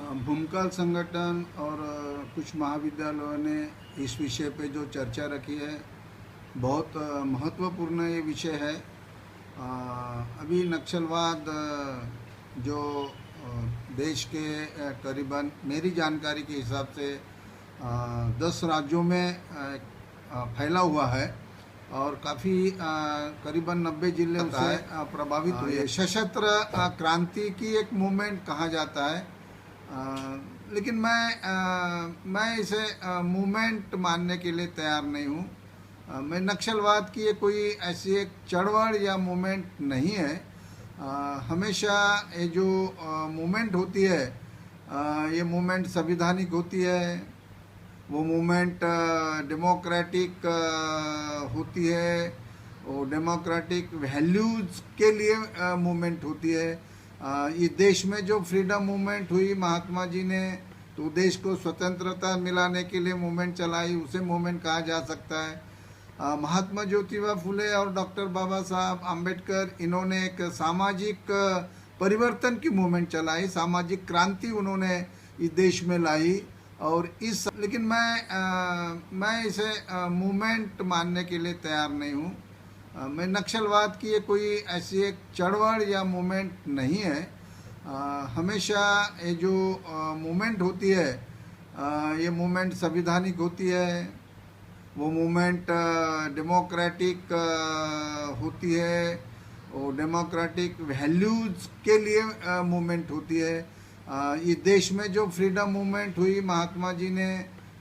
भूमकाल संगठन और कुछ महाविद्यालयों ने इस विषय पे जो चर्चा रखी है, बहुत महत्वपूर्ण ये विषय है। अभी नक्सलवाद जो देश के करीबन मेरी जानकारी के हिसाब से 10 राज्यों में फैला हुआ है और काफ़ी करीबन 90 जिले से प्रभावित हुए हैं। सशस्त्र क्रांति की एक मूवमेंट कहा जाता है, लेकिन मैं इसे मूवमेंट मानने के लिए तैयार नहीं हूँ। मैं नक्सलवाद की ये कोई ऐसी एक चढ़वड़ या मूवमेंट नहीं है। हमेशा ये जो मूवमेंट होती है, ये मूवमेंट संविधानिक होती है, वो मूवमेंट डेमोक्रेटिक होती है, वो डेमोक्रेटिक वैल्यूज़ के लिए मूवमेंट होती है। इस देश में जो फ्रीडम मूवमेंट हुई महात्मा जी ने, तो देश को स्वतंत्रता मिलाने के लिए मूवमेंट चलाई, उसे मूवमेंट कहा जा सकता है। महात्मा ज्योतिबा फुले और डॉक्टर बाबा साहब आम्बेडकर, इन्होंने एक सामाजिक परिवर्तन की मूवमेंट चलाई, सामाजिक क्रांति उन्होंने इस देश में लाई। और लेकिन मैं इसे मूवमेंट मानने के लिए तैयार नहीं हूँ। मैं नक्सलवाद की ये कोई ऐसी एक चढ़वड़ या मूवमेंट नहीं है। हमेशा ये जो मूवमेंट होती है, ये मूवमेंट संविधानिक होती है, वो मूवमेंट डेमोक्रेटिक होती है, वो डेमोक्रेटिक वैल्यूज़ के लिए मूवमेंट होती है। इस देश में जो फ्रीडम मूवमेंट हुई महात्मा जी ने,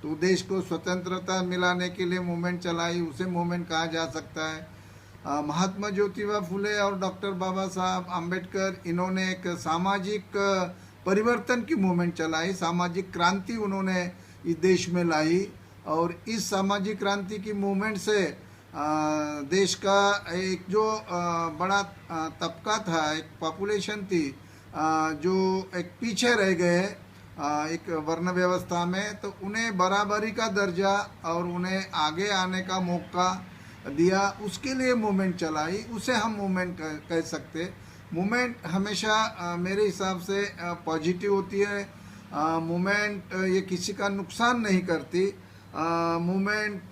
तो देश को स्वतंत्रता मिलाने के लिए मूवमेंट चलाई, उसे मूवमेंट कहा जा सकता है। महात्मा ज्योतिबा फुले और डॉक्टर बाबा साहब आम्बेडकर, इन्होंने एक सामाजिक परिवर्तन की मूवमेंट चलाई, सामाजिक क्रांति उन्होंने इस देश में लाई। और इस सामाजिक क्रांति की मूवमेंट से देश का एक जो बड़ा तबका था, एक पॉपुलेशन थी, जो एक पीछे रह गए एक वर्ण व्यवस्था में, तो उन्हें बराबरी का दर्जा और उन्हें आगे आने का मौका दिया, उसके लिए मूवमेंट चलाई, उसे हम मूवमेंट कह सकते। मूवमेंट हमेशा मेरे हिसाब से पॉजिटिव होती है। मूवमेंट ये किसी का नुकसान नहीं करती। मूवमेंट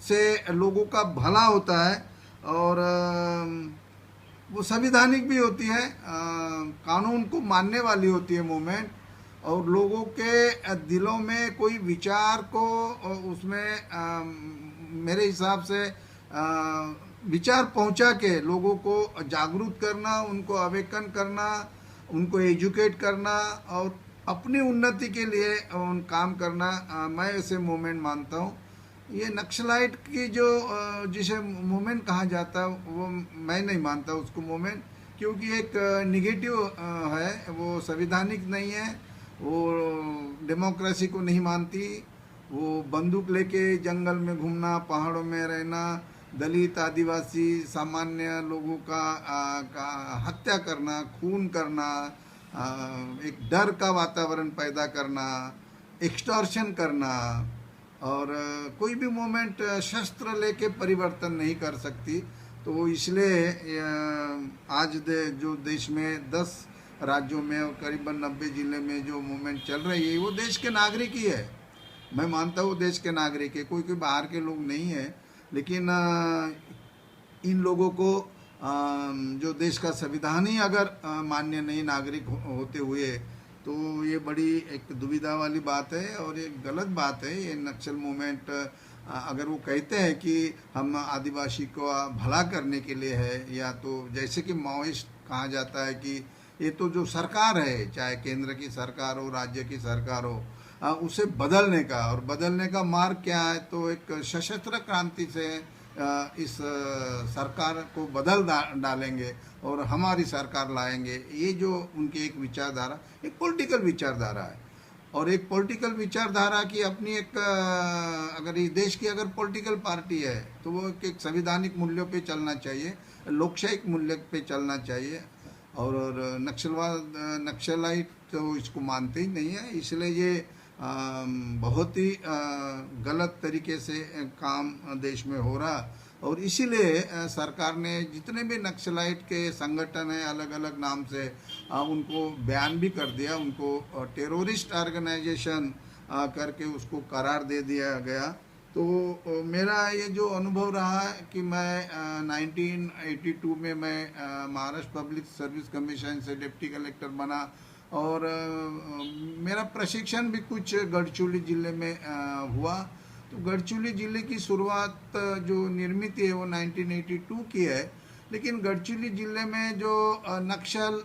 से लोगों का भला होता है और वो संविधानिक भी होती है, कानून को मानने वाली होती है मूवमेंट। और लोगों के दिलों में कोई विचार को उसमें मेरे हिसाब से विचार पहुंचा के लोगों को जागरूक करना, उनको अवेकन करना, उनको एजुकेट करना और अपनी उन्नति के लिए काम करना, मैं इसे मूवमेंट मानता हूँ। ये नक्सलाइट की जो जिसे मूवमेंट कहा जाता है, वो मैं नहीं मानता उसको मूवमेंट, क्योंकि एक निगेटिव है, वो संविधानिक नहीं है, वो डेमोक्रेसी को नहीं मानती। वो बंदूक लेके जंगल में घूमना, पहाड़ों में रहना, दलित आदिवासी सामान्य लोगों का हत्या करना, खून करना, एक डर का वातावरण पैदा करना, एक्सटॉर्शन करना। और कोई भी मूवमेंट शस्त्र लेके परिवर्तन नहीं कर सकती। तो इसलिए आज जो देश में 10 राज्यों में और करीबन 90 जिले में जो मूवमेंट चल रही है, वो देश के नागरिक ही है। मैं मानता हूँ देश के नागरिक है, कोई बाहर के लोग नहीं है। लेकिन इन लोगों को जो देश का संविधान ही अगर मान्य नहीं नागरिक होते हुए, तो ये बड़ी एक दुविधा वाली बात है और ये गलत बात है। ये नक्सल मूवमेंट अगर वो कहते हैं कि हम आदिवासी को भला करने के लिए है, या तो जैसे कि माओइस्ट कहा जाता है कि ये तो जो सरकार है, चाहे केंद्र की सरकार हो, राज्य की सरकार हो, उसे बदलने का, और बदलने का मार्ग क्या है, तो एक सशस्त्र क्रांति से इस सरकार को बदल डालेंगे और हमारी सरकार लाएंगे। ये जो उनकी एक विचारधारा, एक पॉलिटिकल विचारधारा है। और एक पॉलिटिकल विचारधारा की अपनी एक अगर इस देश की अगर पॉलिटिकल पार्टी है, तो वो एक संवैधानिक मूल्यों पे चलना चाहिए, लोकशाही मूल्य पे चलना चाहिए। और नक्सलाइट तो इसको मानते ही नहीं है, इसलिए ये बहुत ही गलत तरीके से काम देश में हो रहा। और इसीलिए सरकार ने जितने भी नक्सलाइट के संगठन हैं अलग अलग नाम से उनको बैन भी कर दिया, उनको टेररिस्ट ऑर्गेनाइजेशन करके उसको करार दे दिया गया। तो मेरा ये जो अनुभव रहा है कि मैं 1982 में मैं महाराष्ट्र पब्लिक सर्विस कमीशन से डिप्टी कलेक्टर बना, और मेरा प्रशिक्षण भी कुछ गढ़चिरौली ज़िले में हुआ। तो गढ़चिरौली ज़िले की शुरुआत जो निर्मित है वो 1982 की है, लेकिन गढ़चिरौली ज़िले में जो नक्सल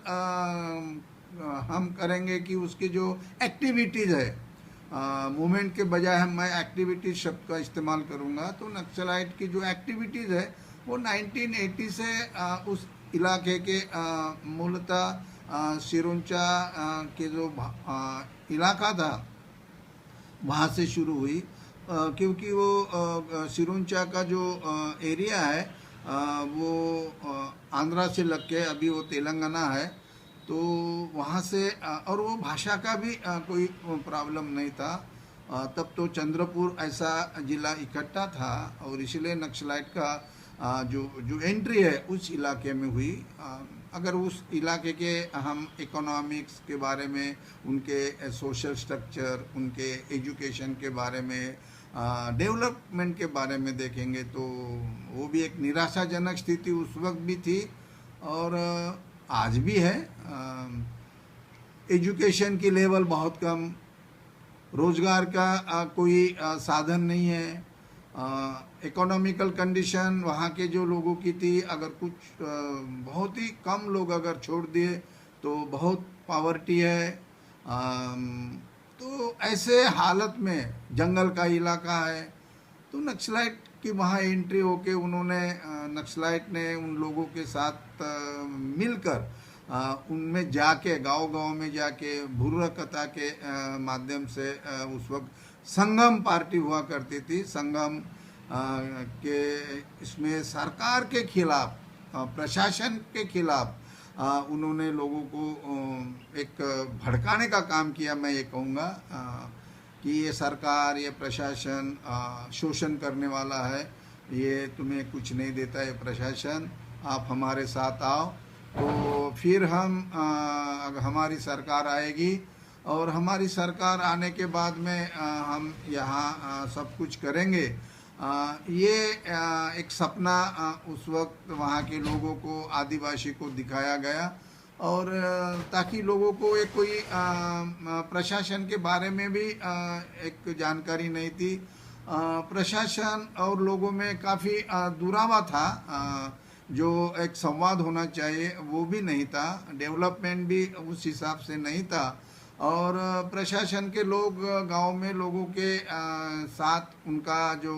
हम करेंगे कि उसकी जो एक्टिविटीज़ है, मूवमेंट के बजाय मैं एक्टिविटीज शब्द का इस्तेमाल करूंगा, तो नक्सलाइट की जो एक्टिविटीज़ है वो 1980 से उस इलाके के मूलतः सिरोंचा के जो इलाका था वहाँ से शुरू हुई, क्योंकि वो सिरोंचा का जो एरिया है वो आंध्रा से लग के अभी वो तेलंगाना है। तो वहाँ से और वो भाषा का भी कोई प्रॉब्लम नहीं था। तब तो चंद्रपुर ऐसा ज़िला इकट्ठा था, और इसलिए नक्सलाइट का जो एंट्री है उस इलाके में हुई। अगर उस इलाके के हम इकोनॉमिक्स के बारे में, उनके सोशल स्ट्रक्चर, उनके एजुकेशन के बारे में, डेवलपमेंट के बारे में देखेंगे तो वो भी एक निराशाजनक स्थिति उस वक्त भी थी और आज भी है। एजुकेशन की लेवल बहुत कम, रोज़गार का कोई साधन नहीं है, इकोनॉमिकल कंडीशन वहाँ के जो लोगों की थी, अगर कुछ बहुत ही कम लोग अगर छोड़ दिए तो बहुत पावर्टी है। तो ऐसे हालत में जंगल का इलाका है, तो नक्सलाइट की वहाँ एंट्री होके उन्होंने नक्सलाइट ने उन लोगों के साथ मिलकर उनमें जाके गांव-गांव में जाके भुर्र कथा के माध्यम से उस वक्त संगम पार्टी हुआ करती थी। संगम के इसमें सरकार के खिलाफ, प्रशासन के खिलाफ उन्होंने लोगों को एक भड़काने का काम किया। मैं ये कहूँगा कि ये सरकार, ये प्रशासन शोषण करने वाला है, ये तुम्हें कुछ नहीं देता है प्रशासन, आप हमारे साथ आओ तो फिर हम हमारी सरकार आएगी, और हमारी सरकार आने के बाद में हम यहाँ सब कुछ करेंगे। ये एक सपना उस वक्त वहाँ के लोगों को, आदिवासी को दिखाया गया, और ताकि लोगों को एक कोई प्रशासन के बारे में भी एक जानकारी नहीं थी। प्रशासन और लोगों में काफ़ी दुरावा था, जो एक संवाद होना चाहिए वो भी नहीं था, डेवलपमेंट भी उस हिसाब से नहीं था, और प्रशासन के लोग गांव में लोगों के साथ उनका जो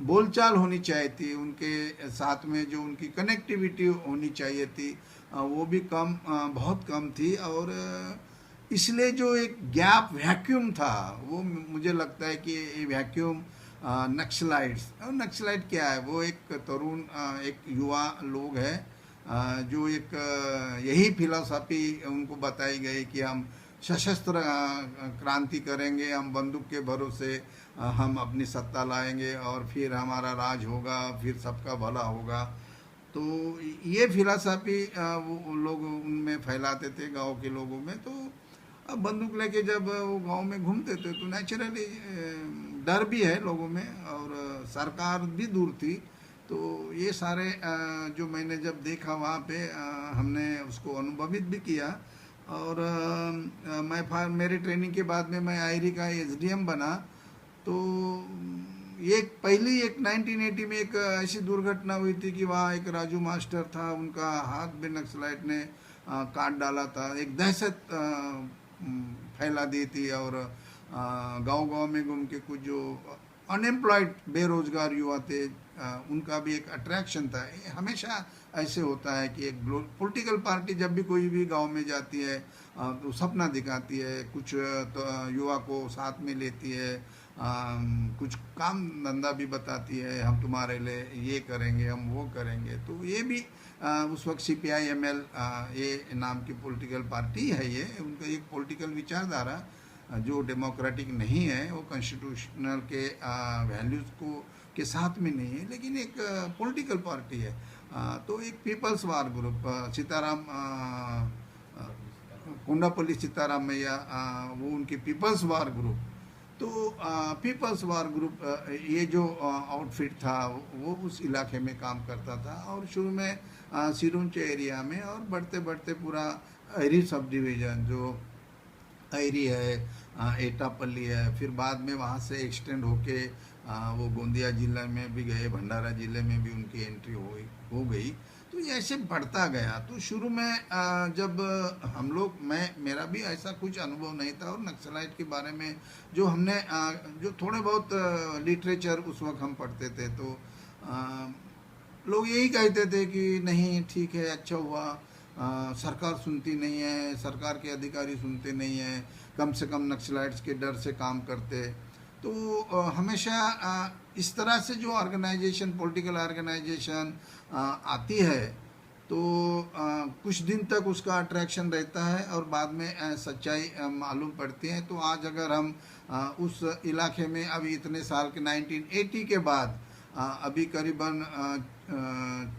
बोलचाल होनी चाहिए थी, उनके साथ में जो उनकी कनेक्टिविटी होनी चाहिए थी वो भी बहुत कम थी। और इसलिए जो एक गैप, वैक्यूम था, वो मुझे लगता है कि ये वैक्यूम नक्सलाइट्स, और नक्सलाइट क्या है, वो एक तरुण, एक युवा लोग है जो एक यही फिलॉसफी उनको बताई गई कि हम सशस्त्र क्रांति करेंगे, हम बंदूक के भरोसे हम अपनी सत्ता लाएंगे और फिर हमारा राज होगा, फिर सबका भला होगा। तो ये फिलॉसफी वो लोग उनमें फैलाते थे गांव के लोगों में। तो अब बंदूक लेके जब वो गांव में घूमते थे तो नेचुरली डर भी है लोगों में, और सरकार भी दूर थी। तो ये सारे जो मैंने जब देखा वहाँ पे हमने उसको अनुभवित भी किया। और मेरी ट्रेनिंग के बाद में मैं आयरी का एसडीएम बना। तो एक 1980 में एक ऐसी दुर्घटना हुई थी कि वहाँ एक राजू मास्टर था, उनका हाथ भी नक्सलाइट ने काट डाला था, एक दहशत फैला दी थी। और गांव-गांव में घूम के कुछ जो अनएम्प्लॉयड बेरोजगार युवा थे उनका भी एक अट्रैक्शन था। हमेशा ऐसे होता है कि एक पॉलिटिकल पार्टी जब भी कोई भी गांव में जाती है तो सपना दिखाती है, कुछ तो युवा को साथ में लेती है, कुछ काम धंधा भी बताती है, हम तुम्हारे लिए ये करेंगे, हम वो करेंगे। तो ये भी उस वक्त CPI-ML ये नाम की पॉलिटिकल पार्टी है, ये उनका एक पॉलिटिकल विचारधारा जो डेमोक्रेटिक नहीं है, वो कॉन्स्टिट्यूशनल के वैल्यूज़ को के साथ में नहीं है, लेकिन एक पॉलिटिकल पार्टी है। तो एक peoples war group, Sitaram Kondapalli Sitaram मैया, वो उनकी पीपल्स वार ग्रुप। तो पीपल्स वार ग्रुप ये जो आउटफिट था वो उस इलाके में काम करता था, और शुरू में सिरुंच एरिया में, और बढ़ते बढ़ते पूरा अहरी सब डिवीज़न जो अहरी है, एटापल्ली है, फिर बाद में वहाँ से एक्सटेंड होके वो गोंदिया जिले में भी गए, भंडारा जिले में भी उनकी एंट्री हो गई। तो ये ऐसे बढ़ता गया। तो शुरू में जब हम लोग, मेरा भी ऐसा कुछ अनुभव नहीं था, और नक्सलाइट के बारे में जो हमने जो थोड़े बहुत लिटरेचर उस वक्त हम पढ़ते थे, तो लोग यही कहते थे कि नहीं ठीक है, अच्छा हुआ, सरकार सुनती नहीं है, सरकार के अधिकारी सुनते नहीं है, कम से कम नक्सलाइट्स के डर से काम करते। तो हमेशा इस तरह से जो ऑर्गेनाइजेशन, पॉलिटिकल ऑर्गेनाइजेशन आती है, तो कुछ दिन तक उसका अट्रैक्शन रहता है, और बाद में सच्चाई मालूम पड़ती है। तो आज अगर हम उस इलाके में अभी इतने साल के 1980 के बाद अभी करीबन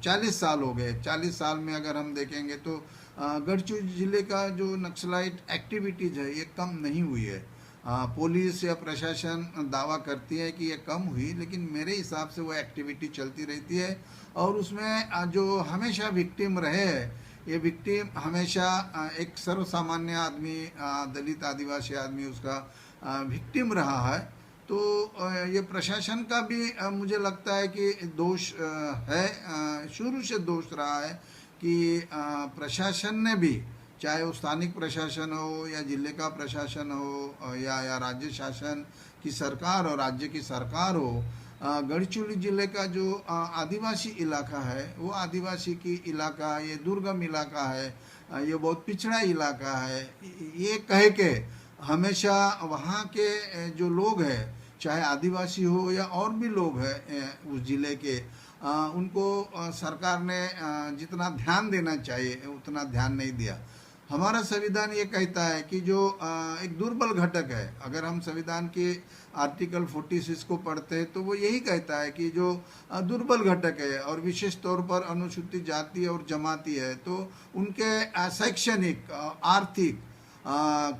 40 साल हो गए, 40 साल में अगर हम देखेंगे तो गढ़चिरौली ज़िले का जो नक्सलाइट एक्टिविटीज़ है ये कम नहीं हुई है। पुलिस या प्रशासन दावा करती है कि ये कम हुई, लेकिन मेरे हिसाब से वो एक्टिविटी चलती रहती है। और उसमें जो हमेशा विक्टिम रहे हैं, ये विक्टिम हमेशा एक सर्वसामान्य आदमी, दलित आदिवासी आदमी उसका विक्टिम रहा है। तो ये प्रशासन का भी मुझे लगता है कि दोष है, शुरू से दोष रहा है कि प्रशासन ने भी, चाहे वो स्थानिक प्रशासन हो या जिले का प्रशासन हो या राज्य शासन की सरकार और राज्य की सरकार हो, गढ़चिरौली जिले का जो आदिवासी इलाका है, वो आदिवासी की इलाका, ये दुर्गम इलाका है, ये बहुत पिछड़ा इलाका है, ये कह के हमेशा वहाँ के जो लोग हैं, चाहे आदिवासी हो या और भी लोग हैं उस जिले के, उनको सरकार ने जितना ध्यान देना चाहिए उतना ध्यान नहीं दिया। हमारा संविधान ये कहता है कि जो एक दुर्बल घटक है, अगर हम संविधान के आर्टिकल 46 को पढ़ते हैं तो वो यही कहता है कि जो दुर्बल घटक है और विशेष तौर पर अनुसूचित जाति और जमाती है, तो उनके शैक्षणिक, आर्थिक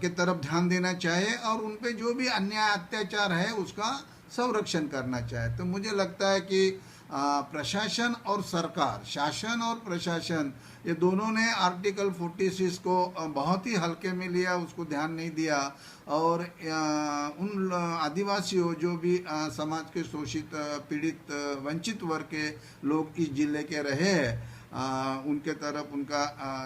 के तरफ ध्यान देना चाहिए, और उन पे जो भी अन्याय अत्याचार है उसका संरक्षण करना चाहिए। तो मुझे लगता है कि प्रशासन और सरकार, शासन और प्रशासन, ये दोनों ने आर्टिकल 46 को बहुत ही हल्के में लिया, उसको ध्यान नहीं दिया। और उन आदिवासियों जो भी समाज के शोषित, पीड़ित, वंचित वर्ग के लोग इस जिले के रहे हैं, उनके तरफ उनका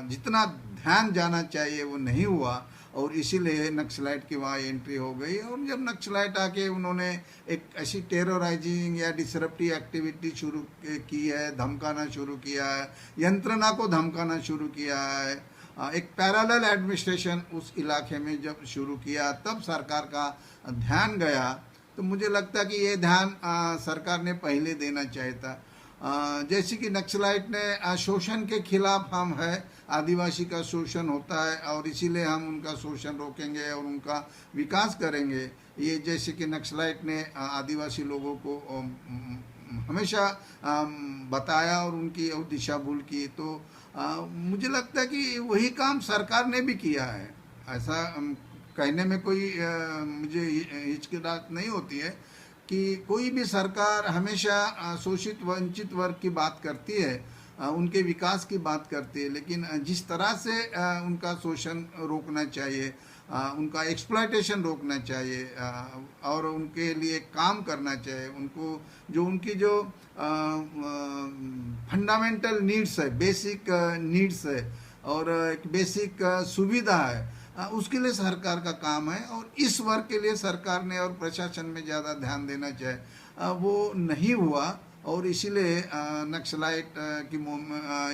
जितना ध्यान जाना चाहिए वो नहीं हुआ, और इसीलिए नक्सलाइट की वहाँ एंट्री हो गई। और जब नक्सलाइट आके उन्होंने एक ऐसी टेरराइजिंग या डिसरप्टिव एक्टिविटी शुरू की है, धमकाना शुरू किया है, यंत्रणा को धमकाना शुरू किया है, एक पैरेलल एडमिनिस्ट्रेशन उस इलाके में जब शुरू किया, तब सरकार का ध्यान गया। तो मुझे लगता है कि ये ध्यान सरकार ने पहले देना चाहिए था। जैसे कि नक्सलाइट ने शोषण के खिलाफ हम है, आदिवासी का शोषण होता है और इसीलिए हम उनका शोषण रोकेंगे और उनका विकास करेंगे, ये जैसे कि नक्सलाइट ने आदिवासी लोगों को हमेशा बताया और उनकी दिशा भूल की। तो मुझे लगता है कि वही काम सरकार ने भी किया है। ऐसा कहने में कोई मुझे हिचकिचाहट नहीं होती है कि कोई भी सरकार हमेशा शोषित वंचित वर्ग की बात करती है, उनके विकास की बात करती है, लेकिन जिस तरह से उनका शोषण रोकना चाहिए, उनका एक्सप्लॉयटेशन रोकना चाहिए और उनके लिए काम करना चाहिए, उनको जो उनकी जो फंडामेंटल नीड्स है, बेसिक नीड्स है और एक बेसिक सुविधा है, उसके लिए सरकार का काम है। और इस वर्ग के लिए सरकार ने और प्रशासन में ज़्यादा ध्यान देना चाहिए, वो नहीं हुआ। और इसीलिए नक्सलाइट की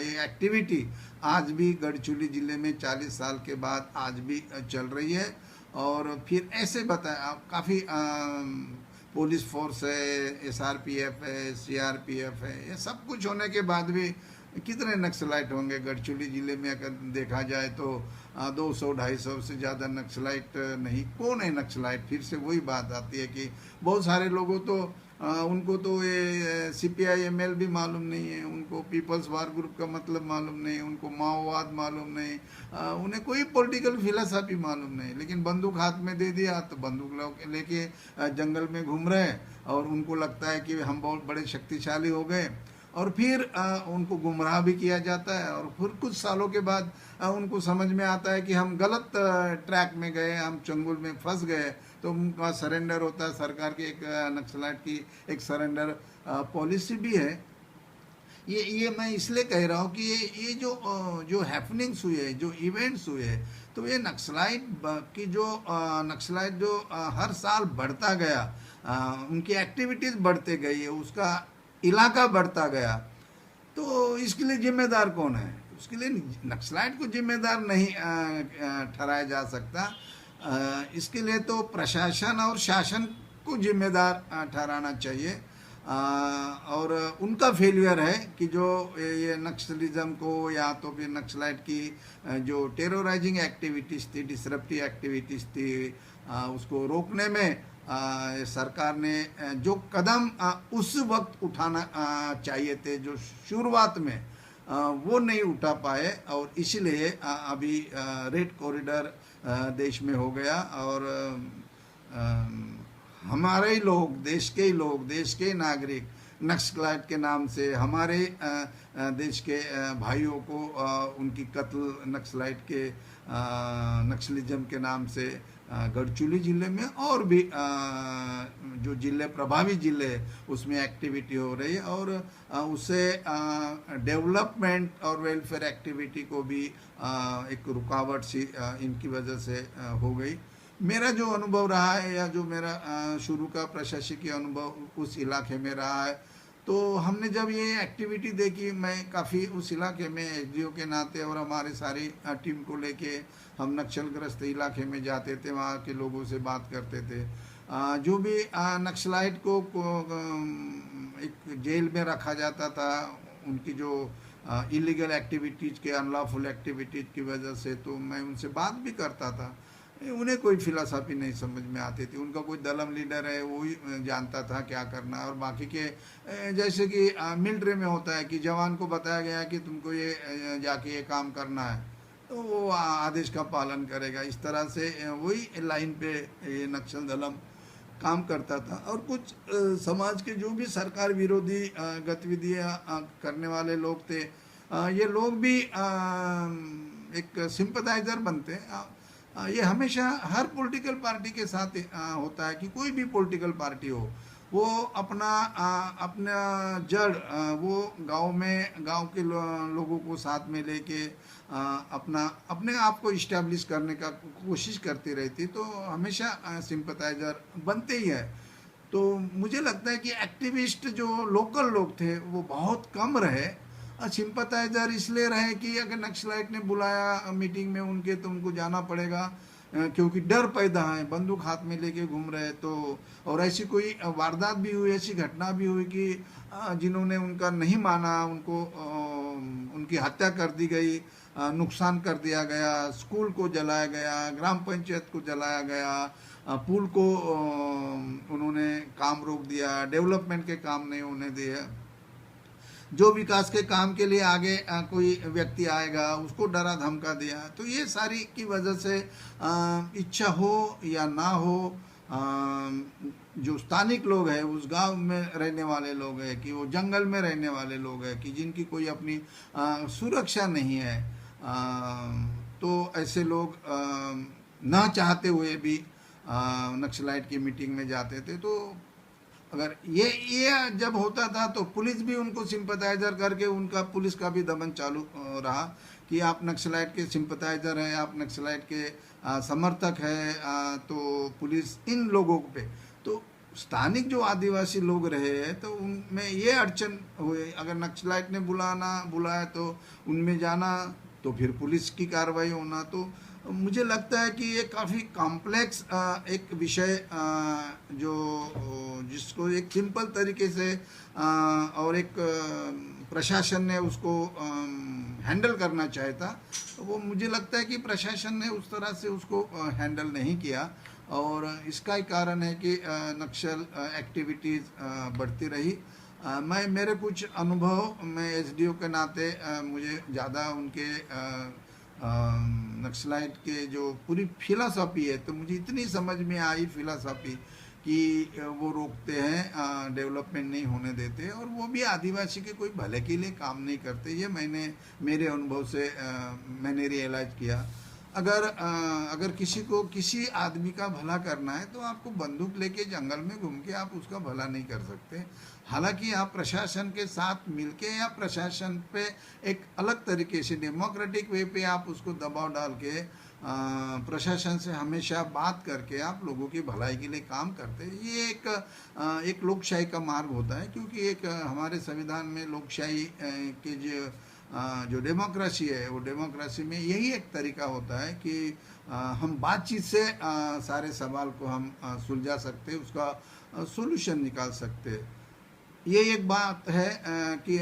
ये एक्टिविटी आज भी गढ़चिरौली ज़िले में 40 साल के बाद आज भी चल रही है। और फिर ऐसे बताया काफ़ी पुलिस फोर्स है, SRPF है, CRPF है, ये सब कुछ होने के बाद भी कितने नक्सलाइट होंगे गढ़चिरौली ज़िले में? अगर देखा जाए तो 200-250 से ज़्यादा नक्सलाइट नहीं। कौन है नक्सलाइट? फिर से वही बात आती है कि बहुत सारे लोगों तो उनको तो ये CPI-ML भी मालूम नहीं है, उनको पीपल्स वार ग्रुप का मतलब मालूम नहीं, उनको माओवाद मालूम नहीं, उन्हें कोई पॉलिटिकल फिलोसफी मालूम नहीं। लेकिन बंदूक हाथ में दे दिया तो बंदूक लेके जंगल में घूम रहे, और उनको लगता है कि हम बहुत बड़े शक्तिशाली हो गए, और फिर उनको गुमराह भी किया जाता है। और फिर कुछ सालों के बाद उनको समझ में आता है कि हम गलत ट्रैक में गए, हम चंगुल में फंस गए, तो उनका सरेंडर होता है। सरकार की एक नक्सलाइट की एक सरेंडर पॉलिसी भी है। ये मैं इसलिए कह रहा हूँ कि ये जो हैपनिंग्स हुए, जो इवेंट्स हुए, तो ये नक्सलाइट की जो नक्सलाइट जो हर साल बढ़ता गया, उनकी एक्टिविटीज़ बढ़ते गई, उसका इलाका बढ़ता गया, तो इसके लिए जिम्मेदार कौन है? उसके लिए नक्सलाइट को जिम्मेदार नहीं ठहराया जा सकता। इसके लिए तो प्रशासन और शासन को जिम्मेदार ठहराना चाहिए। और उनका फेलियर है कि जो ये नक्सलिज्म को या तो फिर नक्सलाइट की जो टेरराइजिंग एक्टिविटीज़ थी, डिसरप्टिव एक्टिविटीज़ थी, उसको रोकने में सरकार ने जो कदम उस वक्त उठाना चाहिए थे, जो शुरुआत में वो नहीं उठा पाए, और इसीलिए अभी रेड कॉरिडोर देश में हो गया। और हमारे ही लोग, देश के ही लोग, देश के ही नागरिक नक्सलाइट के नाम से हमारे देश के भाइयों को उनकी कत्ल नक्सलाइट के नक्सलिज्म के नाम से गढ़चिरौली जिले में और भी जो जिले प्रभावी जिले उसमें एक्टिविटी हो रही है, और उससे डेवलपमेंट और वेलफेयर एक्टिविटी को भी एक रुकावट सी इनकी वजह से हो गई। मेरा जो अनुभव रहा है, या जो मेरा शुरू का प्रशासकीय अनुभव उस इलाके में रहा है, तो हमने जब ये एक्टिविटी देखी, मैं काफ़ी उस इलाके में SDO के नाते और हमारे सारी टीम को लेके हम नक्सलग्रस्त इलाके में जाते थे, वहाँ के लोगों से बात करते थे। जो भी नक्सलाइट को एक जेल में रखा जाता था उनकी जो इलीगल एक्टिविटीज़ के, अनलॉफुल एक्टिविटीज़ की वजह से, तो मैं उनसे बात भी करता था। उन्हें कोई फिलॉसफी नहीं समझ में आती थी, उनका कोई दलम लीडर है वो ही जानता था क्या करना है। और बाकी के जैसे कि मिलिट्री में होता है कि जवान को बताया गया कि तुमको ये जाके ये काम करना है, तो वो आदेश का पालन करेगा। इस तरह से वही लाइन पे ये नक्सल दलम काम करता था। और कुछ समाज के जो भी सरकार विरोधी गतिविधियाँ करने वाले लोग थे, ये लोग भी एक सिंपथाइजर बनते हैं। ये हमेशा हर पॉलिटिकल पार्टी के साथ होता है कि कोई भी पॉलिटिकल पार्टी हो, वो अपना जड़ वो गांव में, गांव के लोगों को साथ में लेके अपने आप को इस्टेब्लिश करने का कोशिश करती रहती, तो हमेशा सिंपथाइजर बनते ही है। तो मुझे लगता है कि एक्टिविस्ट जो लोकल लोग थे वो बहुत कम रहे, सिंपथाइजर इसलिए रहे कि अगर नक्सलाइट ने बुलाया मीटिंग में उनके, तो उनको जाना पड़ेगा, क्योंकि डर पैदा है, बंदूक हाथ में लेके घूम रहे। तो और ऐसी कोई वारदात भी हुई, ऐसी घटना भी हुई कि जिन्होंने उनका नहीं माना, उनको उनकी हत्या कर दी गई, नुकसान कर दिया गया, स्कूल को जलाया गया, ग्राम पंचायत को जलाया गया, पुल को उन्होंने काम रोक दिया, डेवलपमेंट के काम नहीं होने दिए, जो विकास के काम के लिए आगे कोई व्यक्ति आएगा उसको डरा धमका दिया। तो ये सारी की वजह से इच्छा हो या ना हो, जो स्थानिक लोग हैं, उस गांव में रहने वाले लोग हैं, कि वो जंगल में रहने वाले लोग हैं, कि जिनकी कोई अपनी सुरक्षा नहीं है, तो ऐसे लोग ना चाहते हुए भी नक्सलाइट की मीटिंग में जाते थे। तो अगर ये जब होता था तो पुलिस भी उनको सिंपथाइजर करके, उनका पुलिस का भी दमन चालू रहा कि आप नक्सलाइट के सिंपथाइजर हैं, आप नक्सलाइट के समर्थक हैं, तो पुलिस इन लोगों पे, तो स्थानिक जो आदिवासी लोग रहे हैं तो उनमें ये अड़चन हुए। अगर नक्सलाइट ने बुलाया तो उनमें जाना, तो फिर पुलिस की कार्रवाई होना। तो मुझे लगता है कि ये काफ़ी कॉम्प्लेक्स एक विषय जो जिसको एक सिंपल तरीके से और एक प्रशासन ने उसको हैंडल करना चाहिए था, तो वो मुझे लगता है कि प्रशासन ने उस तरह से उसको हैंडल नहीं किया। और इसका ही कारण है कि नक्सल एक्टिविटीज़ बढ़ती रही। मैं मेरे कुछ अनुभव मैं एसडीओ के नाते मुझे ज़्यादा उनके नक्सलाइट के जो पूरी फिलासफी है तो मुझे इतनी समझ में आई फिलासफी कि वो रोकते हैं, डेवलपमेंट नहीं होने देते, और वो भी आदिवासी के कोई भले के लिए काम नहीं करते। ये मैंने मेरे अनुभव से मैंने रियलाइज किया। अगर किसी को किसी आदमी का भला करना है तो आपको बंदूक लेके जंगल में घूम के आप उसका भला नहीं कर सकते। हालांकि आप प्रशासन के साथ मिलके या प्रशासन पे एक अलग तरीके से डेमोक्रेटिक वे पे आप उसको दबाव डाल के प्रशासन से हमेशा बात करके आप लोगों की भलाई के लिए काम करते हैं। ये एक लोकशाही का मार्ग होता है, क्योंकि एक हमारे संविधान में लोकशाही के जो डेमोक्रेसी है वो डेमोक्रेसी में यही एक तरीका होता है कि हम बातचीत से सारे सवाल को हम सुलझा सकते, उसका सोल्यूशन निकाल सकते। ये एक बात है कि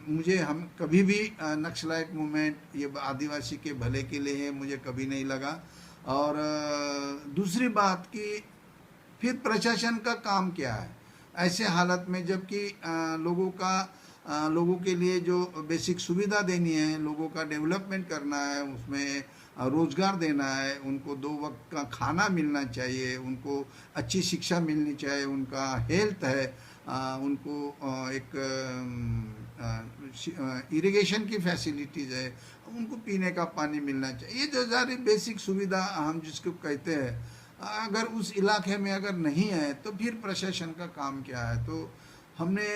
मुझे हम कभी भी नक्सलाइट मूवमेंट ये आदिवासी के भले के लिए है मुझे कभी नहीं लगा। और दूसरी बात कि फिर प्रशासन का काम क्या है ऐसे हालत में, जबकि लोगों के लिए जो बेसिक सुविधा देनी है, लोगों का डेवलपमेंट करना है, उसमें रोज़गार देना है, उनको 2 वक्त का खाना मिलना चाहिए, उनको अच्छी शिक्षा मिलनी चाहिए, उनका हेल्थ है, उनको एक इरिगेशन की फैसिलिटीज़ है, उनको पीने का पानी मिलना चाहिए। ये जो सारी बेसिक सुविधा हम जिसको कहते हैं, अगर उस इलाके में अगर नहीं है तो फिर प्रशासन का काम क्या है। तो हमने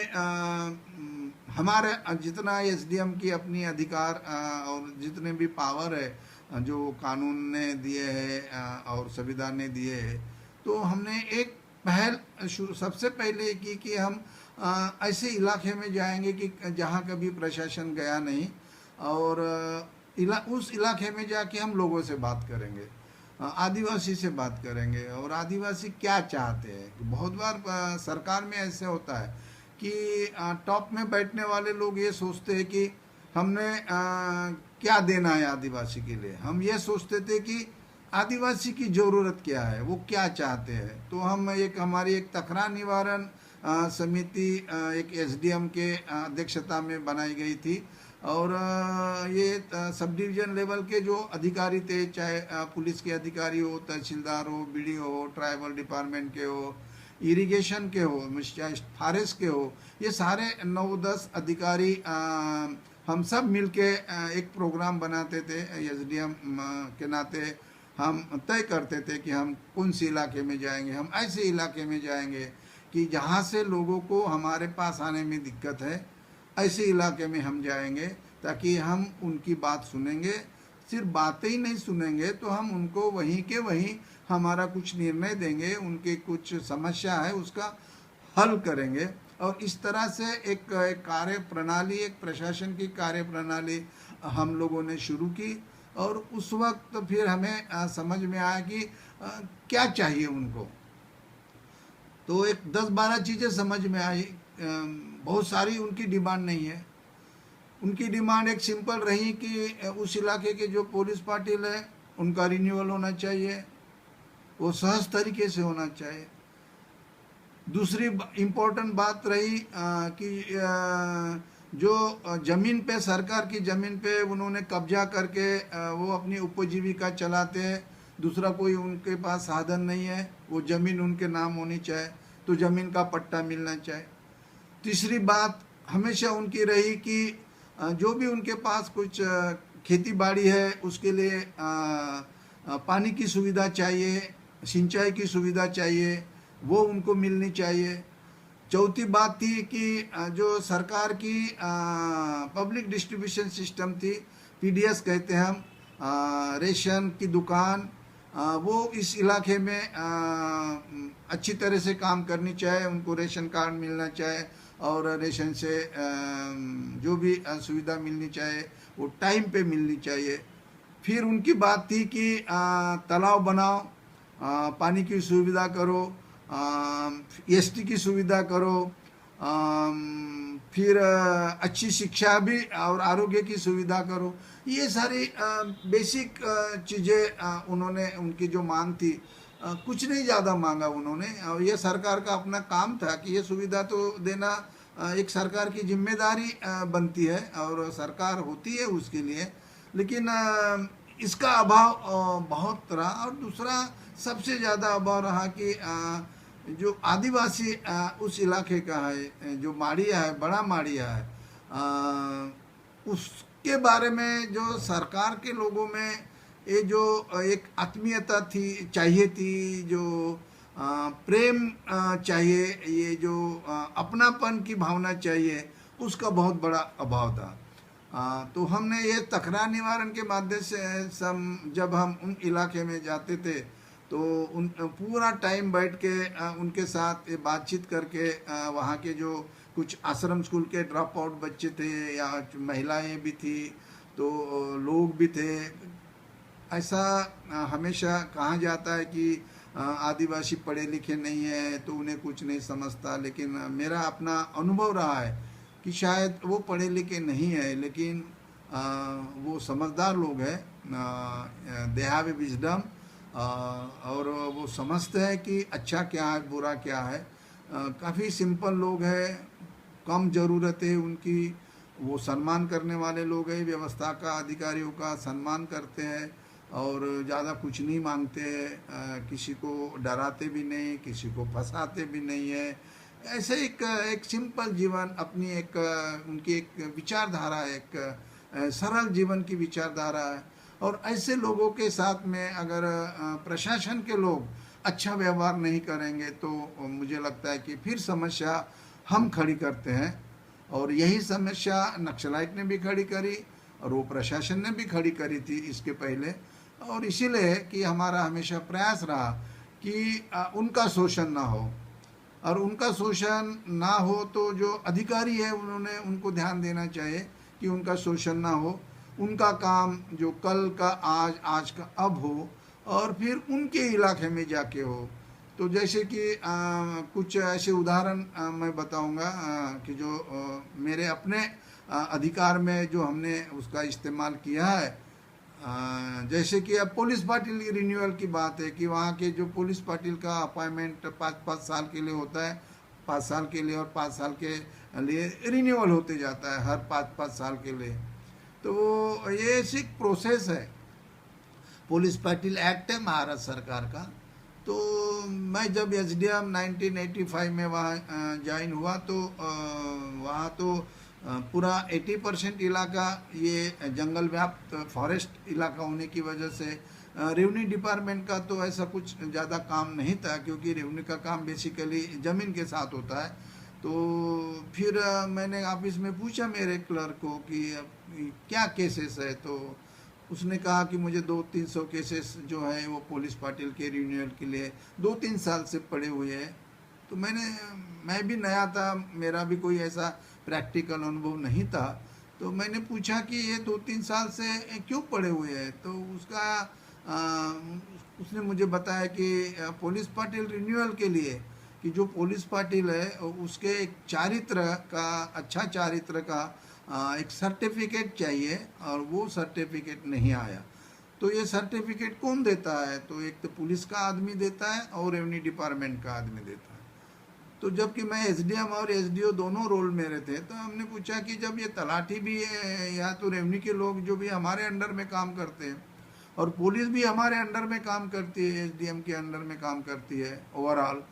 हमारे जितना एसडीएम की अपनी अधिकार और जितने भी पावर है जो कानून ने दिए हैं और संविधान ने दिए हैं, तो हमने एक पहल सबसे पहले की कि हम ऐसे इलाके में जाएंगे कि जहाँ कभी प्रशासन गया नहीं, और उस इलाके में जाके हम लोगों से बात करेंगे, आदिवासी से बात करेंगे, और आदिवासी क्या चाहते हैं। बहुत बार सरकार में ऐसे होता है कि टॉप में बैठने वाले लोग ये सोचते हैं कि हमने क्या देना है आदिवासी के लिए। हम ये सोचते थे कि आदिवासी की ज़रूरत क्या है, वो क्या चाहते हैं। तो हम हमारी एक तकरार निवारण समिति एक एसडीएम के अध्यक्षता में बनाई गई थी, और ये सब डिवीज़न लेवल के जो अधिकारी थे, चाहे पुलिस के अधिकारी हो, तहसीलदार हो, बीडीओ हो, ट्राइबल डिपार्टमेंट के हो, इरिगेशन के हो, चाहे फॉरेस्ट के हो, ये सारे 9-10 अधिकारी हम सब मिलके एक प्रोग्राम बनाते थे। एसडीएम के नाते हम तय करते थे कि हम कौन से इलाके में जाएंगे। हम ऐसे इलाके में जाएंगे कि जहाँ से लोगों को हमारे पास आने में दिक्कत है, ऐसे इलाके में हम जाएंगे, ताकि हम उनकी बात सुनेंगे। सिर्फ बातें ही नहीं सुनेंगे तो हम उनको वहीं के वहीं हमारा कुछ निर्णय देंगे, उनके कुछ समस्या है उसका हल करेंगे। और इस तरह से एक कार्य प्रणाली, एक प्रशासन की कार्य प्रणाली हम लोगों ने शुरू की। और उस वक्त फिर हमें समझ में आया कि क्या चाहिए उनको। तो एक 10-12 चीज़ें समझ में आई। बहुत सारी उनकी डिमांड नहीं है। उनकी डिमांड एक सिंपल रही कि उस इलाके के जो पुलिस पाटिल है उनका रिन्यूअल होना चाहिए, वो सहज तरीके से होना चाहिए। दूसरी इम्पोर्टेंट बात रही कि जो ज़मीन पे, सरकार की ज़मीन पे उन्होंने कब्जा करके वो अपनी उपजीविका चलाते हैं, दूसरा कोई उनके पास साधन नहीं है, वो ज़मीन उनके नाम होनी चाहिए, तो ज़मीन का पट्टा मिलना चाहिए। तीसरी बात हमेशा उनकी रही कि जो भी उनके पास कुछ खेती बाड़ी है उसके लिए पानी की सुविधा चाहिए, सिंचाई की सुविधा चाहिए, वो उनको मिलनी चाहिए। चौथी बात थी कि जो सरकार की पब्लिक डिस्ट्रीब्यूशन सिस्टम थी, पीडीएस कहते हैं हम, रेशन की दुकान, वो इस इलाके में अच्छी तरह से काम करनी चाहिए, उनको रेशन कार्ड मिलना चाहिए, और रेशन से जो भी सुविधा मिलनी चाहिए वो टाइम पे मिलनी चाहिए। फिर उनकी बात थी कि तालाब बनाओ, पानी की सुविधा करो, एसटी की सुविधा करो, फिर अच्छी शिक्षा भी और आरोग्य की सुविधा करो। ये सारी बेसिक चीज़ें उन्होंने, उनकी जो मांग थी कुछ नहीं ज़्यादा मांगा उन्होंने, और ये सरकार का अपना काम था कि ये सुविधा तो देना एक सरकार की जिम्मेदारी बनती है और सरकार होती है उसके लिए। लेकिन इसका अभाव बहुत रहा। और दूसरा सबसे ज़्यादा अभाव रहा कि जो आदिवासी उस इलाके का है, जो माड़िया है, बड़ा माड़िया है, उसके बारे में जो सरकार के लोगों में ये जो एक आत्मीयता थी, चाहिए थी, जो प्रेम चाहिए, ये जो अपनापन की भावना चाहिए, उसका बहुत बड़ा अभाव था। तो हमने ये तकरार निवारण के माध्यम से जब हम उन इलाके में जाते थे तो उन पूरा टाइम बैठ के उनके साथ ये बातचीत करके वहाँ के जो कुछ आश्रम स्कूल के ड्रॉप आउट बच्चे थे या महिलाएं भी थी, तो लोग भी थे। ऐसा हमेशा कहा जाता है कि आदिवासी पढ़े लिखे नहीं है तो उन्हें कुछ नहीं समझता, लेकिन मेरा अपना अनुभव रहा है कि शायद वो पढ़े लिखे नहीं है, लेकिन वो समझदार लोग हैं, दे हैव ए विजडम, और वो समझते हैं कि अच्छा क्या है, बुरा क्या है। काफ़ी सिंपल लोग हैं, कम ज़रूरत है उनकी, वो सम्मान करने वाले लोग हैं, व्यवस्था का, अधिकारियों का सम्मान करते हैं और ज़्यादा कुछ नहीं मांगते हैं, किसी को डराते भी नहीं, किसी को फंसाते भी नहीं है। ऐसे एक सिंपल जीवन, अपनी एक उनकी एक विचारधारा, एक सरल जीवन की विचारधारा है। और ऐसे लोगों के साथ में अगर प्रशासन के लोग अच्छा व्यवहार नहीं करेंगे तो मुझे लगता है कि फिर समस्या हम खड़ी करते हैं। और यही समस्या नक्सलाइट ने भी खड़ी करी और वो प्रशासन ने भी खड़ी करी थी इसके पहले। और इसीलिए कि हमारा हमेशा प्रयास रहा कि उनका शोषण ना हो, और उनका शोषण ना हो तो जो अधिकारी है उन्होंने उनको ध्यान देना चाहिए कि उनका शोषण ना हो, उनका काम जो कल का आज, आज का अब हो, और फिर उनके इलाके में जाके हो। तो जैसे कि कुछ ऐसे उदाहरण मैं बताऊंगा कि जो मेरे अपने अधिकार में जो हमने उसका इस्तेमाल किया है। जैसे कि अब पुलिस पाटिल रिन्यूअल की बात है कि वहाँ के जो पुलिस पाटिल का अपॉइंटमेंट 5-5 साल के लिए होता है, 5 साल के लिए, और 5 साल के लिए रिन्यूअल होते जाता है हर 5-5 साल के लिए। तो ये एक प्रोसेस है, पुलिस पाटिल एक्ट है महाराष्ट्र सरकार का। तो मैं जब एसडीएम 1985 में वहाँ ज्वाइन हुआ तो वहाँ तो पूरा 80% इलाका ये जंगल व्याप्त फॉरेस्ट इलाका होने की वजह से रेवेन्यू डिपार्टमेंट का तो ऐसा कुछ ज़्यादा काम नहीं था, क्योंकि रेवेन्यू का काम बेसिकली ज़मीन के साथ होता है। तो फिर मैंने ऑफिस में पूछा मेरे क्लर्क को कि क्या केसेस है, तो उसने कहा कि मुझे 200-300 केसेस जो है वो पुलिस पाटिल के रिन्यूअल के लिए 2-3 साल से पड़े हुए हैं। तो मैं भी नया था, मेरा भी कोई ऐसा प्रैक्टिकल अनुभव नहीं था, तो मैंने पूछा कि ये 2-3 साल से क्यों पड़े हुए हैं। तो उसने मुझे बताया कि पुलिस पाटिल रिन्यूअल के लिए कि जो पुलिस पाटिल है उसके एक चारित्र का, अच्छा चारित्र का एक सर्टिफिकेट चाहिए, और वो सर्टिफिकेट नहीं आया। तो ये सर्टिफिकेट कौन देता है, तो एक तो पुलिस का आदमी देता है और रेवेन्यू डिपार्टमेंट का आदमी देता है। तो जबकि मैं एसडीएम और एसडीओ दोनों रोल मेरे थे, तो हमने पूछा कि जब ये तलाठी भी है या तो रेवेन्यू के लोग जो भी हमारे अंडर में काम करते हैं, और पुलिस भी हमारे अंडर में काम करती है, एसडीएम के अंडर में काम करती है ओवरऑल,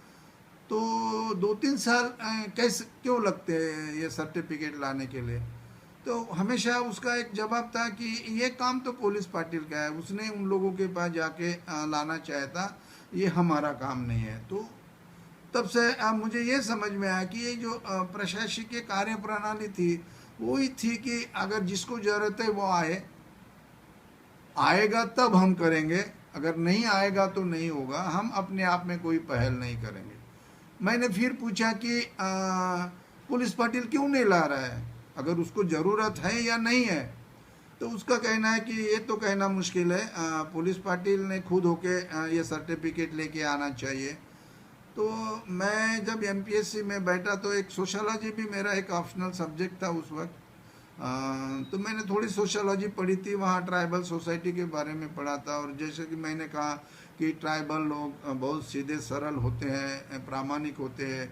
तो 2-3 साल कैसे क्यों लगते हैं ये सर्टिफिकेट लाने के लिए। तो हमेशा उसका एक जवाब था कि ये काम तो पुलिस पाटिल का है, उसने उन लोगों के पास जाके लाना चाहा था, ये हमारा काम नहीं है। तो तब से मुझे ये समझ में आया कि ये जो प्रशासकीय कार्य प्रणाली थी वो ही थी कि अगर जिसको ज़रूरत है वो आएगा तब हम करेंगे, अगर नहीं आएगा तो नहीं होगा, हम अपने आप में कोई पहल नहीं करेंगे। मैंने फिर पूछा कि पुलिस पाटिल क्यों नहीं ला रहा है, अगर उसको ज़रूरत है या नहीं है। तो उसका कहना है कि ये तो कहना मुश्किल है, पुलिस पाटिल ने खुद होके ये सर्टिफिकेट लेके आना चाहिए। तो मैं जब एमपीएससी में बैठा तो एक सोशोलॉजी भी मेरा एक ऑप्शनल सब्जेक्ट था उस वक्त। तो मैंने थोड़ी सोशोलॉजी पढ़ी थी, वहाँ ट्राइबल सोसाइटी के बारे में पढ़ा था। और जैसे कि मैंने कहा कि ट्राइबल लोग बहुत सीधे सरल होते हैं, प्रामाणिक होते हैं।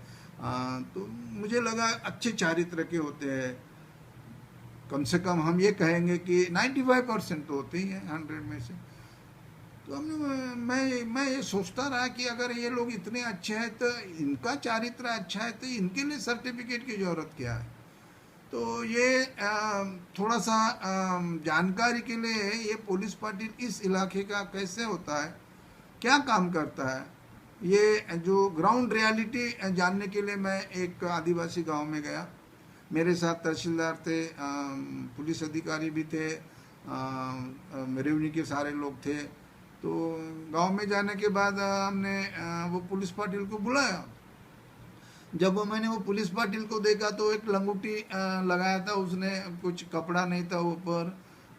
तो मुझे लगा अच्छे चारित्र के होते हैं। कम से कम हम ये कहेंगे कि 95% तो होते ही हैं 100 में से। तो हमने मैं ये सोचता रहा कि अगर ये लोग इतने अच्छे हैं तो इनका चारित्र अच्छा है तो इनके लिए सर्टिफिकेट की ज़रूरत क्या है। तो ये थोड़ा सा जानकारी के लिए, ये पुलिस पाटिल इस इलाके का कैसे होता है, क्या काम करता है, ये जो ग्राउंड रियलिटी जानने के लिए मैं एक आदिवासी गांव में गया। मेरे साथ तहसीलदार थे, पुलिस अधिकारी भी थे, रेवन्यू के सारे लोग थे। तो गांव में जाने के बाद हमने वो पुलिस पाटिल को बुलाया। जब मैंने वो पुलिस पाटिल को देखा तो एक लंगोटी लगाया था उसने, कुछ कपड़ा नहीं था ऊपर।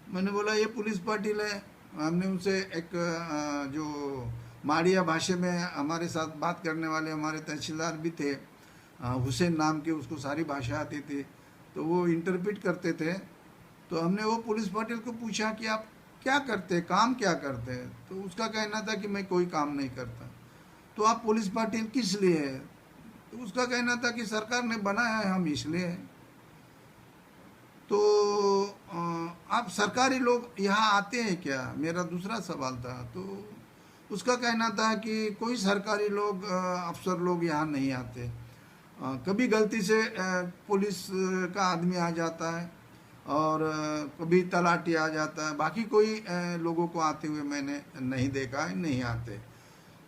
मैंने बोला ये पुलिस पाटिल है। हमने उनसे एक जो माड़िया भाषा में हमारे साथ बात करने वाले हमारे तहसीलदार भी थे, हुसैन नाम के, उसको सारी भाषा आती थी, तो वो इंटरप्रेट करते थे। तो हमने वो पुलिस पाटिल को पूछा कि आप क्या करते हैं, काम क्या करते हैं। तो उसका कहना था कि मैं कोई काम नहीं करता। तो आप पुलिस पाटिल किस लिए है। तो उसका कहना था कि सरकार ने बनाया है, हम इसलिए हैं। तो आप सरकारी लोग यहाँ आते हैं क्या, मेरा दूसरा सवाल था। तो उसका कहना था कि कोई सरकारी लोग, अफसर लोग यहाँ नहीं आते। कभी गलती से पुलिस का आदमी आ जाता है और कभी तलाटी आ जाता है, बाकी कोई लोगों को आते हुए मैंने नहीं देखा है, नहीं आते।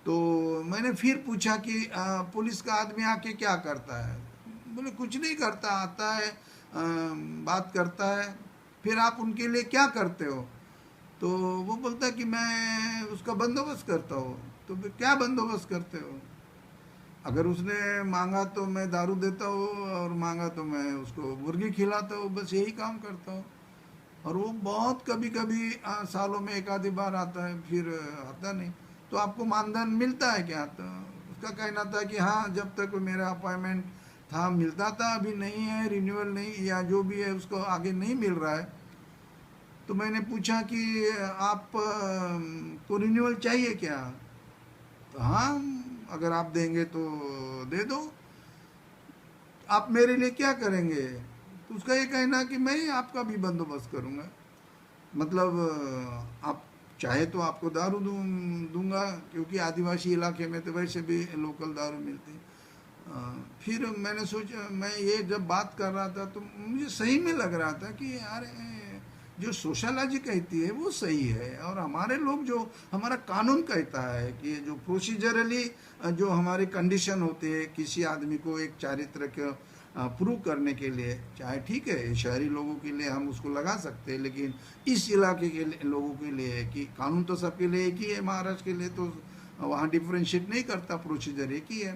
तो मैंने फिर पूछा कि पुलिस का आदमी आके क्या करता है। बोले कुछ नहीं करता, आता है, बात करता है, फिर आप उनके लिए क्या करते हो। तो वो बोलता है कि मैं उसका बंदोबस्त करता हूँ। तो फिर क्या बंदोबस्त करते हो। अगर उसने मांगा तो मैं दारू देता हूँ और मांगा तो मैं उसको मुर्गी खिलाता हूँ, बस यही काम करता हूँ। और वो बहुत कभी कभी सालों में एक आधी बार आता है, फिर आता नहीं। तो आपको मानधन मिलता है क्या। तो उसका कहना था कि हाँ, जब तक मेरा अपॉइंटमेंट था मिलता था, अभी नहीं है, रिन्यूअल नहीं, या जो भी है उसको आगे नहीं मिल रहा है। तो मैंने पूछा कि आप को रिन्यूअल चाहिए क्या। तो हाँ, अगर आप देंगे तो दे दो। आप मेरे लिए क्या करेंगे। तो उसका ये कहना कि मैं आपका भी बंदोबस्त करूँगा। मतलब आप चाहे तो आपको दारू दूंगा, क्योंकि आदिवासी इलाके में तो वैसे भी लोकल दारू मिलती है। फिर मैंने सोचा, मैं ये जब बात कर रहा था तो मुझे सही में लग रहा था कि यार जो सोशलॉजी कहती है वो सही है, और हमारे लोग जो हमारा कानून कहता है कि जो प्रोसीजरली जो हमारे कंडीशन होते हैं किसी आदमी को एक चारित्र के प्रूव करने के लिए, चाहे ठीक है शहरी लोगों के लिए हम उसको लगा सकते हैं, लेकिन इस इलाके के लोगों के लिए कि कानून तो सबके लिए एक ही है, महाराष्ट्र के लिए तो वहाँ डिफ्रेंशिएट नहीं करता, प्रोसीजर एक ही है।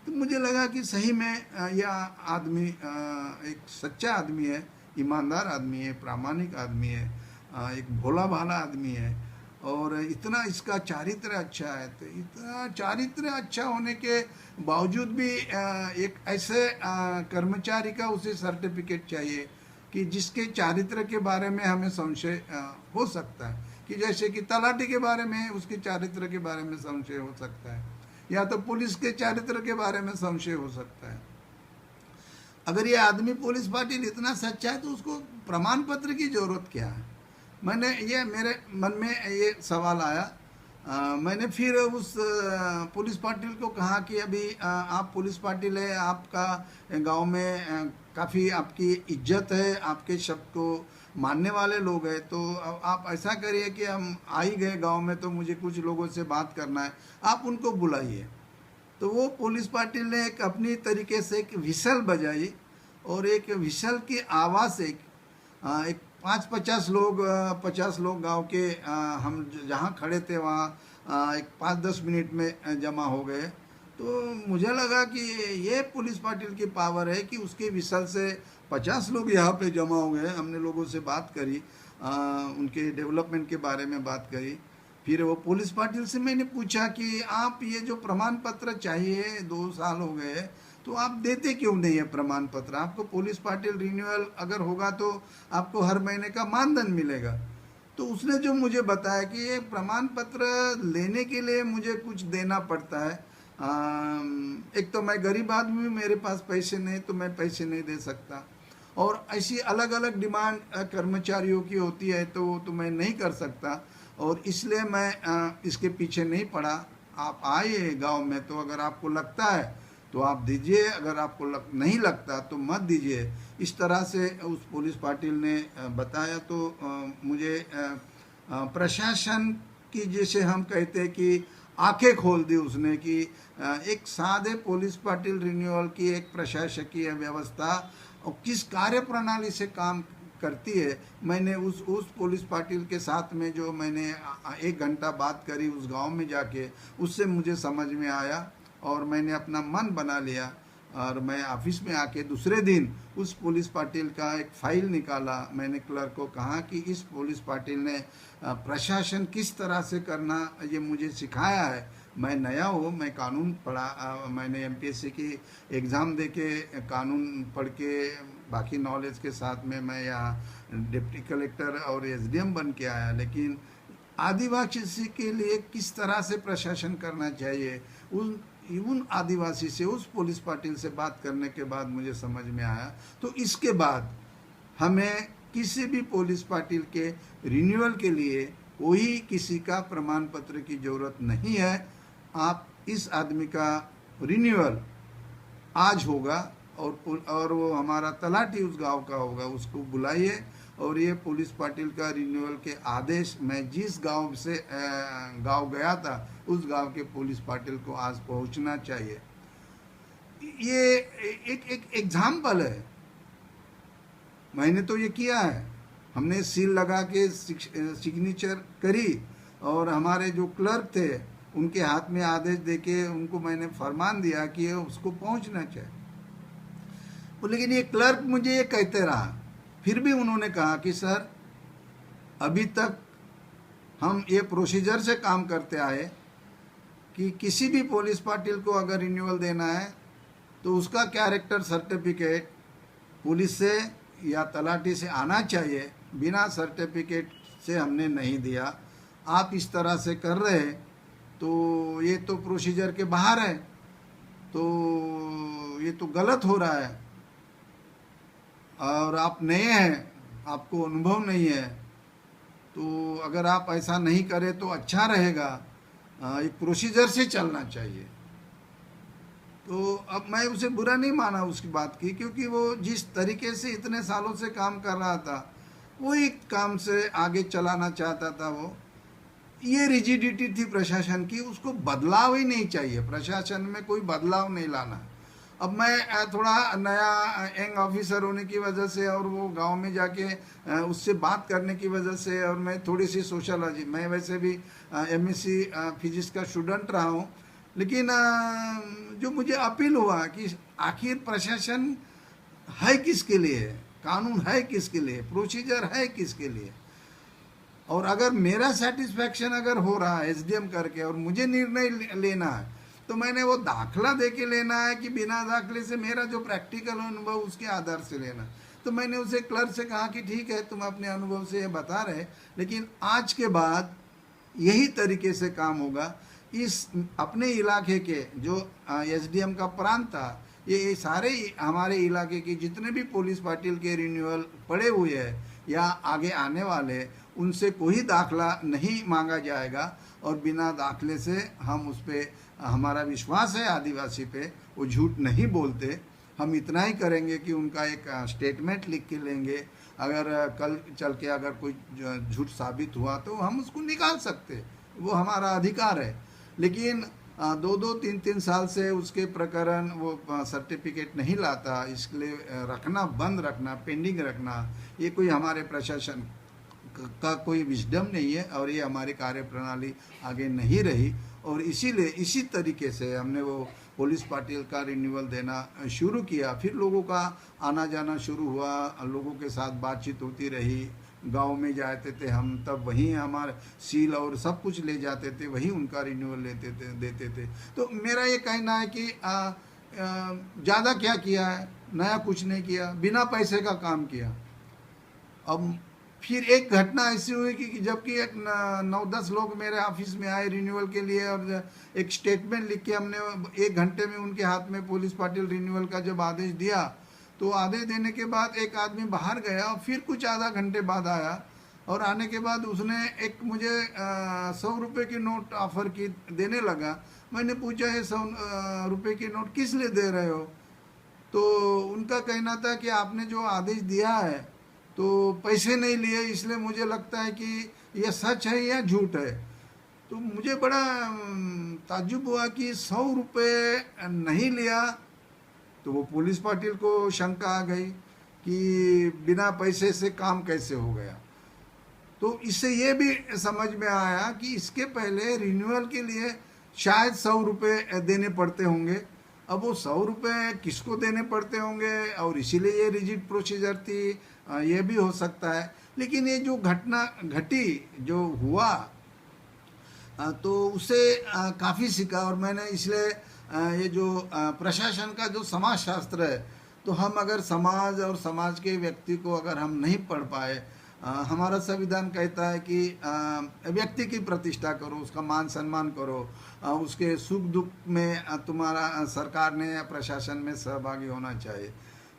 तो मुझे लगा कि सही में यह आदमी एक सच्चा आदमी है, ईमानदार आदमी है, प्रामाणिक आदमी है, एक भोला भाला आदमी है, और इतना इसका चारित्र अच्छा है। तो इतना चारित्र अच्छा होने के बावजूद भी एक ऐसे कर्मचारी का उसे सर्टिफिकेट चाहिए कि जिसके चारित्र के बारे में हमें संशय हो सकता है, कि जैसे कि तलाटी के बारे में उसके चारित्र के बारे में संशय हो सकता है, या तो पुलिस के चारित्र के बारे में संशय हो सकता है। अगर ये आदमी पुलिस पाटिल इतना सच्चा है तो उसको प्रमाण पत्र की जरूरत क्या है। मेरे मन में ये सवाल आया। मैंने फिर उस पुलिस पाटिल को कहा कि अभी आप पुलिस पाटिल है, आपका गांव में काफ़ी आपकी इज्जत है, आपके शब्द को मानने वाले लोग हैं, तो आप ऐसा करिए कि हम आ ही गए गांव में तो मुझे कुछ लोगों से बात करना है, आप उनको बुलाइए। तो वो पुलिस पाटिल ने एक अपनी तरीके से एक विसल बजाई, और एक विसल की आवाज़ से एक 50 लोग गांव के हम जहाँ खड़े थे वहाँ एक 5-10 मिनट में जमा हो गए। तो मुझे लगा कि ये पुलिस पाटिल की पावर है कि उसके विसल से 50 लोग यहाँ पे जमा हो गए। हमने लोगों से बात करी, उनके डेवलपमेंट के बारे में बात करी। फिर वो पुलिस पाटिल से मैंने पूछा कि आप ये जो प्रमाण पत्र चाहिए, 2 साल हो गए, तो आप देते क्यों नहीं है प्रमाण पत्र। आपको पुलिस पाटिल रिन्यूअल अगर होगा तो आपको हर महीने का मानधन मिलेगा। तो उसने जो मुझे बताया कि ये प्रमाण पत्र लेने के लिए मुझे कुछ देना पड़ता है। एक तो मैं गरीब आदमी हूँ, मेरे पास पैसे नहीं, तो मैं पैसे नहीं दे सकता, और ऐसी अलग अलग डिमांड कर्मचारियों की होती है, तो मैं नहीं कर सकता, और इसलिए मैं इसके पीछे नहीं पड़ा। आप आए गांव में, तो अगर आपको लगता है तो आप दीजिए, अगर आपको नहीं लगता तो मत दीजिए। इस तरह से उस पुलिस पाटिल ने बताया। तो मुझे प्रशासन की, जैसे हम कहते हैं कि आंखें खोल दी उसने, कि एक सादे पुलिस पाटिल रिन्यूअल की एक प्रशासकीय व्यवस्था और किस कार्य प्रणाली से काम करती है। मैंने उस पुलिस पाटिल के साथ में जो मैंने 1 घंटा बात करी उस गांव में जाके, उससे मुझे समझ में आया और मैंने अपना मन बना लिया। और मैं ऑफिस में आके दूसरे दिन उस पुलिस पाटिल का एक फाइल निकाला। मैंने क्लर्क को कहा कि इस पुलिस पाटिल ने प्रशासन किस तरह से करना ये मुझे सिखाया है। मैं नया हूँ, मैं कानून पढ़ा, मैंने एमपीएससी की एग्ज़ाम दे के कानून पढ़ के बाकी नॉलेज के साथ में मैं यहाँ डिप्टी कलेक्टर और एसडीएम बन के आया। लेकिन आदिवासी के लिए किस तरह से प्रशासन करना चाहिए, उन आदिवासी से, उस पुलिस पाटिल से बात करने के बाद मुझे समझ में आया। तो इसके बाद हमें किसी भी पुलिस पाटिल के रिन्यूअल के लिए कोई किसी का प्रमाण पत्र की ज़रूरत नहीं है। आप इस आदमी का रिन्यूअल आज होगा, और वो हमारा तलाटी उस गांव का होगा, उसको बुलाइए। और ये पुलिस पाटिल का रिन्यूअल के आदेश मैं जिस गांव से गांव गया था उस गांव के पुलिस पाटिल को आज पहुंचना चाहिए। ये एक एग्जाम्पल है। मैंने तो ये किया है, हमने सील लगा के सिग्नेचर करी, और हमारे जो क्लर्क थे उनके हाथ में आदेश देके उनको मैंने फरमान दिया कि ये उसको पहुंचना चाहिए। लेकिन ये क्लर्क मुझे ये कहते रहा, फिर भी उन्होंने कहा कि सर अभी तक हम ये प्रोसीजर से काम करते आए कि किसी भी पुलिस पाटिल को अगर रिन्यूअल देना है तो उसका कैरेक्टर सर्टिफिकेट पुलिस से या तलाटी से आना चाहिए। बिना सर्टिफिकेट से हमने नहीं दिया। आप इस तरह से कर रहे हैं तो ये तो प्रोसीजर के बाहर है, तो ये तो गलत हो रहा है, और आप नए हैं, आपको अनुभव नहीं है, तो अगर आप ऐसा नहीं करें तो अच्छा रहेगा। एक प्रोसीजर से चलना चाहिए। तो अब मैं उसे बुरा नहीं माना उसकी बात की, क्योंकि वो जिस तरीके से इतने सालों से काम कर रहा था वही काम से आगे चलाना चाहता था। वो ये रिजिडिटी थी प्रशासन की, उसको बदलाव ही नहीं चाहिए, प्रशासन में कोई बदलाव नहीं लाना। अब मैं थोड़ा नया यंग ऑफिसर होने की वजह से और वो गांव में जाके उससे बात करने की वजह से, और मैं थोड़ी सी सोशलॉजी, मैं वैसे भी एमएससी फिजिक्स का स्टूडेंट रहा हूँ, लेकिन जो मुझे अपील हुआ कि आखिर प्रशासन है किसके लिए, कानून है किसके लिए, प्रोसीजर है किसके लिए। और अगर मेरा सेटिस्फैक्शन अगर हो रहा है एसडीएम करके और मुझे निर्णय लेना है, तो मैंने वो दाखला दे के लेना है कि बिना दाखले से मेरा जो प्रैक्टिकल अनुभव उसके आधार से लेना। तो मैंने उसे क्लर्क से कहा कि ठीक है, तुम अपने अनुभव से ये बता रहे, लेकिन आज के बाद यही तरीके से काम होगा। इस अपने इलाके के जो एसडीएम का प्रांत था, ये सारे हमारे इलाके के जितने भी पुलिस पाटिल के रिन्यूअल पड़े हुए हैं या आगे आने वाले, उनसे कोई दाखला नहीं मांगा जाएगा, और बिना दाखले से हम उस पर, हमारा विश्वास है आदिवासी पे, वो झूठ नहीं बोलते। हम इतना ही करेंगे कि उनका एक स्टेटमेंट लिख के लेंगे, अगर कल चल के अगर कोई झूठ साबित हुआ तो हम उसको निकाल सकते, वो हमारा अधिकार है। लेकिन 2-2, 3-3 साल से उसके प्रकरण वो सर्टिफिकेट नहीं लाता, इसके लिए रखना, बंद रखना, पेंडिंग रखना, ये कोई हमारे प्रशासन का कोई विजडम नहीं है, और ये हमारी कार्य प्रणाली आगे नहीं रही। और इसीलिए इसी तरीके से हमने वो पुलिस पाटिल का रिन्यूअल देना शुरू किया। फिर लोगों का आना जाना शुरू हुआ, लोगों के साथ बातचीत होती रही। गांव में जाते थे हम, तब वहीं हमारे सील और सब कुछ ले जाते थे, वहीं उनका रिन्यूअल लेते थे, देते थे। तो मेरा ये कहना है कि ज़्यादा क्या किया है, नया कुछ नहीं किया, बिना पैसे का काम किया। अब फिर एक घटना ऐसी हुई कि जबकि एक 9-10 लोग मेरे ऑफिस में आए रिन्यूअल के लिए, और एक स्टेटमेंट लिख के हमने 1 घंटे में उनके हाथ में पुलिस पाटिल रिन्यूअल का जब आदेश दिया, तो आदेश देने के बाद एक आदमी बाहर गया और फिर कुछ आधा घंटे बाद आया, और आने के बाद उसने एक मुझे 100 रुपये की नोट ऑफर की, देने लगा। मैंने पूछा, ये 100 रुपये की नोट किस लिए दे रहे हो? तो उनका कहना था कि आपने जो आदेश दिया है तो पैसे नहीं लिए, इसलिए मुझे लगता है कि यह सच है या झूठ है। तो मुझे बड़ा ताज्जुब हुआ कि 100 रुपये नहीं लिया। तो वो पुलिस पाटिल को शंका आ गई कि बिना पैसे से काम कैसे हो गया। तो इससे ये भी समझ में आया कि इसके पहले रिन्यूअल के लिए शायद 100 रुपये देने पड़ते होंगे। अब वो 100 रुपये किसको देने पड़ते होंगे, और इसीलिए ये रिजिड प्रोसीजर थी, ये भी हो सकता है। लेकिन ये जो घटना घटी, जो हुआ, तो उससे काफ़ी सीखा। और मैंने इसलिए ये जो प्रशासन का जो समाजशास्त्र है, तो हम अगर समाज और समाज के व्यक्ति को अगर हम नहीं पढ़ पाए, हमारा संविधान कहता है कि व्यक्ति की प्रतिष्ठा करो, उसका मान सम्मान करो, उसके सुख दुख में तुम्हारा सरकार ने या प्रशासन में सहभागी होना चाहिए।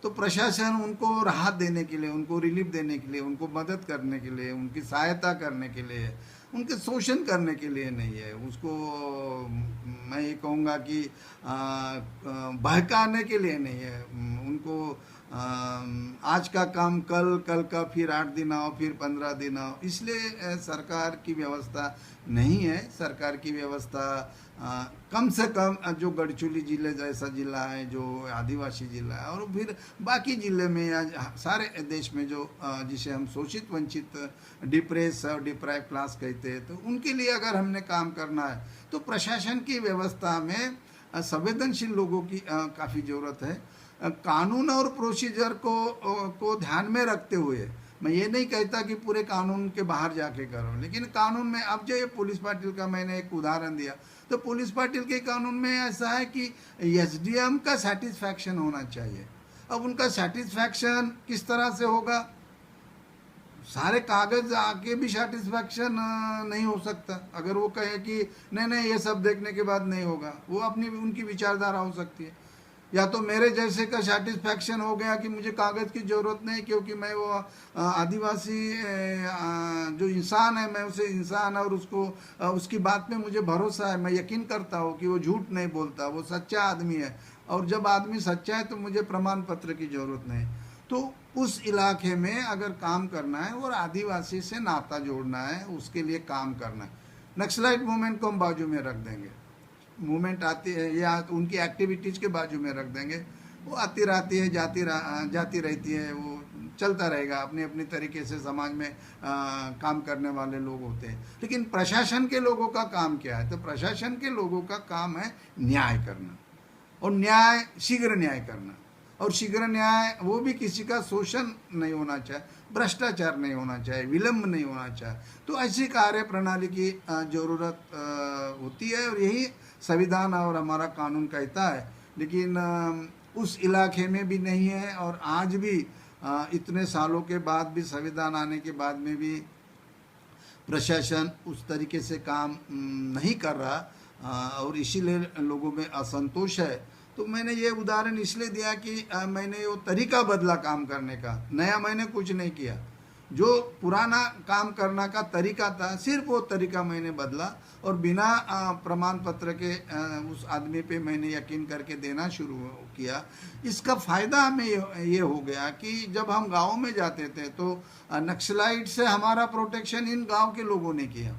तो प्रशासन उनको राहत देने के लिए, उनको रिलीफ देने के लिए, उनको मदद करने के लिए, उनकी सहायता करने के लिए, उनके शोषण करने के लिए नहीं है। उसको मैं ये कहूँगा कि बहकाने के लिए नहीं है। उनको आज का काम कल, कल का फिर 8 दिन आओ, फिर 15 दिन आओ, इसलिए सरकार की व्यवस्था नहीं है। सरकार की व्यवस्था कम से कम जो गढ़चिरौली जिले जैसा जिला है, जो आदिवासी जिला है, और फिर बाकी जिले में या सारे देश में जो जिसे हम शोषित, वंचित, डिप्रेस और डिप्राइव क्लास कहते हैं, तो उनके लिए अगर हमने काम करना है तो प्रशासन की व्यवस्था में संवेदनशील लोगों की काफ़ी ज़रूरत है। कानून और प्रोसीजर को ध्यान में रखते हुए, मैं ये नहीं कहता कि पूरे कानून के बाहर जाके करो, लेकिन कानून में, अब जो ये पुलिस पाटिल का मैंने एक उदाहरण दिया, तो पुलिस पाटिल के कानून में ऐसा है कि एसडीएम का सेटिस्फैक्शन होना चाहिए। अब उनका सेटिस्फैक्शन किस तरह से होगा? सारे कागज आके भी सेटिस्फैक्शन नहीं हो सकता। अगर वो कहे कि नहीं नहीं ये सब देखने के बाद नहीं होगा, वो अपनी उनकी विचारधारा हो सकती है। या तो मेरे जैसे का सेटिस्फैक्शन हो गया कि मुझे कागज़ की ज़रूरत नहीं, क्योंकि मैं वो आदिवासी जो इंसान है, मैं उसे इंसान, और उसको उसकी बात में मुझे भरोसा है, मैं यकीन करता हूँ कि वो झूठ नहीं बोलता, वो सच्चा आदमी है। और जब आदमी सच्चा है तो मुझे प्रमाण पत्र की ज़रूरत नहीं। तो उस इलाके में अगर काम करना है और आदिवासी से नाता जोड़ना है, उसके लिए काम करना है। नक्सलाइट मूवमेंट को हम बाजू में रख देंगे, मूवमेंट आती है या उनकी एक्टिविटीज़ के बाजू में रख देंगे। वो आती रहती है, जाती रहती है, वो चलता रहेगा। अपने अपने तरीके से समाज में काम करने वाले लोग होते हैं। लेकिन प्रशासन के लोगों का काम क्या है? तो प्रशासन के लोगों का काम है न्याय करना, और न्याय, शीघ्र न्याय करना। और शीघ्र न्याय वो भी किसी का शोषण नहीं होना चाहिए, भ्रष्टाचार नहीं होना चाहिए, विलम्ब नहीं होना चाहिए। तो ऐसी कार्य प्रणाली की ज़रूरत होती है, और यही संविधान और हमारा कानून कहता है। लेकिन उस इलाके में भी नहीं है, और आज भी इतने सालों के बाद भी, संविधान आने के बाद में भी प्रशासन उस तरीके से काम नहीं कर रहा, और इसीलिए लोगों में असंतोष है। तो मैंने ये उदाहरण इसलिए दिया कि मैंने वो तरीका बदला काम करने का, नया मैंने कुछ नहीं किया। जो पुराना काम करना का तरीका था, सिर्फ वो तरीका मैंने बदला, और बिना प्रमाण पत्र के उस आदमी पे मैंने यकीन करके देना शुरू किया। इसका फ़ायदा हमें ये हो गया कि जब हम गाँव में जाते थे तो नक्सलाइट से हमारा प्रोटेक्शन इन गाँव के लोगों ने किया,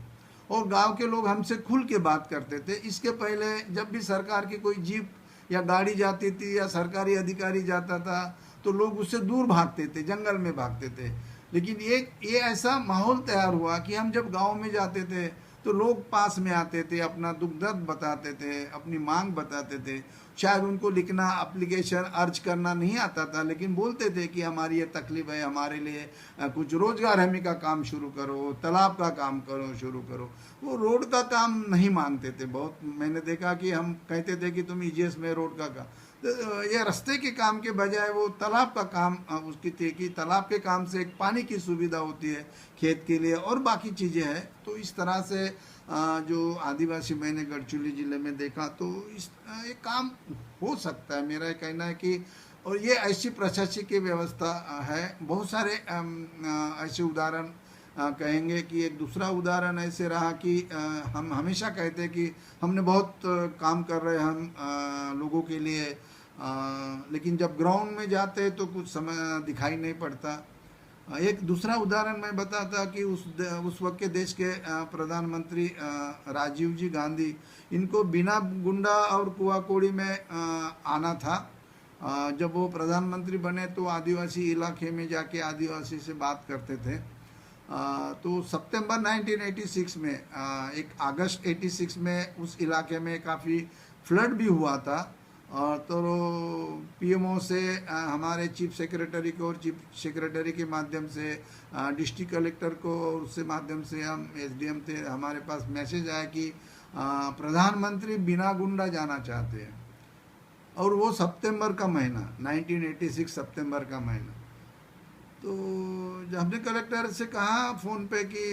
और गाँव के लोग हमसे खुल के बात करते थे। इसके पहले जब भी सरकार की कोई जीप या गाड़ी जाती थी या सरकारी अधिकारी जाता था, तो लोग उससे दूर भागते थे, जंगल में भागते थे। लेकिन ये ऐसा माहौल तैयार हुआ कि हम जब गांव में जाते थे तो लोग पास में आते थे, अपना दुख दर्द बताते थे, अपनी मांग बताते थे। शायद उनको लिखना, एप्लीकेशन अर्ज करना नहीं आता था, लेकिन बोलते थे कि हमारी ये तकलीफ है, हमारे लिए कुछ रोजगार हमी का काम शुरू करो, तालाब का काम करो, शुरू करो। वो रोड का काम नहीं मांगते थे। बहुत मैंने देखा कि हम कहते थे कि तुम ईजीएस में रोड का काम, तो ये रास्ते के काम के बजाय वो तालाब का काम उसकी थी कि तालाब के काम से एक पानी की सुविधा होती है खेत के लिए और बाकी चीज़ें हैं। तो इस तरह से जो आदिवासी मैंने गढ़चिरौली ज़िले में देखा, तो इस ये काम हो सकता है। मेरा ये कहना है कि और ये ऐसी प्रशासकीय व्यवस्था है। बहुत सारे ऐसे उदाहरण कहेंगे कि एक दूसरा उदाहरण ऐसे रहा कि हम हमेशा कहते हैं कि हमने बहुत काम कर रहे हैं हम लोगों के लिए, लेकिन जब ग्राउंड में जाते हैं तो कुछ समय दिखाई नहीं पड़ता। एक दूसरा उदाहरण मैं बताता कि उस वक्त के देश के प्रधानमंत्री राजीव जी गांधी, इनको बिना गुंडा और कुआकोड़ी में आना था। जब वो प्रधानमंत्री बने तो आदिवासी इलाके में जाके आदिवासी से बात करते थे। तो सितंबर 1986 में एक अगस्त 86 में उस इलाके में काफ़ी फ्लड भी हुआ था। तो पीएमओ से हमारे चीफ सेक्रेटरी को और चीफ सेक्रेटरी के माध्यम से डिस्ट्रिक्ट कलेक्टर को और उससे माध्यम से हम एसडीएम थे, हमारे पास मैसेज आया कि प्रधानमंत्री बिना गुंडा जाना चाहते हैं। और वो सितंबर का महीना 1986 सितंबर का महीना। तो जब हमने कलेक्टर से कहा फ़ोन पे कि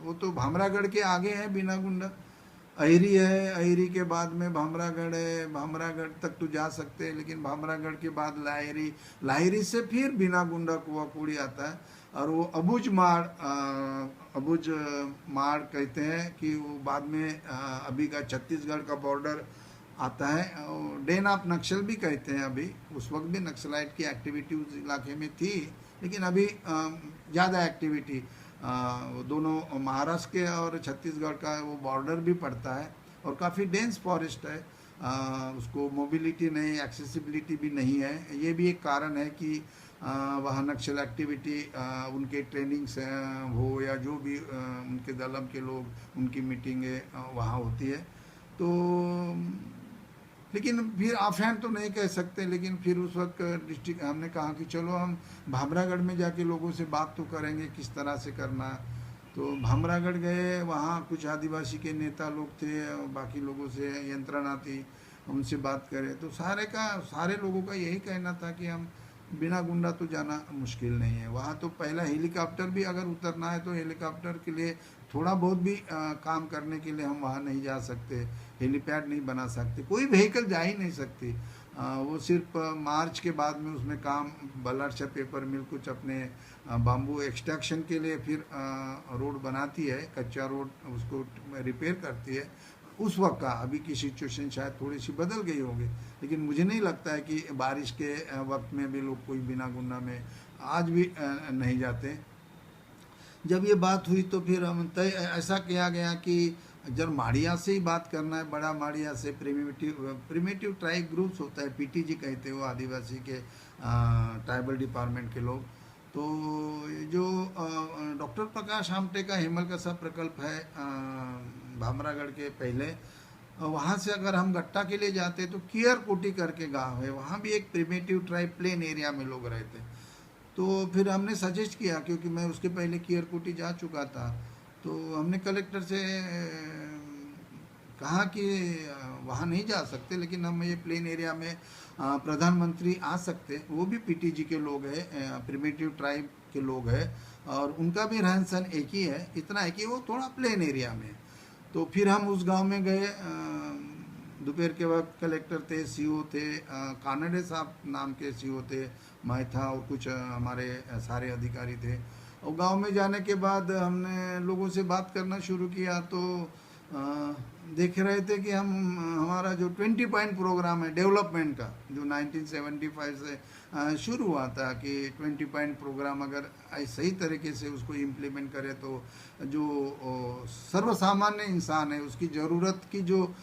वो तो भामरागढ़ के आगे है बिना गुंडा, अहिरी है, अहिरी के बाद में भामरागढ़ है, भामरागढ़ तक तो जा सकते हैं, लेकिन भामरागढ़ के बाद लाहिरी, लाहिरी से फिर बिना गुंडा कुआकोड़ी आता है। और वो अबुझ माड़ कहते हैं कि वो बाद में अभी का छत्तीसगढ़ का बॉर्डर आता है। और डेन ऑफ नक्सल भी कहते हैं। अभी उस वक्त भी नक्सलाइट की एक्टिविटी उस इलाके में थी, लेकिन अभी ज़्यादा एक्टिविटी वो दोनों महाराष्ट्र के और छत्तीसगढ़ का वो बॉर्डर भी पड़ता है और काफ़ी डेंस फॉरेस्ट है। उसको मोबिलिटी नहीं, एक्सेसिबिलिटी भी नहीं है। ये भी एक कारण है कि वहाँ नक्सल एक्टिविटी उनके ट्रेनिंग्स हो या जो भी उनके दलम के लोग उनकी मीटिंगें वहाँ होती है। तो लेकिन फिर ऑफ हैंड तो नहीं कह सकते, लेकिन फिर उस वक्त डिस्ट्रिक्ट हमने कहा कि चलो हम भामरागढ़ में जाके लोगों से बात तो करेंगे किस तरह से करना है। तो भामरागढ़ गए, वहाँ कुछ आदिवासी के नेता लोग थे और बाकी लोगों से यंत्रणा थी, उनसे बात करें तो सारे लोगों का यही कहना था कि हम बिना गुंडा तो जाना मुश्किल नहीं है। वहाँ तो पहला हेलीकॉप्टर भी अगर उतरना है तो हेलीकॉप्टर के लिए थोड़ा बहुत भी काम करने के लिए हम वहाँ नहीं जा सकते, हेलीपैड नहीं बना सकते, कोई व्हीकल जा ही नहीं सकती। वो सिर्फ मार्च के बाद में उसमें काम बलर्चा पेपर मिल कुछ अपने बाम्बू एक्सट्रैक्शन के लिए फिर रोड बनाती है, कच्चा रोड उसको रिपेयर करती है। उस वक्त का अभी की सिचुएशन शायद थोड़ी सी बदल गई होगी, लेकिन मुझे नहीं लगता है कि बारिश के वक्त में भी लोग कोई बिना गुंडा में आज भी नहीं जाते। जब ये बात हुई तो फिर हम ऐसा किया गया कि जब माड़िया से ही बात करना है, बड़ा माड़िया से प्रिमिटिव ट्राइब ग्रुप्स होता है, पीटीजी कहते हैं वो आदिवासी के ट्राइबल डिपार्टमेंट के लोग। तो जो डॉक्टर प्रकाश आमटे का हेमलकसा प्रकल्प है भामरागढ़ के पहले, वहाँ से अगर हम गट्टा के लिए जाते तो कियरकोटी करके गांव है, वहाँ भी एक प्रिमिटिव ट्राइब प्लेन एरिया में लोग रहते। तो फिर हमने सजेस्ट किया, क्योंकि मैं उसके पहले कियरकोटी जा चुका था, तो हमने कलेक्टर से कहा कि वहाँ नहीं जा सकते, लेकिन हम ये प्लेन एरिया में प्रधानमंत्री आ सकते, वो भी पीटीजी के लोग हैं, प्रिमिटिव ट्राइब के लोग हैं और उनका भी रहन सहन एक ही है, इतना है कि वो थोड़ा प्लेन एरिया में। तो फिर हम उस गांव में गए, दोपहर के वक्त कलेक्टर थे, सीओ थे, कानडे साहब नाम के सीओ थे, मैं था और कुछ हमारे सारे अधिकारी थे। और गांव में जाने के बाद हमने लोगों से बात करना शुरू किया तो देख रहे थे कि हमारा जो 20 पॉइंट प्रोग्राम है डेवलपमेंट का, जो 1975 से शुरू हुआ था कि 20 पॉइंट प्रोग्राम अगर सही तरीके से उसको इम्प्लीमेंट करें तो जो सर्वसामान्य इंसान है उसकी ज़रूरत की जो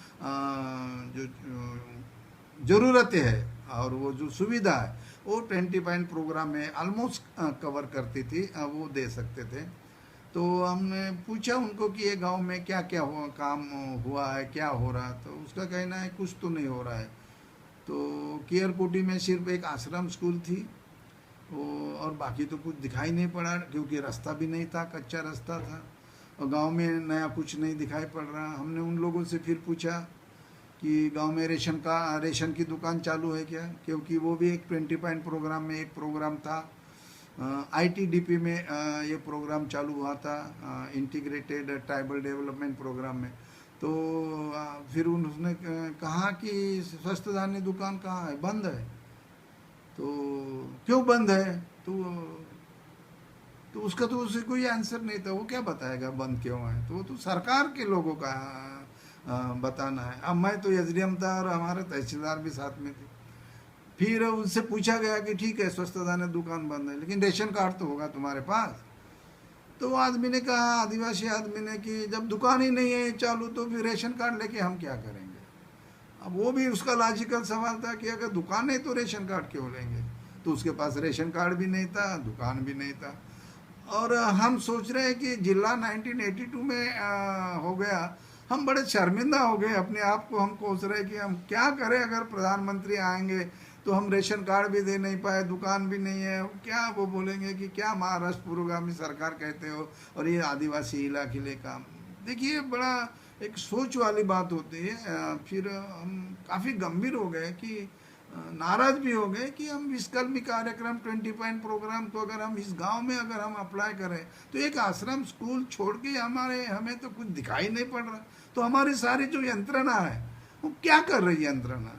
ज़रूरतें है और वो जो सुविधा है वो 20 पॉइंट प्रोग्राम में ऑलमोस्ट कवर करती थी, वो दे सकते थे। तो हमने पूछा उनको कि ये गांव में क्या क्या काम हुआ है, क्या हो रहा है, तो उसका कहना है कुछ तो नहीं हो रहा है। तो कियरकोटी में सिर्फ एक आश्रम स्कूल थी और बाकी तो कुछ दिखाई नहीं पड़ा, क्योंकि रास्ता भी नहीं था, कच्चा रास्ता था और गांव में नया कुछ नहीं दिखाई पड़ रहा। हमने उन लोगों से फिर पूछा कि गांव में रेशन की दुकान चालू है क्या, क्योंकि वो भी एक 20 पॉइंट प्रोग्राम में एक प्रोग्राम था। आईटीडीपी में ये प्रोग्राम चालू हुआ था, इंटीग्रेटेड ट्राइबल डेवलपमेंट प्रोग्राम में। तो फिर उन्होंने कहा कि स्वस्थ धान्य दुकान कहाँ है, बंद है। तो क्यों बंद है, तो उसका तो उसे कोई आंसर नहीं था, वो क्या बताएगा बंद क्यों है, तो वो तो सरकार के लोगों का बताना है। अब मैं तो एसडीएम था और हमारे तहसीलदार भी साथ में थे। फिर उनसे पूछा गया कि ठीक है स्वस्थ धान्य दुकान बंद है, लेकिन रेशन कार्ड तो होगा तुम्हारे पास। तो वो आदमी ने कहा, आदिवासी आदमी ने, कि जब दुकान ही नहीं है चालू तो फिर रेशन कार्ड लेके हम क्या करेंगे। अब वो भी उसका लॉजिकल सवाल था कि अगर दुकान नहीं तो रेशन कार्ड क्यों लेंगे। तो उसके पास रेशन कार्ड भी नहीं था, दुकान भी नहीं था। और हम सोच रहे हैं कि जिला 1982 में हो गया। हम बड़े शर्मिंदा हो गए अपने आप को। हम सोच रहे कि हम क्या करें, अगर प्रधानमंत्री आएंगे तो हम रेशन कार्ड भी दे नहीं पाए, दुकान भी नहीं है, क्या वो बोलेंगे कि क्या महाराष्ट्र पुरोगामी सरकार कहते हो और ये आदिवासी इलाके काम। देखिए बड़ा एक सोच वाली बात होती है। फिर हम काफ़ी गंभीर हो गए कि नाराज भी हो गए कि हम विश्वकर्मी कार्यक्रम 20 पॉइंट प्रोग्राम को अगर हम इस गांव में अगर हम अप्लाई करें तो एक आश्रम स्कूल छोड़ के हमें तो कुछ दिखाई नहीं पड़ रहा। तो हमारी सारी जो यंत्रणा है वो क्या कर रही है यंत्रणा।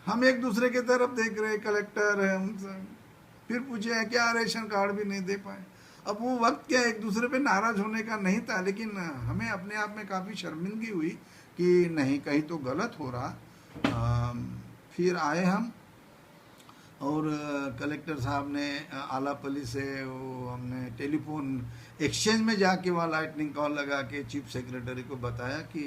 हम एक दूसरे की तरफ देख रहे, कलेक्टर है, हम फिर पूछे हैं क्या रेशन कार्ड भी नहीं दे पाए। अब वो वक्त क्या एक दूसरे पे नाराज होने का नहीं था, लेकिन हमें अपने आप में काफ़ी शर्मिंदगी हुई कि नहीं कहीं तो गलत हो रहा। फिर आए हम और कलेक्टर साहब ने आलापल्ली से वो हमने टेलीफोन एक्सचेंज में जाके वहाँ लाइटनिंग कॉल लगा के चीफ सेक्रेटरी को बताया कि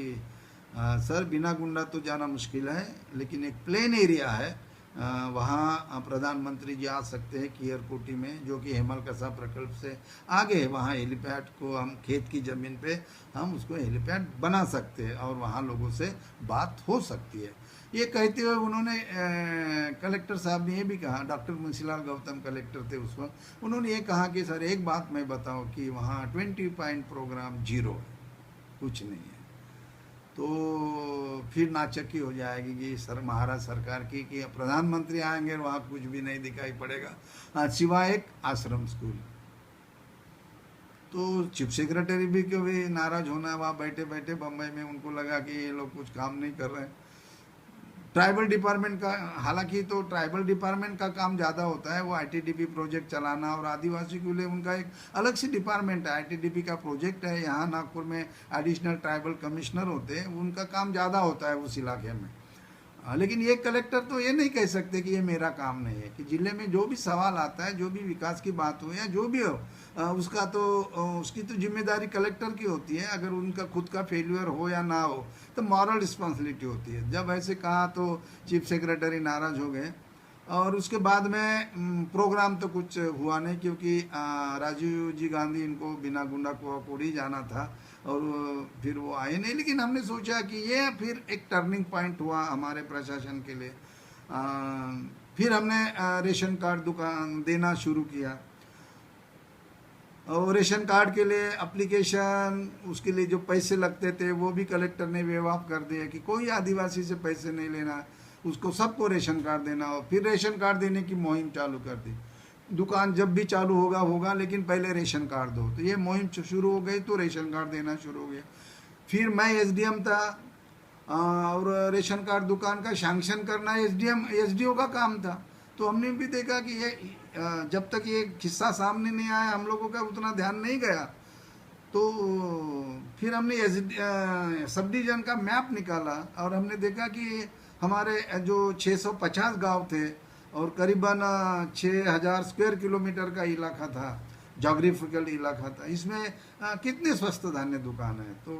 सर बिना गुंडा तो जाना मुश्किल है, लेकिन एक प्लेन एरिया है वहाँ प्रधानमंत्री जी आ सकते हैं कियरकोटी में, जो कि हेमलकसा प्रकल्प से आगे है। वहाँ हेलीपैड को हम खेत की ज़मीन पे हम उसको हेलीपैड बना सकते हैं और वहाँ लोगों से बात हो सकती है। ये कहते हुए उन्होंने कलेक्टर साहब ने ये भी कहा, डॉक्टर मुंशीलाल गौतम कलेक्टर थे उस वक्त, उन्होंने ये कहा कि सर एक बात मैं बताऊँ कि वहाँ 20 पॉइंट प्रोग्राम जीरो है, कुछ नहीं है। तो फिर नाचक्की हो जाएगी कि सर महाराष्ट्र सरकार की कि प्रधानमंत्री आएंगे वहाँ कुछ भी नहीं दिखाई पड़ेगा सिवाय एक आश्रम स्कूल। तो चीफ सेक्रेटरी भी क्यों भी नाराज होना है, वहाँ बैठे बैठे बम्बई में उनको लगा कि ये लोग कुछ काम नहीं कर रहे हैं। ट्राइबल डिपार्टमेंट का, हालांकि तो ट्राइबल डिपार्टमेंट का काम ज़्यादा होता है, वो आईटीडीपी प्रोजेक्ट चलाना, और आदिवासी के लिए उनका एक अलग से डिपार्टमेंट है। आईटीडीपी का प्रोजेक्ट है, यहाँ नागपुर में एडिशनल ट्राइबल कमिश्नर होते हैं, उनका काम ज़्यादा होता है उस इलाके में। लेकिन ये कलेक्टर तो ये नहीं कह सकते कि ये मेरा काम नहीं है, कि ज़िले में जो भी सवाल आता है, जो भी विकास की बात हो या जो भी हो, उसका तो उसकी तो जिम्मेदारी कलेक्टर की होती है। अगर उनका खुद का फेल्यूर हो या ना हो तो मॉरल रिस्पॉन्सिबिलिटी होती है। जब ऐसे कहा तो चीफ सेक्रेटरी नाराज़ हो गए और उसके बाद में प्रोग्राम तो कुछ हुआ नहीं, क्योंकि राजीव जी गांधी इनको बिना गुंडा कोड़ी जाना था और फिर वो आए नहीं। लेकिन हमने सोचा कि ये फिर एक टर्निंग पॉइंट हुआ हमारे प्रशासन के लिए। फिर हमने रेशन कार्ड दुकान देना शुरू किया और रेशन कार्ड के लिए एप्लीकेशन, उसके लिए जो पैसे लगते थे वो भी कलेक्टर ने वेव ऑफ कर दिया कि कोई आदिवासी से पैसे नहीं लेना, उसको सबको रेशन कार्ड देना हो। फिर रेशन कार्ड देने की मुहिम चालू कर दी। दुकान जब भी चालू होगा लेकिन पहले रेशन कार्ड दो। तो ये मुहिम शुरू हो गई तो रेशन कार्ड देना शुरू हो गया। फिर मैं एसडीएम था और रेशन कार्ड दुकान का सैंक्शन करना एसडीओ का काम था। तो हमने भी देखा कि ये जब तक ये किस्सा सामने नहीं आया हम लोगों का उतना ध्यान नहीं गया। तो फिर हमने सब डिवीजन का मैप निकाला और हमने देखा कि हमारे जो 650 गांव थे और करीबन 6000 स्क्वायर किलोमीटर का इलाका था, जोग्राफिकल इलाका था, इसमें कितने स्वस्थ धान्य दुकान है। तो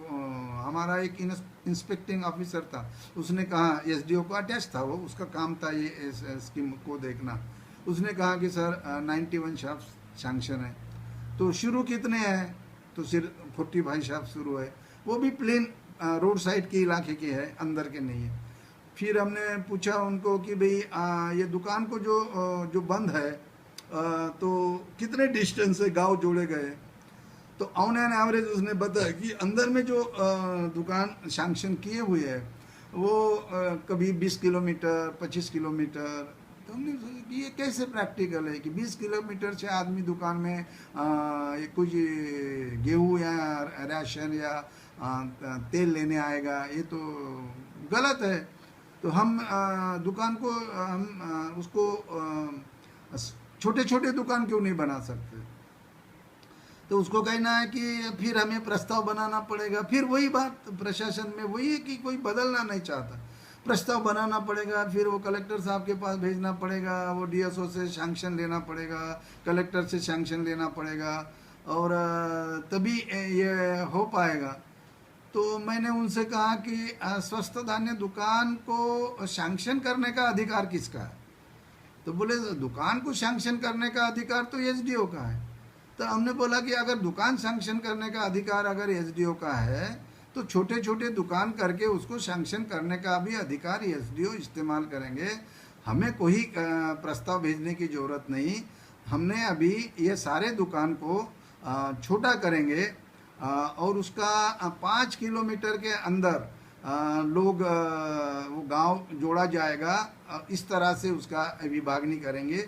हमारा एक इंस्पेक्टिंग ऑफिसर था, उसने कहा, एसडीओ को अटैच था वो, उसका काम था ये स्कीम को देखना। उसने कहा कि सर 91 शॉप्स सैंक्शन है। तो शुरू कितने हैं, तो सिर्फ 45 शॉप शुरू है, वो भी प्लेन रोड साइड के इलाके के है, अंदर के नहीं है। फिर हमने पूछा उनको कि भाई ये दुकान को जो बंद है तो कितने डिस्टेंस से गांव जोड़े गए। तो ऑन एन एवरेज उसने बताया कि अंदर में जो दुकान सैंक्शन किए हुए है वो कभी 20 किलोमीटर 25 किलोमीटर। तो हमने सोचा कि ये कैसे प्रैक्टिकल है कि 20 किलोमीटर से आदमी दुकान में ये कुछ गेहूँ या राशन या तेल लेने आएगा, ये तो गलत है। तो हम दुकान को हम उसको छोटे छोटे दुकान क्यों नहीं बना सकते। तो उसको कहना है कि फिर हमें प्रस्ताव बनाना पड़ेगा। फिर वही बात प्रशासन में वही है कि कोई बदलना नहीं चाहता, प्रस्ताव बनाना पड़ेगा, फिर वो कलेक्टर साहब के पास भेजना पड़ेगा, वो डीएसओ से सैंक्शन लेना पड़ेगा, कलेक्टर से सैंक्शन लेना पड़ेगा, और तभी ये हो पाएगा। तो मैंने उनसे कहा कि स्वस्थ धान्य दुकान को सैंक्शन करने का अधिकार किसका है। तो बोले दुकान को सैंक्शन करने का अधिकार तो एसडीओ का है। तो हमने बोला कि अगर दुकान सैंक्शन करने का अधिकार अगर एसडीओ का है तो छोटे छोटे दुकान करके उसको सैंक्शन करने का भी अधिकार एसडीओ इस्तेमाल करेंगे। हमें कोई प्रस्ताव भेजने की ज़रूरत नहीं। हमने अभी ये सारे दुकान को छोटा करेंगे और उसका 5 किलोमीटर के अंदर लोग वो गांव जोड़ा जाएगा। इस तरह से उसका विभागनी करेंगे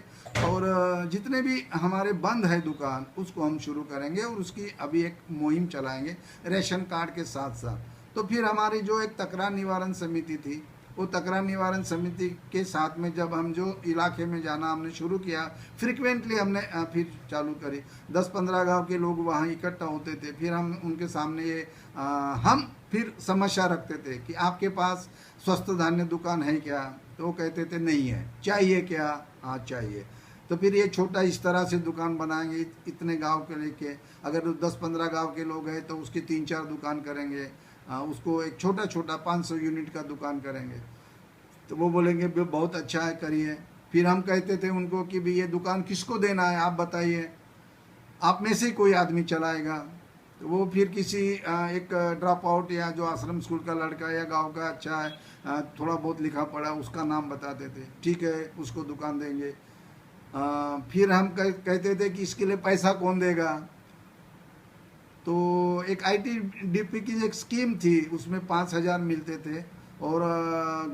और जितने भी हमारे बंद है दुकान उसको हम शुरू करेंगे और उसकी अभी एक मुहिम चलाएंगे रेशन कार्ड के साथ साथ। तो फिर हमारी जो एक तकरार निवारण समिति थी, वो तकरार निवारण समिति के साथ में जब हम जो इलाके में जाना हमने शुरू किया, फ्रिक्वेंटली हमने फिर चालू करी। 10-15 गांव के लोग वहाँ इकट्ठा होते थे। फिर हम उनके सामने ये हम फिर समस्या रखते थे कि आपके पास स्वस्थ धान्य दुकान है क्या। तो वो कहते थे नहीं है। चाहिए क्या? हाँ चाहिए। तो फिर ये छोटा इस तरह से दुकान बनाएंगे, इतने गांव के लेके। अगर 10-15 गांव के लोग हैं तो उसकी 3-4 दुकान करेंगे, उसको एक छोटा छोटा 500 यूनिट का दुकान करेंगे। तो वो बोलेंगे बहुत अच्छा है, करिए। फिर हम कहते थे उनको कि भाई ये दुकान किसको देना है, आप बताइए, आप में से कोई आदमी चलाएगा। तो वो फिर किसी एक ड्रॉप आउट या जो आश्रम स्कूल का लड़का या गांव का अच्छा है, थोड़ा बहुत लिखा पढ़ा, उसका नाम बताते थे, ठीक है उसको दुकान देंगे। फिर हम कहते थे कि इसके लिए पैसा कौन देगा। तो एक आईटीडीपी की एक स्कीम थी, उसमें 5,000 मिलते थे और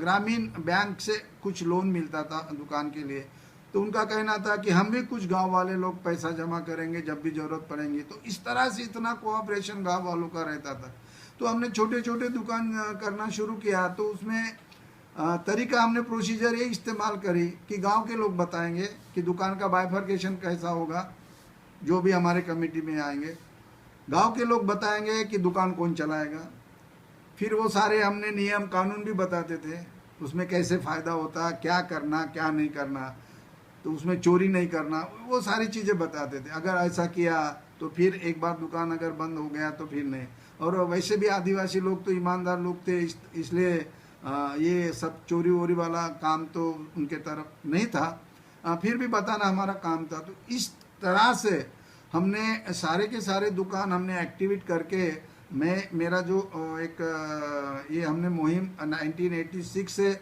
ग्रामीण बैंक से कुछ लोन मिलता था दुकान के लिए। तो उनका कहना था कि हम भी कुछ गांव वाले लोग पैसा जमा करेंगे जब भी जरूरत पड़ेगी। तो इस तरह से इतना कोऑपरेशन गांव वालों का रहता था। तो हमने छोटे छोटे दुकान करना शुरू किया। तो उसमें तरीका हमने प्रोसीजर ये इस्तेमाल करी कि गांव के लोग बताएंगे कि दुकान का बाइफर्केशन कैसा होगा, जो भी हमारे कमेटी में आएंगे गांव के लोग बताएंगे कि दुकान कौन चलाएगा। फिर वो सारे हमने नियम कानून भी बताते थे, उसमें कैसे फ़ायदा होता, क्या करना क्या नहीं करना, तो उसमें चोरी नहीं करना, वो सारी चीज़ें बताते थे। अगर ऐसा किया तो फिर एक बार दुकान अगर बंद हो गया तो फिर नहीं। और वैसे भी आदिवासी लोग तो ईमानदार लोग थे, इसलिए ये सब चोरी वोरी वाला काम तो उनके तरफ नहीं था। फिर भी बताना हमारा काम था। तो इस तरह से हमने सारे के सारे दुकान हमने एक्टिवेट करके मेरा जो एक ये हमने मुहिम 1986 से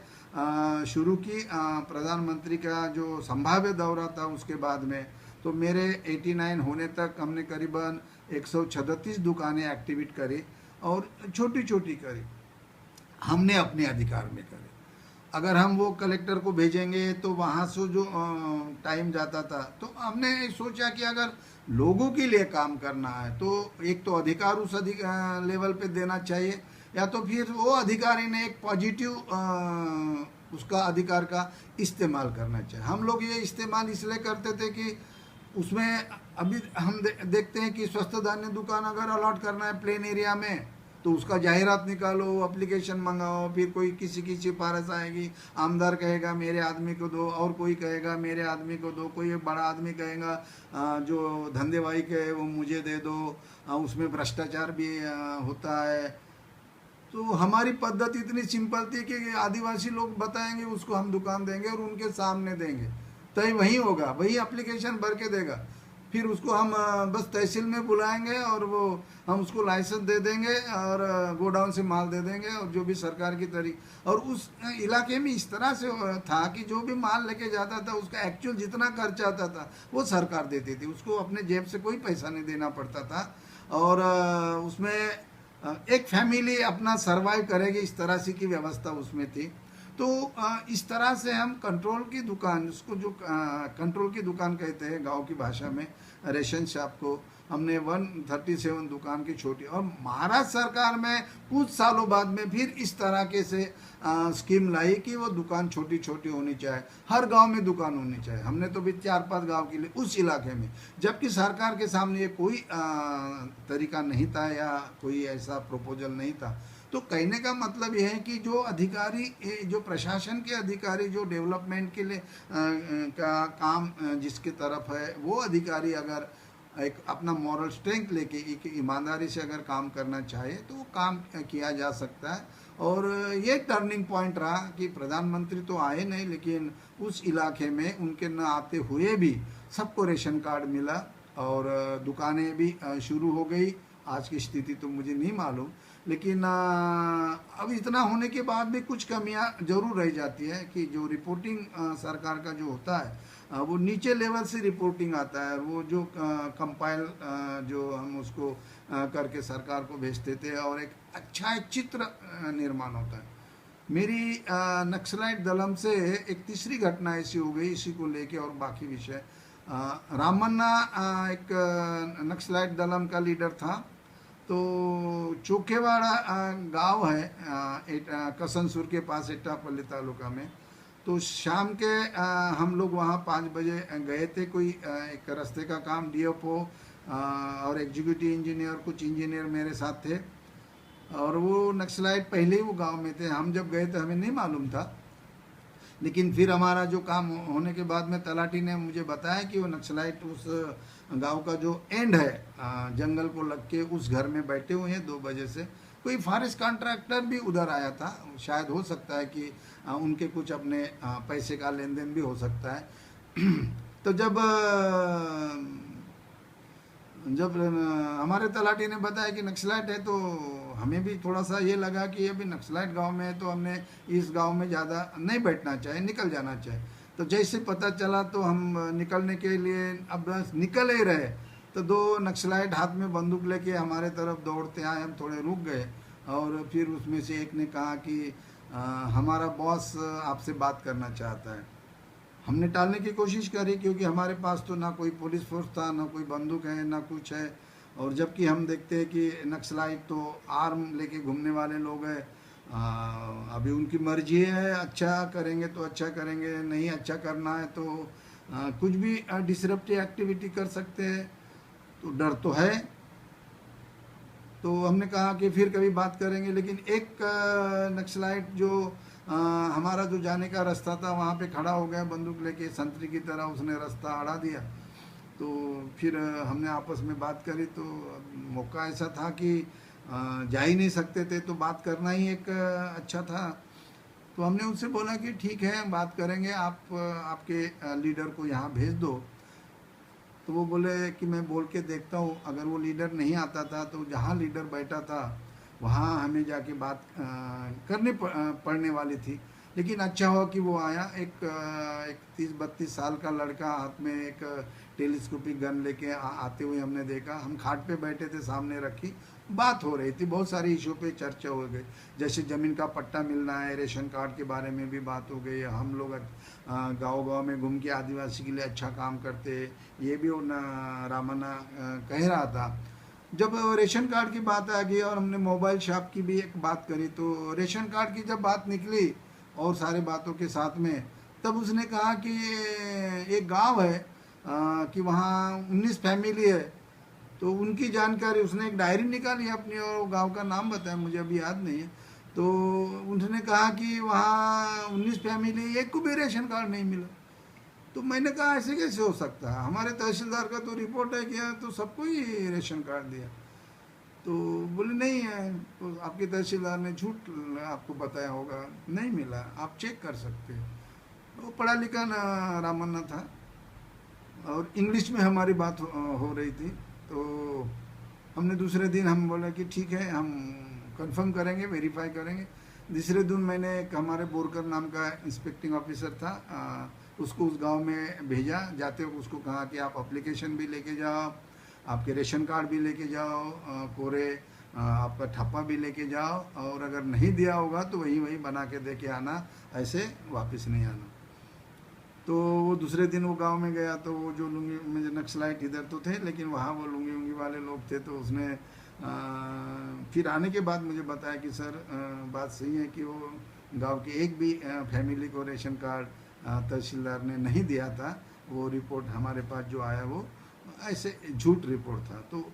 शुरू की। प्रधानमंत्री का जो संभाव्य दौरा था उसके बाद में, तो मेरे 89 होने तक हमने करीबन 136 दुकानें एक्टिवेट करी और छोटी छोटी करी, हमने अपने अधिकार में करी। अगर हम वो कलेक्टर को भेजेंगे तो वहाँ से जो टाइम जाता था, तो हमने सोचा कि अगर लोगों के लिए काम करना है तो एक तो अधिकार उस लेवल पे देना चाहिए, या तो फिर वो अधिकारी ने एक पॉजिटिव उसका अधिकार का इस्तेमाल करना चाहिए। हम लोग ये इस्तेमाल इसलिए करते थे कि उसमें अभी हम देखते हैं कि स्वस्थ धान्य दुकान अगर अलॉट करना है प्लेन एरिया में तो उसका जाहिरात निकालो, एप्लीकेशन मंगाओ, फिर कोई किसी की सिफारिश आएगी, आमदार कहेगा मेरे आदमी को दो, और कोई कहेगा मेरे आदमी को दो, कोई बड़ा आदमी कहेगा जो धंधेवाई के है वो मुझे दे दो, उसमें भ्रष्टाचार भी होता है। तो हमारी पद्धति इतनी सिंपल थी कि आदिवासी लोग बताएंगे उसको हम दुकान देंगे और उनके सामने देंगे, तय वही होगा, वही एप्लीकेशन भर के देगा। फिर उसको हम बस तहसील में बुलाएंगे और वो हम उसको लाइसेंस दे देंगे और गोडाउन से माल दे देंगे और जो भी सरकार की तरीके। और उस इलाके में इस तरह से था कि जो भी माल लेके जाता था उसका एक्चुअल जितना खर्चा आता था वो सरकार देती थी, उसको अपने जेब से कोई पैसा नहीं देना पड़ता था। और उसमें एक फैमिली अपना सरवाइव करेगी, इस तरह से की व्यवस्था उसमें थी। तो इस तरह से हम कंट्रोल की दुकान, उसको जो कंट्रोल की दुकान कहते हैं गांव की भाषा में, रेशन शॉप को हमने 137 दुकान की छोटी, और महाराष्ट्र सरकार में कुछ सालों बाद में फिर इस तरह के से स्कीम लाई कि वो दुकान छोटी छोटी होनी चाहिए, हर गांव में दुकान होनी चाहिए। हमने तो भी 4-5 गांव के लिए उस इलाके में, जबकि सरकार के सामने ये कोई तरीका नहीं था या कोई ऐसा प्रपोजल नहीं था। तो कहने का मतलब यह है कि जो अधिकारी, जो प्रशासन के अधिकारी जो डेवलपमेंट के लिए का काम जिसके तरफ है, वो अधिकारी अगर एक अपना मॉरल स्ट्रेंथ लेके एक ईमानदारी से अगर काम करना चाहे तो वो काम किया जा सकता है। और ये टर्निंग पॉइंट रहा कि प्रधानमंत्री तो आए नहीं, लेकिन उस इलाके में उनके न आते हुए भी सबको रेशन कार्ड मिला और दुकानें भी शुरू हो गई। आज की स्थिति तो मुझे नहीं मालूम, लेकिन अब इतना होने के बाद भी कुछ कमियां जरूर रह जाती है कि जो रिपोर्टिंग सरकार का जो होता है वो नीचे लेवल से रिपोर्टिंग आता है, वो जो कंपाइल जो हम उसको करके सरकार को भेजते थे और एक अच्छा एक चित्र निर्माण होता है। मेरी नक्सलाइट दलम से एक तीसरी घटना ऐसी हो गई इसी को लेके, और बाकी विषय रामन्ना एक नक्सलाइट दलम का लीडर था। तो चोखेवाड़ा गांव है कसनसुर के पास एट्टापल्ली तालुका में। तो शाम के हम लोग वहाँ 5 बजे गए थे, कोई एक रास्ते का काम, डीएफओ और एग्जीक्यूटिव इंजीनियर, कुछ इंजीनियर मेरे साथ थे, और वो नक्सलाइट पहले ही वो गांव में थे। हम जब गए थे हमें नहीं मालूम था, लेकिन फिर हमारा जो काम होने के बाद में तलाटी ने मुझे बताया कि वो नक्सलाइट उस गांव का जो एंड है जंगल को लग के उस घर में बैठे हुए हैं 2 बजे से। कोई फॉरेस्ट कॉन्ट्रैक्टर भी उधर आया था, शायद हो सकता है कि उनके कुछ अपने पैसे का लेन देन भी हो सकता है। तो जब हमारे तलाटी ने बताया कि नक्सलाइट है, तो हमें भी थोड़ा सा ये लगा कि अभी नक्सलाइट गांव में है तो हमने इस गांव में ज़्यादा नहीं बैठना चाहिए, निकल जाना चाहिए। तो जैसे पता चला तो हम निकलने के लिए अब बस निकल ही रहे, तो 2 नक्सलाइट हाथ में बंदूक लेके हमारे तरफ दौड़ते आए। हम थोड़े रुक गए और फिर उसमें से एक ने कहा कि हमारा बॉस आपसे बात करना चाहता है। हमने टालने की कोशिश करी, क्योंकि हमारे पास तो ना कोई पुलिस फोर्स था, ना कोई बंदूक है, ना कुछ है, और जबकि हम देखते हैं कि नक्सलाइट तो आर्म लेके घूमने वाले लोग हैं। अभी उनकी मर्जी है, अच्छा करेंगे तो अच्छा करेंगे, नहीं अच्छा करना है तो कुछ भी डिसरप्टिव एक्टिविटी कर सकते हैं, तो डर तो है। तो हमने कहा कि फिर कभी बात करेंगे, लेकिन एक नक्सलाइट जो हमारा जो जाने का रास्ता था वहाँ पे खड़ा हो गया बंदूक लेके, संतरी की तरह उसने रास्ता अड़ा दिया। तो फिर हमने आपस में बात करी, तो मौका ऐसा था कि जा ही नहीं सकते थे, तो बात करना ही एक अच्छा था। तो हमने उनसे बोला कि ठीक है बात करेंगे, आप आपके लीडर को यहाँ भेज दो। तो वो बोले कि मैं बोल के देखता हूँ। अगर वो लीडर नहीं आता था तो जहाँ लीडर बैठा था वहाँ हमें जाके बात करनी पड़ने वाली थी। लेकिन अच्छा हुआ कि वो आया। एक 30-32 साल का लड़का हाथ में एक टेलीस्कोपिक गन लेके आते हुए हमने देखा। हम खाट पे बैठे थे, सामने रखी, बात हो रही थी, बहुत सारी इशू पे चर्चा हो गई, जैसे ज़मीन का पट्टा मिलना है, रेशन कार्ड के बारे में भी बात हो गई। हम लोग गांव-गांव में घूम के आदिवासी के लिए अच्छा काम करते, ये भी रामन्ना कह रहा था। जब रेशन कार्ड की बात आ गई और हमने मोबाइल शॉप की भी एक बात करी, तो रेशन कार्ड की जब बात निकली और सारे बातों के साथ में, तब उसने कहा कि एक गांव है कि वहाँ 19 फैमिली है, तो उनकी जानकारी, उसने एक डायरी निकाली अपनी और गांव का नाम बताया, मुझे अभी याद नहीं है। तो उन्होंने कहा कि वहाँ 19 फैमिली, एक को भी रेशन कार्ड नहीं मिला। तो मैंने कहा ऐसे कैसे हो सकता है, हमारे तहसीलदार का तो रिपोर्ट है किया तो सबको ही रेशन कार्ड दिया। तो बोले नहीं है, तो आपके तहसीलदार ने झूठ आपको बताया होगा, नहीं मिला, आप चेक कर सकते हैं। वो पढ़ा लिखा रामन्ना था और इंग्लिश में हमारी बात हो रही थी। तो हमने दूसरे दिन हम बोले कि ठीक है हम कंफर्म करेंगे, वेरीफाई करेंगे। दूसरे दिन मैंने एक हमारे बोरकर नाम का इंस्पेक्टिंग ऑफिसर था, उसको उस गांव में भेजा। जाते हुए उसको कहा कि आप एप्लीकेशन भी लेके जाओ आपके रेशन कार्ड भी लेके जाओ, कोरे आपका ठप्पा भी लेके जाओ, और अगर नहीं दिया होगा तो वही वही बना के दे के आना, ऐसे वापस नहीं आना। तो वो दूसरे दिन वो गांव में गया, तो वो जो लुंगी, मुझे नक्सलाइट इधर तो थे लेकिन वहाँ वो लुंगी उंगी वाले लोग थे, तो उसने फिर आने के बाद मुझे बताया कि सर बात सही है कि वो गांव के एक भी फैमिली को रेशन कार्ड तहसीलदार ने नहीं दिया था। वो रिपोर्ट हमारे पास जो आया वो ऐसे झूठ रिपोर्ट था। तो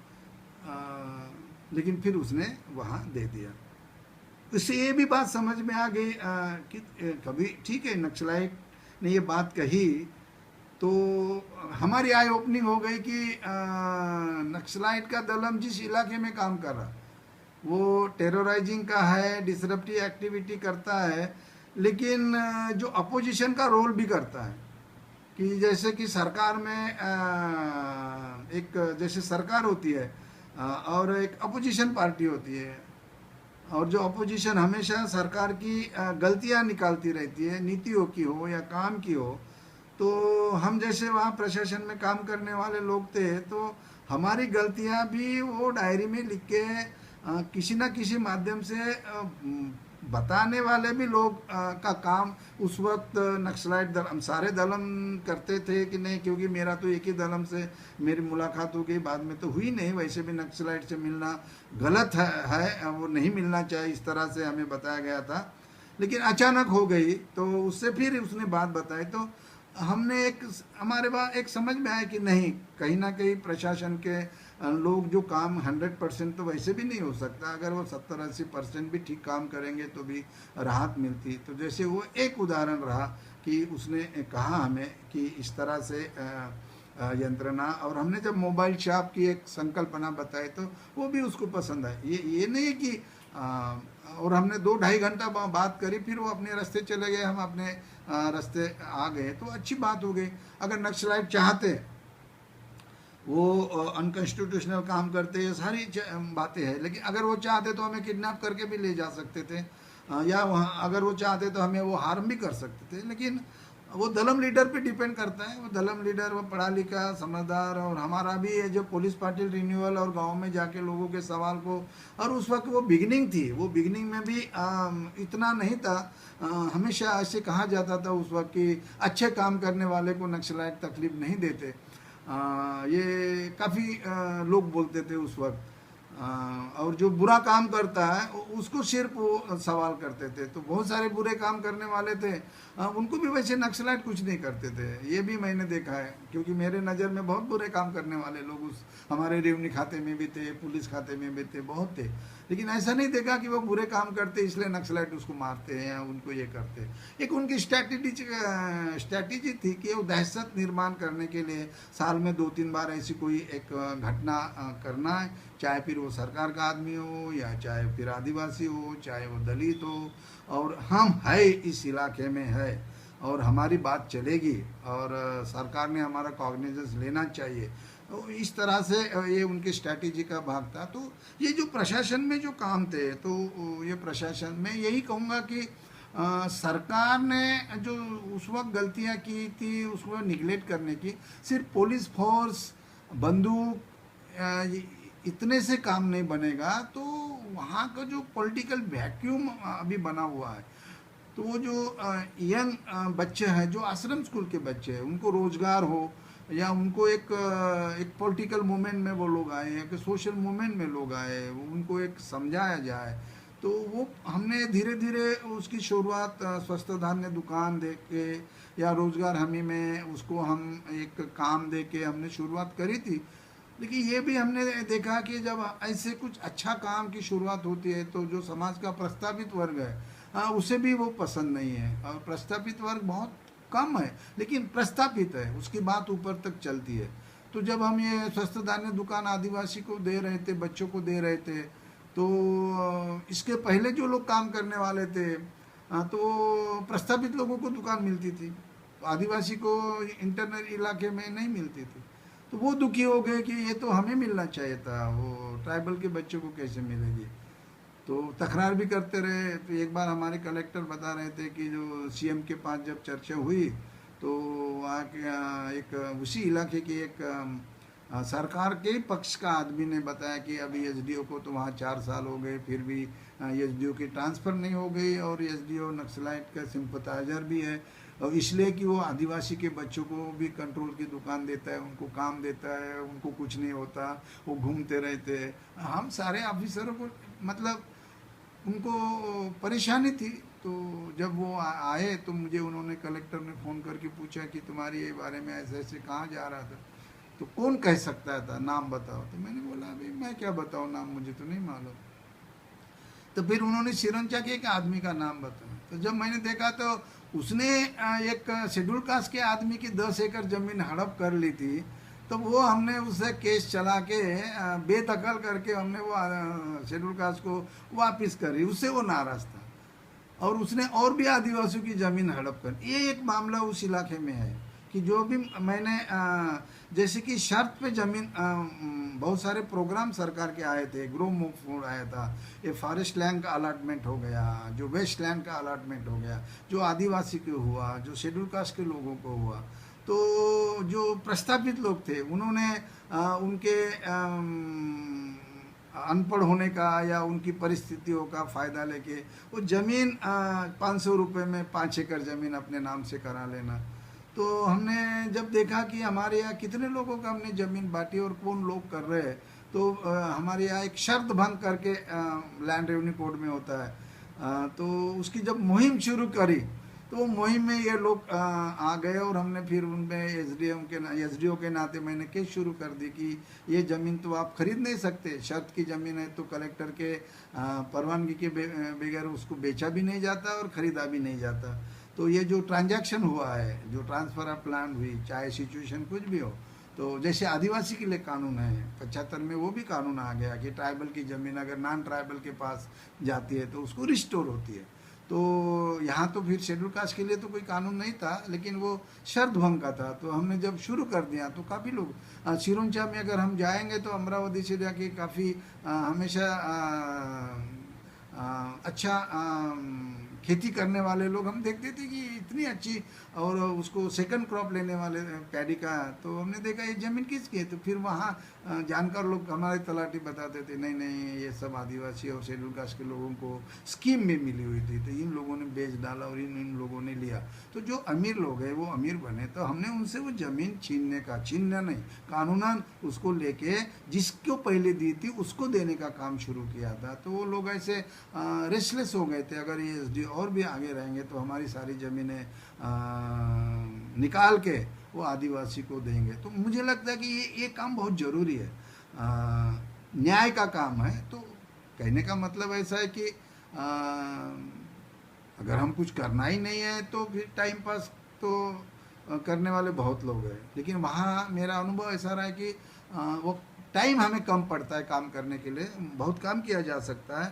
लेकिन फिर उसने वहाँ दे दिया। इससे ये भी बात समझ में आ गई कि कभी ठीक है नक्सलाइट ने ये बात कही तो हमारी आई ओपनिंग हो गई कि नक्सलाइट का दलम जिस इलाके में काम कर रहा वो टेरराइजिंग का है, डिसरप्टिव एक्टिविटी करता है, लेकिन जो अपोजिशन का रोल भी करता है। कि जैसे कि सरकार में एक जैसे सरकार होती है और एक अपोजिशन पार्टी होती है, और जो अपोजिशन हमेशा सरकार की गलतियां निकालती रहती है, नीतियों की हो या काम की हो। तो हम जैसे वहाँ प्रशासन में काम करने वाले लोग थे, तो हमारी गलतियां भी वो डायरी में लिख के किसी न किसी माध्यम से बताने वाले भी लोग का काम उस वक्त नक्सलाइट दल सारे दलम करते थे कि नहीं, क्योंकि मेरा तो एक ही दलम से मेरी मुलाकात हो गई, बाद में तो हुई नहीं। वैसे भी नक्सलाइट से मिलना गलत है, वो नहीं मिलना चाहिए, इस तरह से हमें बताया गया था। लेकिन अचानक हो गई, तो उससे फिर उसने बात बताई, तो हमने एक हमारे पास एक समझ में आया कि नहीं, कहीं ना कहीं प्रशासन के लोग जो काम 100% तो वैसे भी नहीं हो सकता, अगर वो 70-80% भी ठीक काम करेंगे तो भी राहत मिलती। तो जैसे वो एक उदाहरण रहा कि उसने कहा हमें कि इस तरह से यंत्रणा, और हमने जब मोबाइल शॉप की एक संकल्पना बताई तो वो भी उसको पसंद आई। ये नहीं कि और हमने 2-2.5 घंटा बात करी, फिर वो अपने रास्ते चले गए, हम अपने रास्ते आ गए, तो अच्छी बात हो गई। अगर नक्सलाइट चाहते वो अनकॉन्स्टिट्यूशनल काम करते, ये सारी बातें हैं, लेकिन अगर वो चाहते तो हमें किडनैप करके भी ले जा सकते थे, या वहाँ अगर वो चाहते तो हमें वो हार्म भी कर सकते थे। लेकिन वो दलम लीडर पे डिपेंड करता है, वो दलम लीडर वो पढ़ा लिखा समझदार, और हमारा भी है जो पुलिस पार्टी रिन्यूअल और गांव में जाके लोगों के सवाल को, और उस वक्त वो बिगनिंग थी, वो बिगनिंग में भी इतना नहीं था। हमेशा ऐसे कहा जाता था उस वक्त कि अच्छे काम करने वाले को नक्सलाइट तकलीफ नहीं देते, ये काफ़ी लोग बोलते थे उस वक्त। और जो बुरा काम करता है उसको सिर्फ वो सवाल करते थे। तो बहुत सारे बुरे काम करने वाले थे, उनको भी वैसे नक्सलाइट कुछ नहीं करते थे, ये भी मैंने देखा है, क्योंकि मेरे नज़र में बहुत बुरे काम करने वाले लोग उस हमारे रेवन्यू खाते में भी थे, पुलिस खाते में भी थे, बहुत थे। लेकिन ऐसा नहीं देखा कि वो बुरे काम करते इसलिए नक्सलाइट उसको मारते हैं या उनको ये करते। एक उनकी स्ट्रैटेजी थी कि वो दहशत निर्माण करने के लिए साल में 2-3 बार ऐसी कोई एक घटना करना है, चाहे फिर वो सरकार का आदमी हो या चाहे फिर आदिवासी हो, चाहे वो दलित हो, और हम है इस इलाके में है और हमारी बात चलेगी और सरकार ने हमारा कॉग्निजेंस लेना चाहिए। तो इस तरह से ये उनकी स्ट्रैटेजी का भाग था। तो ये जो प्रशासन में जो काम थे, तो ये प्रशासन में यही कहूँगा कि सरकार ने जो उस वक्त गलतियाँ की थी उसको निगलेक्ट करने की, सिर्फ पुलिस फोर्स बंदूक इतने से काम नहीं बनेगा। तो वहाँ का जो पॉलिटिकल वैक्यूम अभी बना हुआ है, तो वो जो यंग बच्चे हैं, जो आश्रम स्कूल के बच्चे हैं, उनको रोजगार हो या उनको एक पॉलिटिकल मूवमेंट में वो लोग आए या कि सोशल मूवमेंट में लोग आए, उनको एक समझाया जाए। तो वो हमने धीरे धीरे उसकी शुरुआत स्वस्थ धान्य दुकान दे के या रोजगार हमी में उसको हम एक काम दे के हमने शुरुआत करी थी। लेकिन ये भी हमने देखा कि जब ऐसे कुछ अच्छा काम की शुरुआत होती है तो जो समाज का प्रस्तावित वर्ग है उसे भी वो पसंद नहीं है, और प्रस्तावित वर्ग बहुत कम है लेकिन प्रस्तावित है, उसकी बात ऊपर तक चलती है। तो जब हम ये स्वस्थ धान्य दुकान आदिवासी को दे रहे थे, बच्चों को दे रहे थे, तो इसके पहले जो लोग काम करने वाले थे तो प्रस्तावित लोगों को दुकान मिलती थी, आदिवासी को इंटरनल इलाके में नहीं मिलती थी। तो वो दुखी हो गए कि ये तो हमें मिलना चाहिए था, वो ट्राइबल के बच्चों को कैसे मिलेगी। तो तकरार भी करते रहे। तो एक बार हमारे कलेक्टर बता रहे थे कि जो सीएम के पास जब चर्चा हुई तो वहाँ के एक उसी इलाके की एक सरकार के ही पक्ष का आदमी ने बताया कि अभी एसडीओ को तो वहाँ 4 साल हो गए, फिर भी एसडीओ की ट्रांसफ़र नहीं हो गई, और एसडीओ नक्सलाइट का सिंपथाइजर भी है, और इसलिए कि वो आदिवासी के बच्चों को भी कंट्रोल की दुकान देता है, उनको काम देता है, उनको कुछ नहीं होता, वो घूमते रहते हैं। हम सारे ऑफिसरों को मतलब उनको परेशानी थी। तो जब वो आए तो मुझे उन्होंने, कलेक्टर ने फ़ोन करके पूछा कि तुम्हारी ये बारे में ऐसे ऐसे कहाँ जा रहा था, तो कौन कह सकता था, नाम बताओ। तो मैंने बोला अभी मैं क्या बताऊँ, नाम मुझे तो नहीं मालूम। तो फिर उन्होंने सिरंचा के एक आदमी का नाम बताया। तो जब मैंने देखा तो उसने एक शेड्यूल कास्ट के आदमी की 10 एकड़ ज़मीन हड़प कर ली थी। तो वो हमने उससे केस चला के बेदखल करके हमने वो शेड्यूल कास्ट को वापस करी, उससे वो नाराज़ था। और उसने और भी आदिवासियों की ज़मीन हड़प कर, ये एक मामला उस इलाके में है कि जो भी मैंने जैसे कि शर्त पे ज़मीन, बहुत सारे प्रोग्राम सरकार के आए थे, ग्रो मूव फूड आया था, ये फॉरेस्ट लैंड का अलॉटमेंट हो गया, जो वेस्ट लैंड का अलॉटमेंट हो गया, जो आदिवासी को हुआ, जो शेड्यूल कास्ट के लोगों को हुआ। तो जो प्रस्तावित लोग थे उन्होंने उनके अनपढ़ होने का या उनकी परिस्थितियों का फ़ायदा लेके वो ज़मीन 500 रुपये में 5 एकड़ ज़मीन अपने नाम से करा लेना। तो हमने जब देखा कि हमारे यहाँ कितने लोगों का हमने ज़मीन बांटी और कौन लोग कर रहे हैं, तो हमारे यहाँ एक शर्त भंग करके लैंड रेवेन्यू कोड में होता है। तो उसकी जब मुहिम शुरू करी तो वो मुहिम में ये लोग आ गए, और हमने फिर उनमें एसडीओ के नाते मैंने केस शुरू कर दी कि ये ज़मीन तो आप खरीद नहीं सकते, शर्त की ज़मीन है, तो कलेक्टर के परवानगी के बगैर उसको बेचा भी नहीं जाता और ख़रीदा भी नहीं जाता। तो ये जो ट्रांजैक्शन हुआ है, जो ट्रांसफ़र ऑफ लैंड हुई, चाहे सिचुएशन कुछ भी हो, तो जैसे आदिवासी के लिए कानून है 75 में, वो भी कानून आ गया कि ट्राइबल की ज़मीन अगर नॉन ट्राइबल के पास जाती है तो उसको रिस्टोर होती है। तो यहाँ तो फिर शेड्यूल कास्ट के लिए तो कोई कानून नहीं था, लेकिन वो शर्त भंग का था। तो हमने जब शुरू कर दिया तो काफ़ी लोग, सिरोंचा में अगर हम जाएंगे तो अमरावती से जाके काफ़ी हमेशा अच्छा खेती करने वाले लोग हम देखते थे कि इतनी अच्छी, और उसको सेकंड क्रॉप लेने वाले पैडी का। तो हमने देखा ये ज़मीन किसकी है, तो फिर वहाँ जानकार लोग हमारे तलाटी बताते थे नहीं नहीं ये सब आदिवासी और शेड्यूल कास्ट के लोगों को स्कीम में मिली हुई थी, तो इन लोगों ने बेच डाला और इन लोगों ने लिया। तो जो अमीर लोग हैं वो अमीर बने, तो हमने उनसे वो ज़मीन छीनना नहीं, कानूनन उसको लेके जिसको पहले दी थी उसको देने का काम शुरू किया था। तो वो लोग ऐसे रेस्टलेस हो गए थे, अगर ये एसडी और भी आगे रहेंगे तो हमारी सारी ज़मीनें निकाल के वो आदिवासी को देंगे। तो मुझे लगता है कि ये काम बहुत ज़रूरी है, न्याय का काम है। तो कहने का मतलब ऐसा है कि अगर हम कुछ करना ही नहीं है तो फिर टाइम पास तो करने वाले बहुत लोग हैं, लेकिन वहाँ मेरा अनुभव ऐसा रहा है कि वो टाइम हमें कम पड़ता है काम करने के लिए, बहुत काम किया जा सकता है।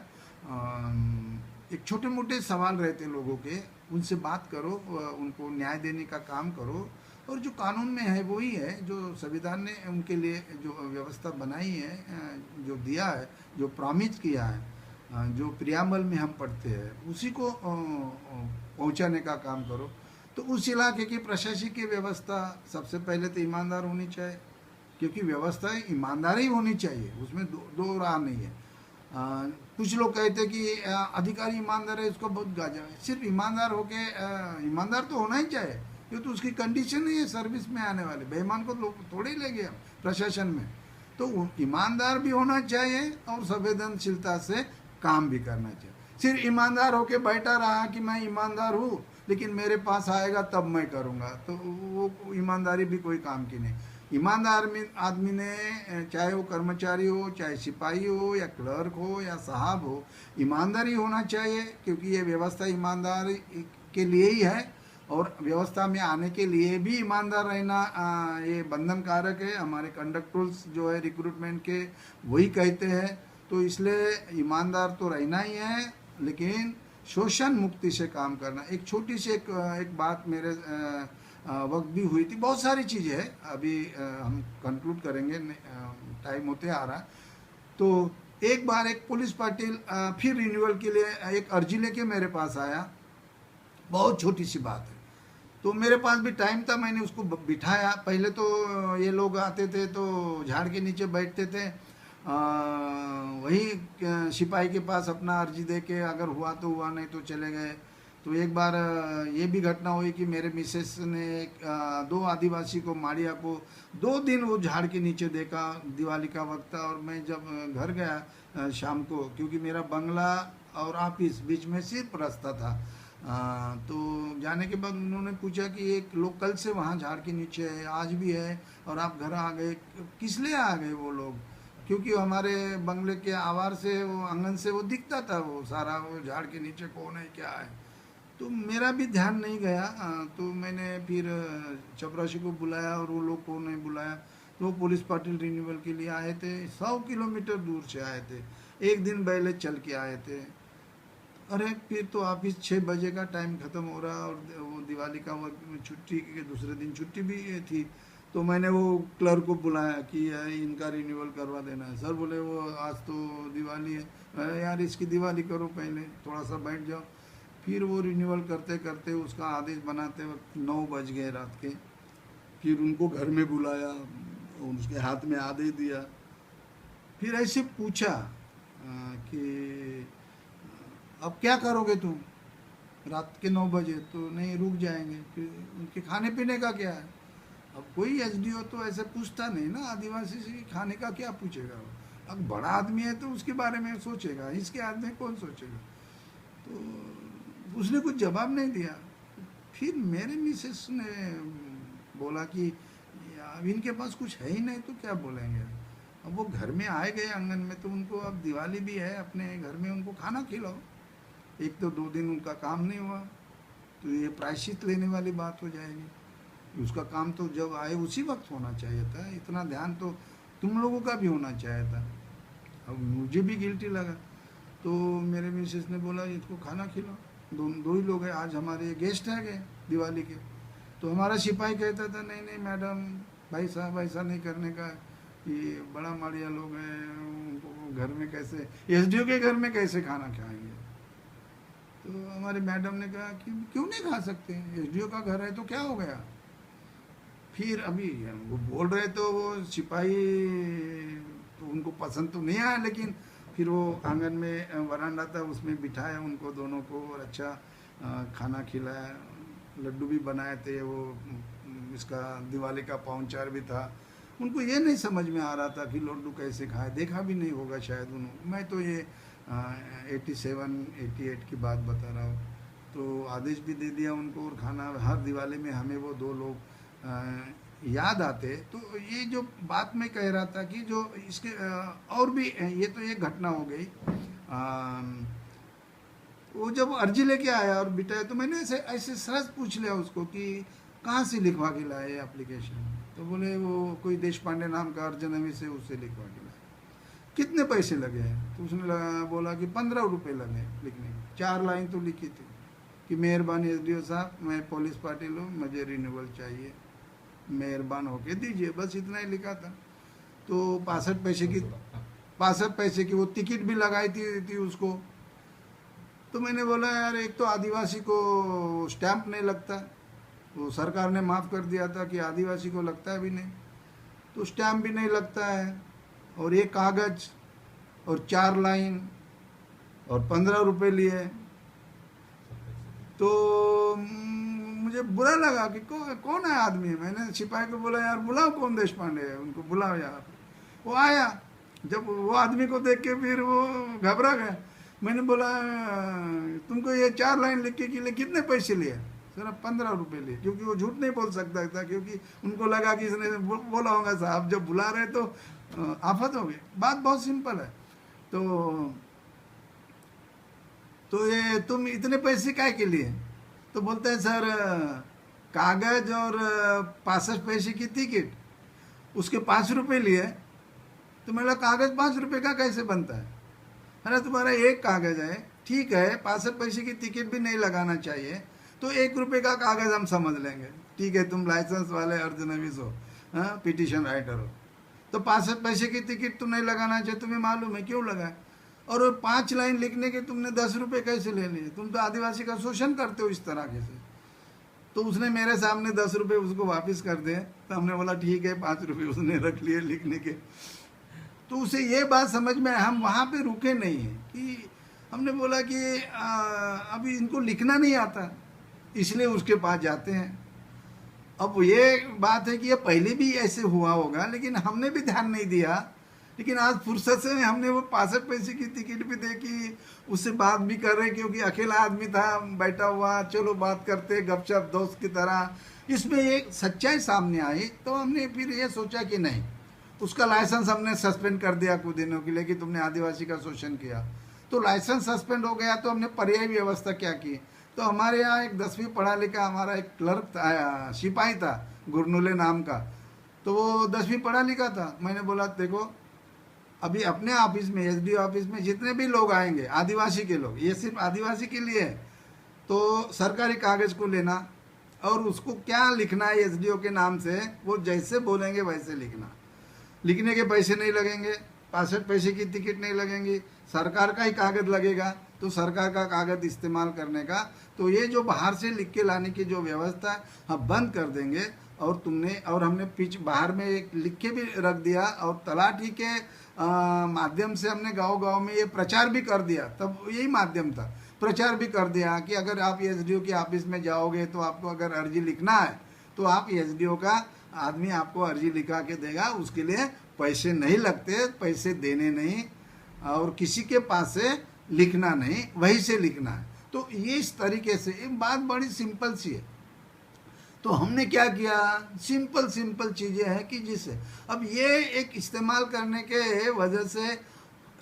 एक छोटे मोटे सवाल रहते लोगों के, उनसे बात करो, उनको न्याय देने का काम करो, और जो कानून में है वही है, जो संविधान ने उनके लिए जो व्यवस्था बनाई है, जो दिया है, जो प्रॉमिस किया है, जो प्रियाम्बल में हम पढ़ते हैं, उसी को पहुंचाने का काम करो। तो उस इलाके की प्रशासकीय व्यवस्था सबसे पहले तो ईमानदार होनी चाहिए, क्योंकि व्यवस्था ईमानदार ही होनी चाहिए, उसमें दो राह नहीं है। कुछ लोग कहते हैं कि अधिकारी ईमानदार है, इसको बहुत गाजा है। सिर्फ ईमानदार होके ईमानदार तो होना ही चाहिए, ये तो उसकी कंडीशन ही है सर्विस में आने वाले। बेईमान को लोग थोड़े ही ले गए प्रशासन में। तो ईमानदार भी होना चाहिए और संवेदनशीलता से काम भी करना चाहिए। सिर्फ ईमानदार होके बैठा रहा कि मैं ईमानदार हूँ लेकिन मेरे पास आएगा तब मैं करूँगा, तो वो ईमानदारी भी कोई काम की नहीं। ईमानदार आदमी ने, चाहे वो कर्मचारी हो, चाहे सिपाही हो, या क्लर्क हो, या साहब हो, ईमानदारी होना चाहिए, क्योंकि ये व्यवस्था ईमानदार के लिए ही है, और व्यवस्था में आने के लिए भी ईमानदार रहना ये बंधन कारक है। हमारे कंडक्ट रूल्स जो है रिक्रूटमेंट के वही कहते हैं। तो इसलिए ईमानदार तो रहना ही है, लेकिन शोषण मुक्ति से काम करना। एक छोटी सी एक बात मेरे वक्त भी हुई थी, बहुत सारी चीज़ें हैं, अभी हम कंक्लूड करेंगे, टाइम होते आ रहा। तो एक बार एक पुलिस पाटिल फिर रिन्यूअल के लिए एक अर्जी लेके मेरे पास आया, बहुत छोटी सी बात है। तो मेरे पास भी टाइम था, मैंने उसको बिठाया। पहले तो ये लोग आते थे तो झाड़ के नीचे बैठते थे, वही सिपाही के पास अपना अर्जी दे के अगर हुआ तो हुआ, नहीं तो चले गए। तो एक बार ये भी घटना हुई कि मेरे मिसेस ने दो आदिवासी को, माड़िया को 2 दिन वो झाड़ के नीचे देखा। दिवाली का वक्त था और मैं जब घर गया शाम को, क्योंकि मेरा बंगला और ऑफिस बीच में सिर्फ रास्ता था। तो जाने के बाद उन्होंने पूछा कि एक लोग कल से वहाँ झाड़ के नीचे है, आज भी है, और आप घर आ गए, किस लिए आ गए वो लोग? क्योंकि हमारे बंगले के आवार से, वो आंगन से वो दिखता था वो सारा, वो झाड़ के नीचे कौन है क्या है। तो मेरा भी ध्यान नहीं गया। तो मैंने फिर चपरासी को बुलाया और वो लोग को नहीं बुलाया। तो वो पुलिस पाटिल रिन्यूअल के लिए आए थे, 100 किलोमीटर दूर से आए थे, एक दिन पहले चल के आए थे। अरे फिर तो ऑफिस 6 बजे का टाइम ख़त्म हो रहा और वो दिवाली का वक्त, छुट्टी के दूसरे दिन छुट्टी भी थी। तो मैंने वो क्लर्क को बुलाया कि यार इनका रिन्यूअल करवा देना है। सर बोले वो आज तो दिवाली है। अरे यार इसकी दिवाली करो, पहले थोड़ा सा बैठ जाओ। फिर वो रिन्यूअल करते करते उसका आदेश बनाते वक्त 9 बज गए रात के। फिर उनको घर में बुलाया, उसके हाथ में आदेश दिया। फिर ऐसे पूछा कि अब क्या करोगे तुम, रात के 9 बजे? तो नहीं, रुक जाएंगे। फिर उनके खाने पीने का क्या है? अब कोई एसडीओ तो ऐसे पूछता नहीं ना आदिवासी से, खाने का क्या पूछेगा वो? अब बड़ा आदमी है तो उसके बारे में सोचेगा, इसके आदमी कौन सोचेगा? तो उसने कुछ जवाब नहीं दिया। फिर मेरे मिसेस ने बोला कि अब इनके पास कुछ है ही नहीं तो क्या बोलेंगे। अब वो घर में आए गए आंगन में, तो उनको अब दिवाली भी है, अपने घर में उनको खाना खिलाओ। एक तो 2 दिन उनका काम नहीं हुआ, तो ये प्रायश्चित लेने वाली बात हो जाएगी। उसका काम तो जब आए उसी वक्त होना चाहिए था। इतना ध्यान तो तुम लोगों का भी होना चाहिए था। अब मुझे भी गिल्टी लगा। तो मेरे मिसेस ने बोला इसको खाना खिलाओ, दो ही लोग हैं, आज हमारे गेस्ट आ गए दिवाली के। तो हमारा सिपाही कहता था नहीं नहीं मैडम, भाई साहब ऐसा नहीं करने का, ये बड़ा माड़िया लोग हैं, उनको घर में कैसे, एसडीओ के घर में कैसे खाना खाएंगे? तो हमारी मैडम ने कहा कि क्यों नहीं खा सकते, एसडीओ का घर है तो क्या हो गया। फिर अभी वो बोल रहे तो वो सिपाही तो उनको पसंद तो नहीं आया, लेकिन फिर वो आंगन में वरांडा था उसमें बिठाया उनको दोनों को, और अच्छा खाना खिलाया, लड्डू भी बनाए थे। वो इसका दिवाली का पाहुनचार भी था। उनको ये नहीं समझ में आ रहा था कि लड्डू कैसे खाए, देखा भी नहीं होगा शायद उन्होंने। मैं तो ये 87-88 की बात बता रहा हूँ। तो आदेश भी दे दिया उनको, और खाना हर दिवाली में हमें वो 2 लोग याद आते। तो ये जो बात मैं कह रहा था कि जो इसके और भी, ये तो एक घटना हो गई। वो जब अर्जी लेके आया और बिठाया, तो मैंने ऐसे ऐसे सरस पूछ लिया उसको कि कहाँ से लिखवा के लाए एप्लीकेशन? तो बोले वो कोई देश पांडे नाम का अर्जनवी से, उससे लिखवा के लाए। कितने पैसे लगे हैं? तो उसने बोला कि 15 रुपये लगे लिखने में। 4 लाइन तो लिखी थी कि मेहरबानी एसडीओ साहब, मैं पुलिस पाटिल हूँ, मुझे रिन्यूअल चाहिए, मेहरबान होके दीजिए, बस इतना ही लिखा था। तो 65 पैसे की वो टिकट भी लगाई थी उसको। तो मैंने बोला यार, एक तो आदिवासी को स्टैंप नहीं लगता, वो सरकार ने माफ़ कर दिया था कि आदिवासी को लगता है भी नहीं, तो स्टैंप भी नहीं लगता है, और एक कागज़ और 4 लाइन और 15 रुपये लिए। तो मुझे बुरा लगा कि कौन है आदमी। मैंने सिपाही को बोला यार बुलाओ, कौन देश पांडे है, उनको बुलाओ यार। वो आया, जब वो आदमी को देख के फिर वो घबरा गया। मैंने बोला तुमको ये 4 लाइन लिखने के लिए कितने पैसे लिए? सर 15 रुपये लिए, क्योंकि वो झूठ नहीं बोल सकता था, क्योंकि उनको लगा कि इसने बोला होगा साहब जब बुला रहे तो आफत हो गई। बात बहुत सिंपल है। तो ये तुम इतने पैसे काय के लिए? तो बोलते हैं सर कागज और 65 पैसे की टिकट, उसके 5 रुपये लिए। तो मेरा कागज 5 रुपये का कैसे बनता है? अरे तुम्हारा एक कागज है, ठीक है, 65 पैसे की टिकट भी नहीं लगाना चाहिए, तो 1 रुपये का कागज हम समझ लेंगे, ठीक है, तुम लाइसेंस वाले अर्जनवीस हो, हाँ, पिटिशन राइटर हो, तो 65 पैसे की टिकट तो नहीं लगाना चाहिए, तुम्हें मालूम है क्यों लगाए? और वो 5 लाइन लिखने के तुमने 10 रुपये कैसे ले लिए? तुम तो आदिवासी का शोषण करते हो इस तरह से। तो उसने मेरे सामने 10 रुपये उसको वापस कर दिए। तो हमने बोला ठीक है, 5 रुपये उसने रख लिए लिखने के। तो उसे ये बात समझ में, हम वहाँ पे रुके नहीं हैं कि हमने बोला कि अभी इनको लिखना नहीं आता, इसलिए उसके पास जाते हैं। अब ये बात है कि ये पहले भी ऐसे हुआ होगा, लेकिन हमने भी ध्यान नहीं दिया। लेकिन आज फुर्सत से हमने वो 65 पैसे की टिकट भी देखी, उससे बात भी कर रहे, क्योंकि अकेला आदमी था बैठा हुआ, चलो बात करते गपशप दोस्त की तरह। इसमें एक सच्चाई सामने आई, तो हमने फिर ये सोचा कि नहीं, उसका लाइसेंस हमने सस्पेंड कर दिया कुछ दिनों के लिए कि तुमने आदिवासी का शोषण किया। तो लाइसेंस सस्पेंड हो गया, तो हमने पर्यायी व्यवस्था क्या की। तो हमारे यहाँ एक 10वीं पढ़ा लिखा हमारा एक क्लर्क था, सिपाही था, गुरनुले नाम का। तो वो 10वीं पढ़ा लिखा था। मैंने बोला देखो, अभी अपने ऑफिस में, एसडीओ ऑफिस में जितने भी लोग आएंगे आदिवासी के लोग, ये सिर्फ आदिवासी के लिए है, तो सरकारी कागज को लेना और उसको क्या लिखना है एसडीओ के नाम से, वो जैसे बोलेंगे वैसे लिखना। लिखने के पैसे नहीं लगेंगे, 65 पैसे की टिकट नहीं लगेंगी, सरकार का ही कागज लगेगा। तो सरकार का कागज इस्तेमाल करने का, तो ये जो बाहर से लिख के लाने की जो व्यवस्था है हम बंद कर देंगे। और हमने बाहर में एक लिख के भी रख दिया, और तलाठी के माध्यम से हमने गांव-गांव में ये प्रचार भी कर दिया। तब यही माध्यम था, प्रचार भी कर दिया कि अगर आप एसडीओ के ऑफिस में जाओगे तो आपको अगर अर्जी लिखना है तो आप एसडीओ का आदमी आपको अर्जी लिखा के देगा, उसके लिए पैसे नहीं लगते, पैसे देने नहीं, और किसी के पास से लिखना नहीं, वहीं से लिखना है। तो ये इस तरीके से एक बात बड़ी सिंपल सी है। तो हमने क्या किया, सिंपल चीज़ें हैं कि जिससे अब ये एक इस्तेमाल करने के वजह से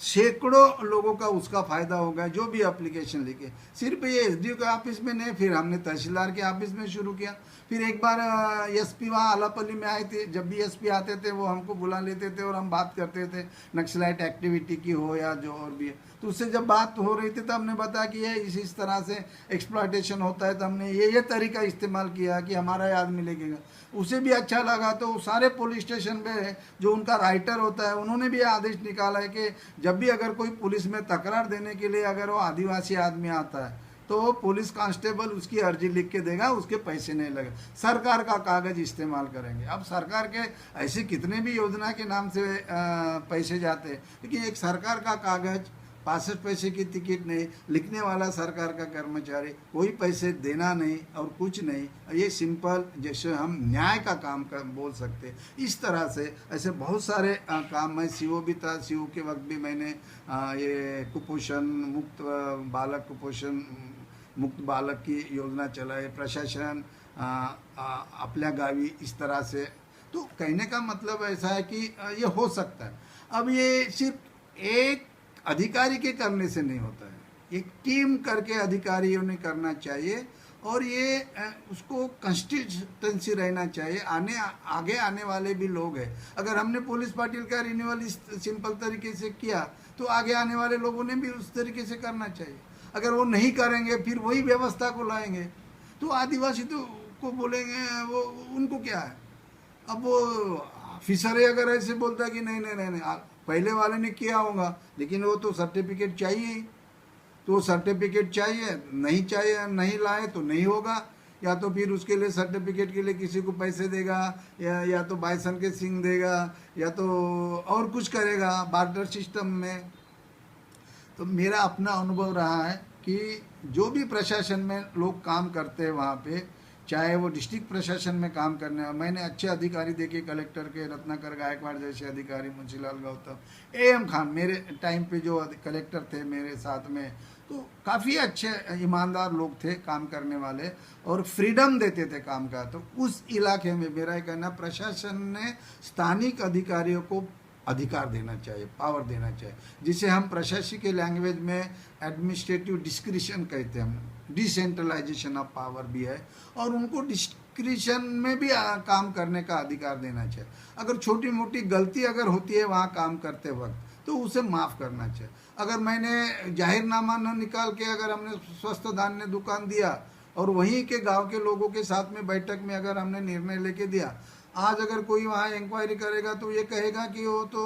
सैकड़ों लोगों का उसका फ़ायदा होगा, जो भी एप्लीकेशन लिखे। सिर्फ ये एसडीओ के ऑफिस में नहीं, फिर हमने तहसीलदार के ऑफिस में शुरू किया। फिर एक बार एसपी वहाँ आलापल्ली में आए थे, जब भी एसपी आते थे वो हमको बुला लेते थे और हम बात करते थे, नक्सलाइट एक्टिविटी की हो या जो और भी है। तो उससे जब बात हो रही थी तो हमने बताया कि ये इस तरह से एक्सप्लॉयटेशन होता है। तो हमने ये तरीका इस्तेमाल किया कि हमारा ये आदमी लगेगा। उसे भी अच्छा लगा, तो सारे पुलिस स्टेशन पे जो उनका राइटर होता है उन्होंने भी आदेश निकाला है कि जब भी अगर कोई पुलिस में तकरार देने के लिए अगर वो आदिवासी आदमी आता है तो वो पुलिस कांस्टेबल उसकी अर्जी लिख के देगा, उसके पैसे नहीं लगे, सरकार का कागज इस्तेमाल करेंगे। अब सरकार के ऐसे कितने भी योजना के नाम से पैसे जाते हैं, लेकिन एक सरकार का कागज, 65 पैसे की टिकट नहीं, लिखने वाला सरकार का कर्मचारी, कोई पैसे देना नहीं और कुछ नहीं। ये सिंपल, जैसे हम न्याय का काम बोल सकते, इस तरह से ऐसे बहुत सारे काम। मैं सीओ भी था, सीओ के वक्त भी मैंने ये कुपोषण मुक्त बालक की योजना चलाई, प्रशासन आपल्या गावी, इस तरह से। तो कहने का मतलब ऐसा है कि ये हो सकता है। अब ये सिर्फ एक अधिकारी के करने से नहीं होता है, एक टीम करके अधिकारियों ने करना चाहिए, और ये उसको कंसिस्टेंसी रहना चाहिए। आगे आने वाले भी लोग हैं, अगर हमने पुलिस पाटिल का रिन्यूअल इस सिंपल तरीके से किया तो आगे आने वाले लोगों ने भी उस तरीके से करना चाहिए। अगर वो नहीं करेंगे फिर वही व्यवस्था को लाएंगे तो आदिवासी तो को बोलेंगे वो उनको क्या है। अब वो ऑफिसर अगर ऐसे बोलता है कि नहीं नहीं नहीं, नहीं पहले वाले ने किया होगा, लेकिन वो तो सर्टिफिकेट चाहिए ही, तो सर्टिफिकेट चाहिए, नहीं चाहिए, नहीं लाए तो नहीं होगा। या तो फिर उसके लिए सर्टिफिकेट के लिए किसी को पैसे देगा, या तो बाइसन के सिंह देगा, या तो और कुछ करेगा बार्टर सिस्टम में। तो मेरा अपना अनुभव रहा है कि जो भी प्रशासन में लोग काम करते हैं वहाँ पे, चाहे वो डिस्ट्रिक्ट प्रशासन में काम करने, मैंने अच्छे अधिकारी देखे, कलेक्टर के रत्नाकर गायकवाड़ जैसे अधिकारी, मुंशीलाल गौतम, एएम खान मेरे टाइम पे जो कलेक्टर थे मेरे साथ में, तो काफ़ी अच्छे ईमानदार लोग थे काम करने वाले, और फ्रीडम देते थे काम का। तो उस इलाके में मेरा कहना, प्रशासन ने स्थानिक अधिकारियों को अधिकार देना चाहिए, पावर देना चाहिए, जिसे हम प्रशासकीय लैंग्वेज में एडमिनिस्ट्रेटिव डिस्क्रिशन कहते हैं। हम डिसेंट्रलाइजेशन ऑफ पावर भी है, और उनको डिस्क्रिशन में भी काम करने का अधिकार देना चाहिए। अगर छोटी मोटी गलती अगर होती है वहाँ काम करते वक्त तो उसे माफ़ करना चाहिए। अगर मैंने जाहिरनामा न निकाल के अगर हमने स्वस्थ धान्य दुकान दिया और वहीं के गांव के लोगों के साथ में बैठक में अगर हमने निर्णय लेके दिया, आज अगर कोई वहाँ इंक्वायरी करेगा तो ये कहेगा कि वो तो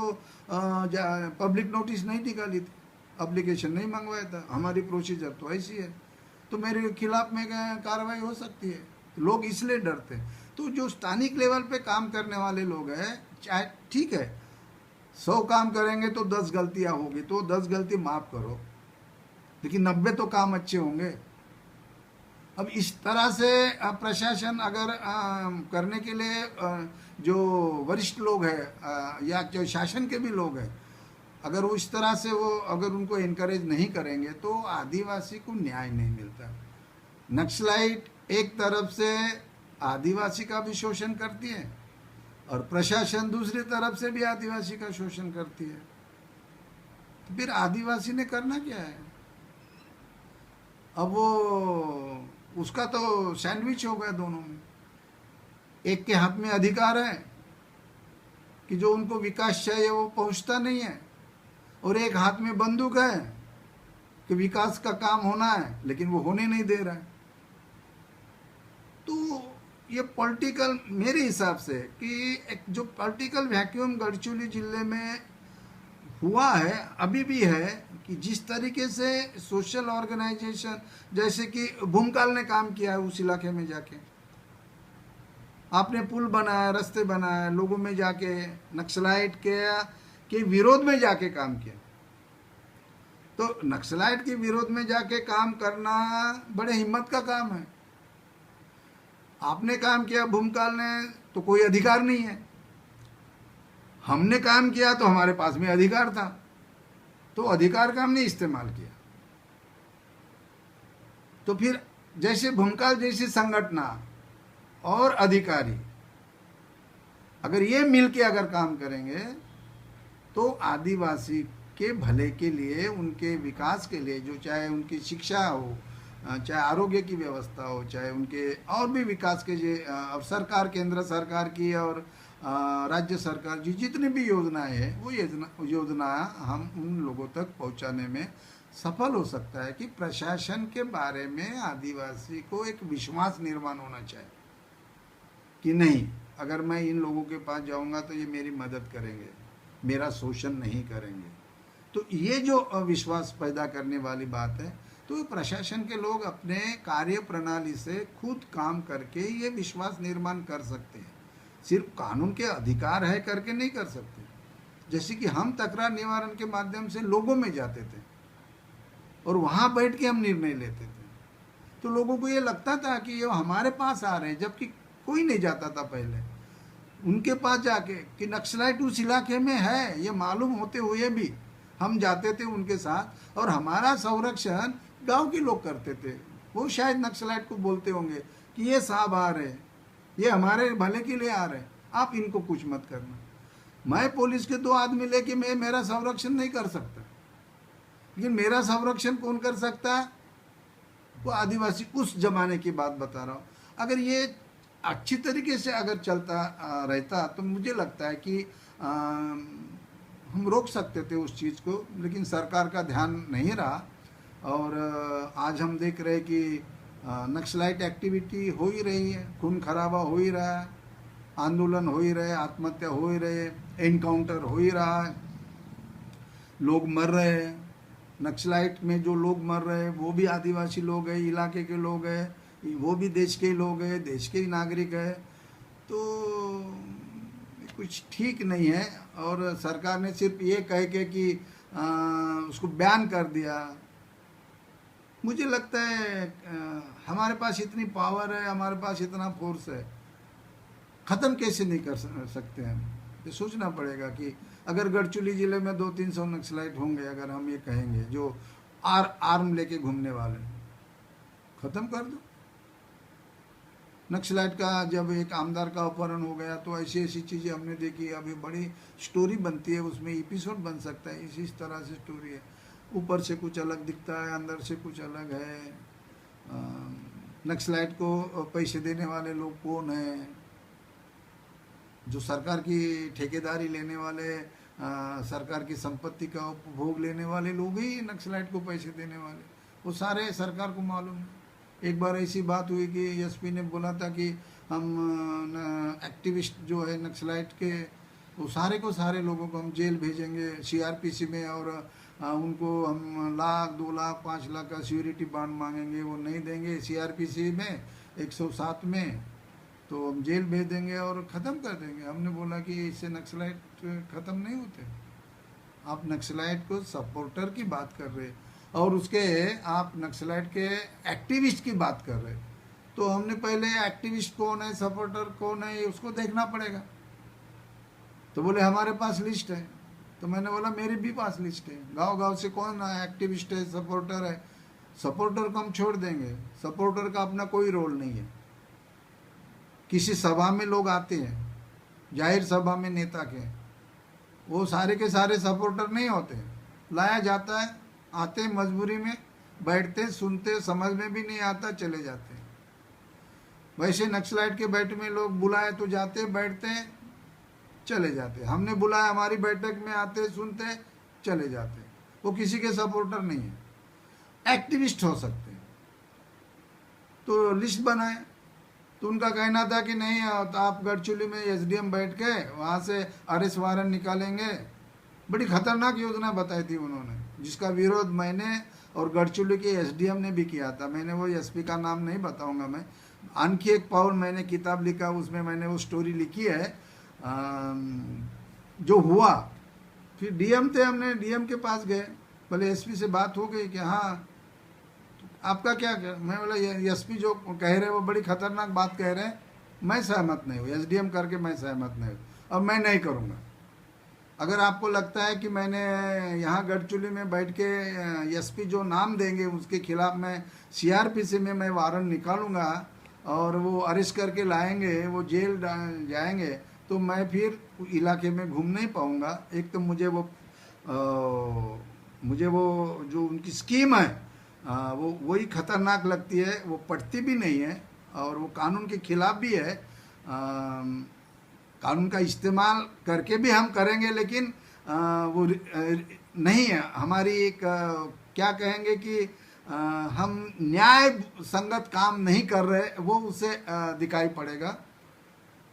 पब्लिक नोटिस नहीं निकाली थी, एप्लीकेशन नहीं मंगवाया था, हमारी प्रोसीजर तो ऐसी है, तो मेरे खिलाफ में कार्रवाई हो सकती है। लोग इसलिए डरते हैं। तो जो स्थानिक लेवल पे काम करने वाले लोग हैं, चाहे ठीक है 100 काम करेंगे तो 10 गलतियां होगी, तो 10 गलती माफ करो, लेकिन 90 तो काम अच्छे होंगे। अब इस तरह से प्रशासन अगर करने के लिए जो वरिष्ठ लोग हैं या जो शासन के भी लोग हैं, अगर वो इस तरह से वो अगर उनको इनकरेज नहीं करेंगे तो आदिवासी को न्याय नहीं मिलता। नक्सलाइट एक तरफ से आदिवासी का भी शोषण करती है और प्रशासन दूसरी तरफ से भी आदिवासी का शोषण करती है। तो फिर आदिवासी ने करना क्या है? अब वो उसका तो सैंडविच हो गया दोनों में। एक के हाथ में अधिकार है कि जो उनको विकास चाहिए वो पहुंचता नहीं है, और एक हाथ में बंदूक है कि विकास का काम होना है लेकिन वो होने नहीं दे रहा है। तो ये पॉलिटिकल, मेरे हिसाब से कि एक जो पॉलिटिकल वैक्यूम गढ़चिरौली जिले में हुआ है, अभी भी है, कि जिस तरीके से सोशल ऑर्गेनाइजेशन जैसे कि भूमकाल ने काम किया है उस इलाके में जाके, आपने पुल बनाया, रास्ते बनाए, लोगों में जाके नक्सलाइट के विरोध में जाके काम किया। तो नक्सलाइट के विरोध में जाके काम करना बड़े हिम्मत का काम है। आपने काम किया भूमकाल ने तो कोई अधिकार नहीं है, हमने काम किया तो हमारे पास में अधिकार था, तो अधिकार का हमने इस्तेमाल किया। तो फिर जैसे भूमकाल जैसी संगठना और अधिकारी अगर ये मिलके अगर काम करेंगे तो आदिवासी के भले के लिए, उनके विकास के लिए, जो चाहे उनकी शिक्षा हो, चाहे आरोग्य की व्यवस्था हो, चाहे उनके और भी विकास के जो अब सरकार, केंद्र सरकार की और राज्य सरकार की जितनी भी योजनाएं हैं, वो योजना हम उन लोगों तक पहुंचाने में सफल हो सकता है कि प्रशासन के बारे में आदिवासी को एक विश्वास निर्माण होना चाहिए कि नहीं, अगर मैं इन लोगों के पास जाऊंगा तो ये मेरी मदद करेंगे, मेरा शोषण नहीं करेंगे। तो ये जो विश्वास पैदा करने वाली बात है, तो प्रशासन के लोग अपने कार्य प्रणाली से खुद काम करके ये विश्वास निर्माण कर सकते हैं, सिर्फ कानून के अधिकार है करके नहीं कर सकते। जैसे कि हम तकरार निवारण के माध्यम से लोगों में जाते थे और वहाँ बैठ के हम निर्णय लेते थे, तो लोगों को ये लगता था कि ये हमारे पास आ रहे हैं, जबकि कोई नहीं जाता था पहले उनके पास जाके कि नक्सलाइट उस इलाके में है, ये मालूम होते हुए भी हम जाते थे उनके साथ, और हमारा संरक्षण गांव के लोग करते थे। वो शायद नक्सलाइट को बोलते होंगे कि ये साहब आ रहे हैं, ये हमारे भले के लिए आ रहे हैं, आप इनको कुछ मत करना। मैं पुलिस के 2 आदमी लेके मैं मेरा संरक्षण नहीं कर सकता, लेकिन मेरा संरक्षण कौन कर सकता है? वो आदिवासी। उस जमाने की बात बता रहा हूँ। अगर ये अच्छी तरीके से अगर चलता रहता तो मुझे लगता है कि हम रोक सकते थे उस चीज़ को, लेकिन सरकार का ध्यान नहीं रहा। और आज हम देख रहे हैं कि नक्सलाइट एक्टिविटी हो ही रही है, खून खराबा हो ही रहा है, आंदोलन हो ही रहे, आत्महत्या हो ही रहे, एनकाउंटर हो ही रहा है, लोग मर रहे हैं। नक्सलाइट में जो लोग मर रहे हैं वो भी आदिवासी लोग हैं, इलाके के लोग हैं, वो भी देश के लोग हैं, देश के नागरिक हैं। तो कुछ ठीक नहीं है। और सरकार ने सिर्फ ये कह के कि उसको बैन कर दिया। मुझे लगता है हमारे पास इतनी पावर है, हमारे पास इतना फोर्स है, ख़त्म कैसे नहीं कर सकते हैं? ये सोचना पड़ेगा कि अगर गढ़चिरौली ज़िले में 200-300 नक्सलाइट होंगे, अगर हम ये कहेंगे जो आर्म लेके घूमने वाले, ख़त्म कर दो। नक्सलाइट का जब एक आमदार का अपहरण हो गया तो ऐसी ऐसी चीज़ें हमने देखी, अभी बड़ी स्टोरी बनती है, उसमें एपिसोड बन सकता है। इसी तरह से स्टोरी है, ऊपर से कुछ अलग दिखता है, अंदर से कुछ अलग है। नक्सलाइट को पैसे देने वाले लोग कौन हैं? जो सरकार की ठेकेदारी लेने वाले, सरकार की संपत्ति का उपभोग लेने वाले लोग ही नक्सलाइट को पैसे देने वाले, वो सारे सरकार को मालूम है। एक बार ऐसी बात हुई कि एसपी ने बोला था कि हम एक्टिविस्ट जो है नक्सलाइट के, वो सारे को सारे लोगों को हम जेल भेजेंगे सीआरपीसी में, और उनको हम 1 लाख 2 लाख 5 लाख का सिक्योरिटी बॉन्ड मांगेंगे, वो नहीं देंगे सीआरपीसी में, 107 में, तो हम जेल भेज देंगे और ख़त्म कर देंगे। हमने बोला कि इससे नक्सलाइट ख़त्म नहीं होते। आप नक्सलाइट को सपोर्टर की बात कर रहे और उसके आप नक्सलाइट के एक्टिविस्ट की बात कर रहे, तो हमने पहले एक्टिविस्ट कौन है, सपोर्टर कौन है, उसको देखना पड़ेगा। तो बोले हमारे पास लिस्ट है। तो मैंने बोला मेरे भी पास लिस्ट है, गांव गांव से कौन एक्टिविस्ट है, सपोर्टर है। सपोर्टर को हम छोड़ देंगे, सपोर्टर का अपना कोई रोल नहीं है। किसी सभा में लोग आते हैं, जाहिर सभा में नेता के, वो सारे के सारे सपोर्टर नहीं होते। लाया जाता है, आते हैं मजबूरी में, बैठते सुनते, समझ में भी नहीं आता, चले जाते हैं। वैसे नक्सलाइट के बैठक में लोग बुलाए तो जाते, बैठते, चले जाते। हमने बुलाया, हमारी बैठक में आते, सुनते, चले जाते। वो किसी के सपोर्टर नहीं है, एक्टिविस्ट हो सकते हैं। तो लिस्ट बनाए, तो उनका कहना था कि नहीं, तो आप गढ़चिली में एसडीएम बैठ के वहाँ से अरेस्ट वारंट निकालेंगे। बड़ी खतरनाक योजना बताई थी उन्होंने, जिसका विरोध मैंने और गढ़चिली के एसडीएम ने भी किया था। मैंने वो एसपी का नाम नहीं बताऊंगा मैं। आणखी एक पाउल मैंने किताब लिखा, उसमें मैंने वो स्टोरी लिखी है जो हुआ। फिर डीएम थे, हमने डीएम के पास गए, बोले एसपी से बात हो गई कि हाँ आपका क्या, मैं बोला एसपी जो कह रहे वो बड़ी खतरनाक बात कह रहे हैं, मैं सहमत नहीं हूँ, एसडीएम करके मैं सहमत नहीं हूँ और मैं नहीं करूँगा। अगर आपको लगता है कि मैंने यहाँ गढ़चिली में बैठ के एसपी जो नाम देंगे उसके खिलाफ मैं सीआरपीसी में मैं वारंट निकालूंगा और वो अरेस्ट करके लाएंगे, वो जेल जाएंगे, तो मैं फिर इलाके में घूम नहीं पाऊँगा। एक तो मुझे वो जो उनकी स्कीम है वो वही खतरनाक लगती है, वो पढ़ती भी नहीं है और वो कानून के खिलाफ भी है। कानून का इस्तेमाल करके भी हम करेंगे, लेकिन वो नहीं है हमारी एक क्या कहेंगे कि हम न्याय संगत काम नहीं कर रहे, वो उसे दिखाई पड़ेगा।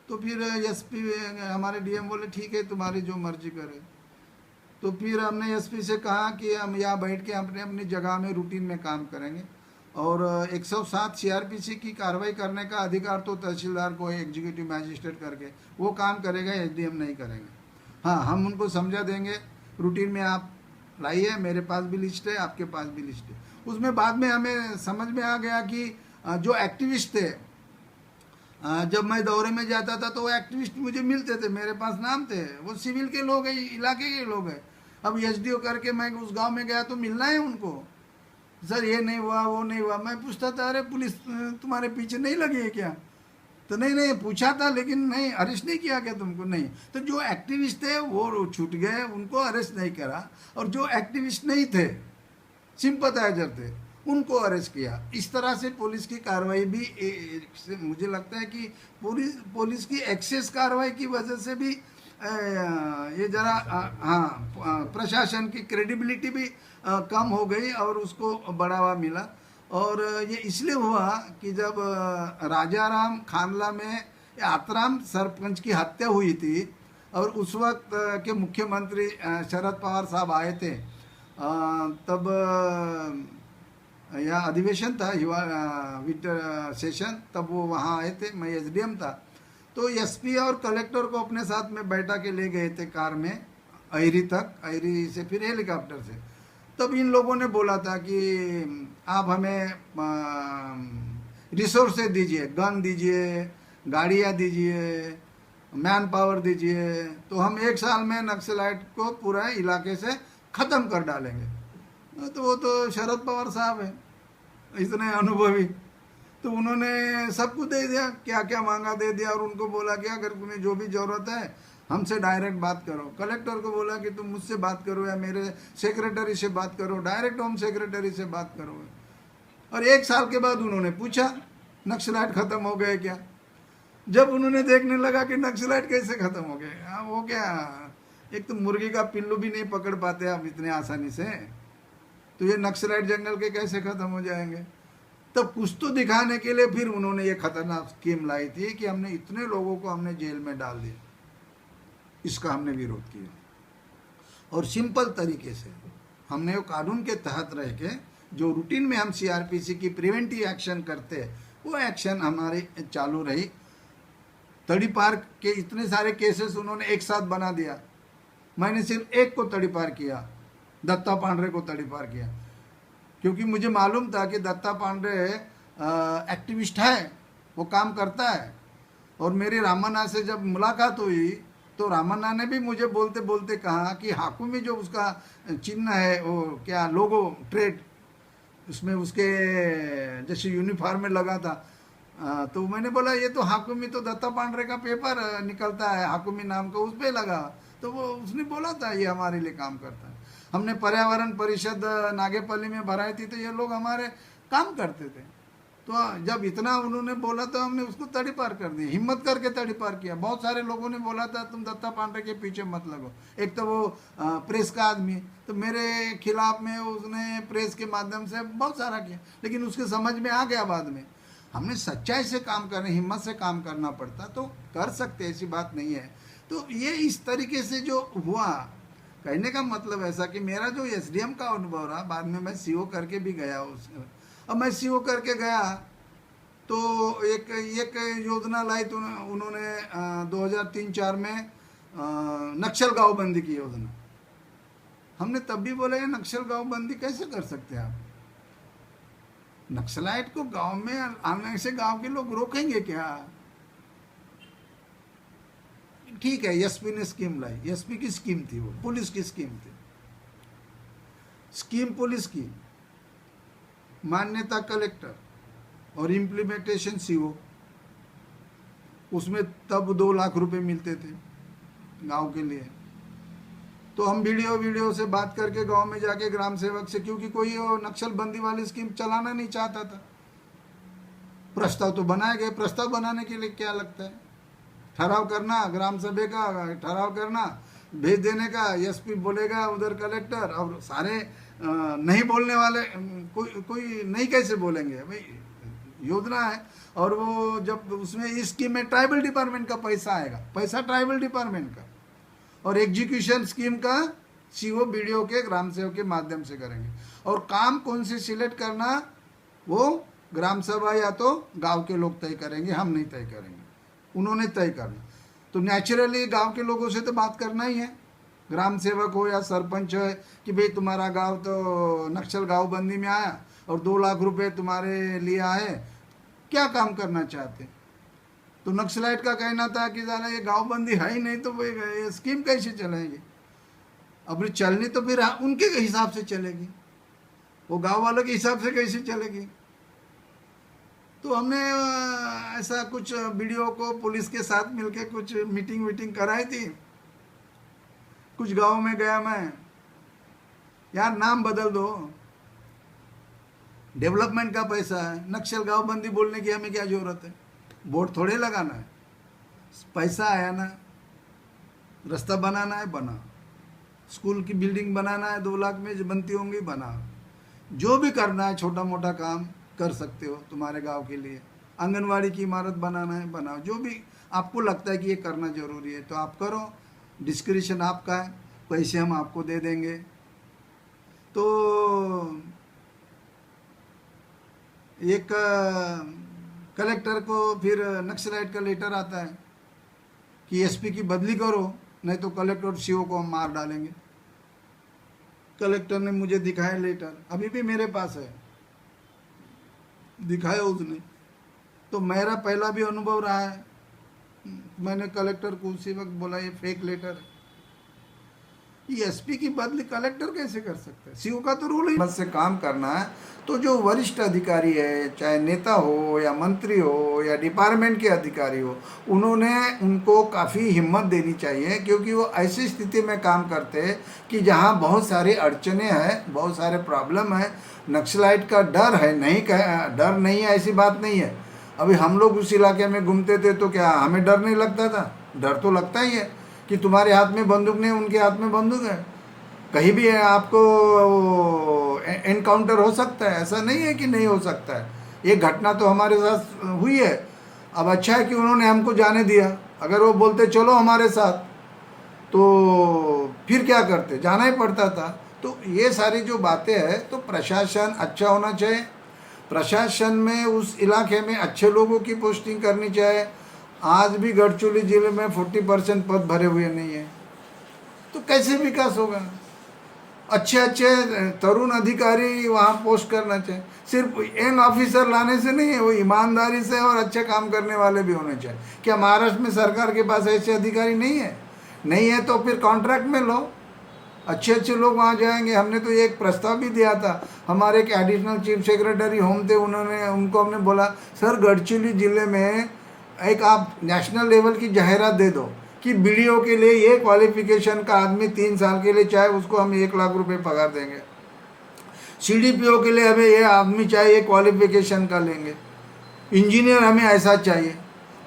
तो फिर एसपी हमारे डीएम बोले ठीक है तुम्हारी जो मर्जी करे। तो फिर हमने एसपी से कहा कि हम यहाँ बैठ के अपने अपनी जगह में रूटीन में काम करेंगे और 107 सीआरपीसी की कार्रवाई करने का अधिकार तो तहसीलदार को है, एग्जीक्यूटिव मैजिस्ट्रेट करके वो काम करेगा, एसडीएम नहीं करेंगे। हाँ, हम उनको समझा देंगे, रूटीन में आप लाइए, मेरे पास भी लिस्ट है, आपके पास भी लिस्ट है। उसमें बाद में हमें समझ में आ गया कि जो एक्टिविस्ट थे, जब मैं दौरे में जाता था तो वो एक्टिविस्ट मुझे मिलते थे, मेरे पास नाम थे, वो सिविल के लोग हैं, इलाके के लोग हैं। अब एसडीओ करके मैं उस गांव में गया तो मिलना है उनको, सर ये नहीं हुआ, वो नहीं हुआ। मैं पूछता था अरे पुलिस तुम्हारे पीछे नहीं लगी है क्या? तो नहीं पूछा था, लेकिन नहीं अरेस्ट नहीं किया क्या तुमको? नहीं। तो जो एक्टिविस्ट थे वो छूट गए, उनको अरेस्ट नहीं करा, और जो एक्टिविस्ट नहीं थे, सिंपथाइजर थे, उनको अरेस्ट किया। इस तरह से पुलिस की कार्रवाई भी मुझे लगता है कि पुलिस की एक्सेस कार्रवाई की वजह से भी ये जरा हाँ प्रशासन की क्रेडिबिलिटी भी कम हो गई और उसको बढ़ावा मिला। और ये इसलिए हुआ कि जब राजाराम खानला में आतराम सरपंच की हत्या हुई थी और उस वक्त के मुख्यमंत्री शरद पवार साहब आए थे, तब यहाँ अधिवेशन था, विंटर सेशन, तब वो वहाँ आए थे, मैं एसडीएम था। तो एसपी और कलेक्टर को अपने साथ में बैठा के ले गए थे कार में अहिरी तक, अहिरी से फिर हेलीकॉप्टर से। तब इन लोगों ने बोला था कि आप हमें रिसोर्सेज दीजिए, गन दीजिए, गाड़ियाँ दीजिए, मैन पावर दीजिए, तो हम 1 साल में नक्सलाइट को पूरा इलाके से ख़त्म कर डालेंगे। तो वो तो शरद पवार साहब हैं, इतने अनुभवी, तो उन्होंने सबको दे दिया, क्या क्या मांगा दे दिया, और उनको बोला कि अगर तुम्हें जो भी ज़रूरत है हमसे डायरेक्ट बात करो। कलेक्टर को बोला कि तुम मुझसे बात करो या मेरे सेक्रेटरी से बात करो, डायरेक्ट होम सेक्रेटरी से बात करो। और 1 साल के बाद उन्होंने पूछा नक्सलाइट ख़त्म हो गए क्या? जब उन्होंने देखने लगा कि नक्सलाइट कैसे ख़त्म हो गए, वो क्या, एक तो मुर्गी का पिल्लू भी नहीं पकड़ पाते आप इतने आसानी से, तो ये नक्सलाइट जंगल के कैसे ख़त्म हो जाएंगे? तब कुछ तो दिखाने के लिए फिर उन्होंने ये खतरनाक स्कीम लाई थी कि हमने इतने लोगों को हमने जेल में डाल दिया। इसका हमने विरोध किया और सिंपल तरीके से हमने वो कानून के तहत रह के जो रूटीन में हम सीआरपीसी की प्रिवेंटिव एक्शन करते वो एक्शन हमारी चालू रही। तड़ीपार के इतने सारे केसेस उन्होंने एक साथ बना दिया, मैंने सिर्फ एक को तड़ीपार किया, दत्ता पांडे को तड़ीपार किया, क्योंकि मुझे मालूम था कि दत्ता पांडे एक्टिविस्ट है, वो काम करता है। और मेरी रामन्ना से जब मुलाकात हुई तो रामन्ना ने भी मुझे बोलते बोलते कहा कि हाकुमी जो उसका चिन्ह है, वो क्या लोगो ट्रेड, उसमें उसके जैसे यूनिफॉर्म में लगा था, तो मैंने बोला ये तो हाकुमी तो दत्ता पांडे का पेपर निकलता है हाकुमी नाम का, उस पर लगा। तो वो उसने बोला था ये हमारे लिए काम करता है। हमने पर्यावरण परिषद नागेपल्ली में भराई थी तो ये लोग हमारे काम करते थे। तो जब इतना उन्होंने बोला तो हमने उसको तड़ीपार कर दिया, हिम्मत करके तड़ीपार किया। बहुत सारे लोगों ने बोला था तुम दत्ता पांडे के पीछे मत लगो, एक तो वो प्रेस का आदमी, तो मेरे खिलाफ में उसने प्रेस के माध्यम से बहुत सारा किया, लेकिन उसके समझ में आ गया बाद में। हमने सच्चाई से काम करना, हिम्मत से काम करना पड़ता तो कर सकते, ऐसी बात नहीं है। तो ये इस तरीके से जो हुआ, कहने का मतलब ऐसा कि मेरा जो एसडीएम का अनुभव रहा, बाद में मैं सीओ करके भी गया अब मैं सीओ करके गया तो एक योजना लाई तो उन्होंने 2003-4 में नक्सल गाँव बंदी की योजना। हमने तब भी बोला ये नक्सल गाँव बंदी कैसे कर सकते हैं आप? नक्सलाइट को गांव में आने से गांव के लोग रोकेंगे क्या? ठीक है, एसपी ने स्कीम लाई, एसपी की स्कीम थी, वो पुलिस की स्कीम थी, स्कीम पुलिस की, मान्यता कलेक्टर और इम्प्लीमेंटेशन सीओ। उसमें तब 2 लाख रुपए मिलते थे गांव के लिए। तो हम वीडियो से बात करके गांव में जाके ग्राम सेवक से, क्योंकि कोई नक्सल बंदी वाली स्कीम चलाना नहीं चाहता था, प्रस्ताव तो बनाए गए। प्रस्ताव बनाने के लिए क्या लगता है? ठहराव करना, ग्राम सभा का ठहराव करना, भेज देने का, एसपी बोलेगा उधर कलेक्टर, और सारे नहीं बोलने वाले कोई नहीं कैसे बोलेंगे भाई, योजना है। और वो जब उसमें इस स्कीम में ट्राइबल डिपार्टमेंट का पैसा आएगा, पैसा ट्राइबल डिपार्टमेंट का, और एग्जीक्यूशन स्कीम का सीओ बीडीओ के ग्राम सेवक के माध्यम से करेंगे। और काम कौन से सिलेक्ट करना वो ग्राम सभा या तो गांव के लोग तय करेंगे, हम नहीं तय करेंगे, उन्होंने तय करना। तो नेचुरली गांव के लोगों से तो बात करना ही है, ग्राम सेवक हो या सरपंच है, कि भाई तुम्हारा गांव तो नक्सल गांव बंदी में आया और 2 लाख रुपए तुम्हारे लिए आए, क्या काम करना चाहते? तो नक्सलाइट का कहना था कि ज़रा ये गांव बंदी है ही नहीं तो ये स्कीम कैसे चलेगी? अब चलनी तो फिर उनके हिसाब से चलेगी, वो गांव वालों के हिसाब से कैसे चलेगी? तो हमने ऐसा कुछ वीडियो को पुलिस के साथ मिलके कुछ मीटिंग कराई थी। कुछ गांव में गया मैं, यार नाम बदल दो, डेवलपमेंट का पैसा है, नक्सल गांव बंदी बोलने की हमें क्या जरूरत है? बोर्ड थोड़े लगाना है, पैसा आया ना, रास्ता बनाना है बना, स्कूल की बिल्डिंग बनाना है 2 लाख में बनती होंगी बना, जो भी करना है छोटा मोटा काम कर सकते हो तुम्हारे गांव के लिए, आंगनवाड़ी की इमारत बनाना है बनाओ, जो भी आपको लगता है कि ये करना जरूरी है तो आप करो, डिस्क्रिप्शन आपका है, पैसे हम आपको दे देंगे। तो एक कलेक्टर को फिर नक्सलाइट का लेटर आता है कि एसपी की बदली करो, नहीं तो कलेक्टर और सीओ को हम मार डालेंगे। कलेक्टर ने मुझे दिखाया लेटर, अभी भी मेरे पास है, दिखाया उसने। तो मेरा पहला भी अनुभव रहा है, मैंने कलेक्टर को उसी वक्त बोला ये फेक लेटर है, ये एसपी की बदली कलेक्टर कैसे कर सकता है? सीओ का तो रूल ही से काम करना है। तो जो वरिष्ठ अधिकारी है, चाहे नेता हो या मंत्री हो या डिपार्टमेंट के अधिकारी हो, उनको काफ़ी हिम्मत देनी चाहिए, क्योंकि वो ऐसी स्थिति में काम करते हैं कि जहाँ बहुत सारी अड़चने हैं, बहुत सारे प्रॉब्लम है। नक्सलाइट का डर है, डर नहीं है ऐसी बात नहीं है। अभी हम लोग उस इलाके में घूमते थे तो क्या हमें डर नहीं लगता था? डर तो लगता ही है कि तुम्हारे हाथ में बंदूक नहीं, उनके हाथ में बंदूक है, कहीं भी आपको एनकाउंटर हो सकता है, ऐसा नहीं है कि नहीं हो सकता है। ये घटना तो हमारे साथ हुई है। अब अच्छा है कि उन्होंने हमको जाने दिया, अगर वो बोलते चलो हमारे साथ तो फिर क्या करते, जाना ही पड़ता था। तो ये सारी जो बातें हैं, तो प्रशासन अच्छा होना चाहिए, प्रशासन में उस इलाके में अच्छे लोगों की पोस्टिंग करनी चाहिए। आज भी गढ़चिरौली जिले में 40% पद भरे हुए नहीं है, तो कैसे विकास होगा? अच्छे अच्छे तरुण अधिकारी वहाँ पोस्ट करना चाहिए। सिर्फ यंग ऑफिसर लाने से नहीं है, वो ईमानदारी से और अच्छे काम करने वाले भी होने चाहिए। क्या महाराष्ट्र में सरकार के पास ऐसे अधिकारी नहीं है? नहीं है तो फिर कॉन्ट्रैक्ट में लो, अच्छे अच्छे लोग वहाँ जाएंगे। हमने तो एक प्रस्ताव भी दिया था, हमारे एक एडिशनल चीफ सेक्रेटरी होम थे, उनको हमने बोला सर गढ़चिरौली ज़िले में एक आप नेशनल लेवल की जाहिरात दे दो कि बीडीओ के लिए ये क्वालिफिकेशन का आदमी 3 साल के लिए चाहे उसको हम 1 लाख रुपए पगार देंगे, सीडीपीओ के लिए हमें ये आदमी चाहिए क्वालिफिकेशन का लेंगे, इंजीनियर हमें ऐसा चाहिए,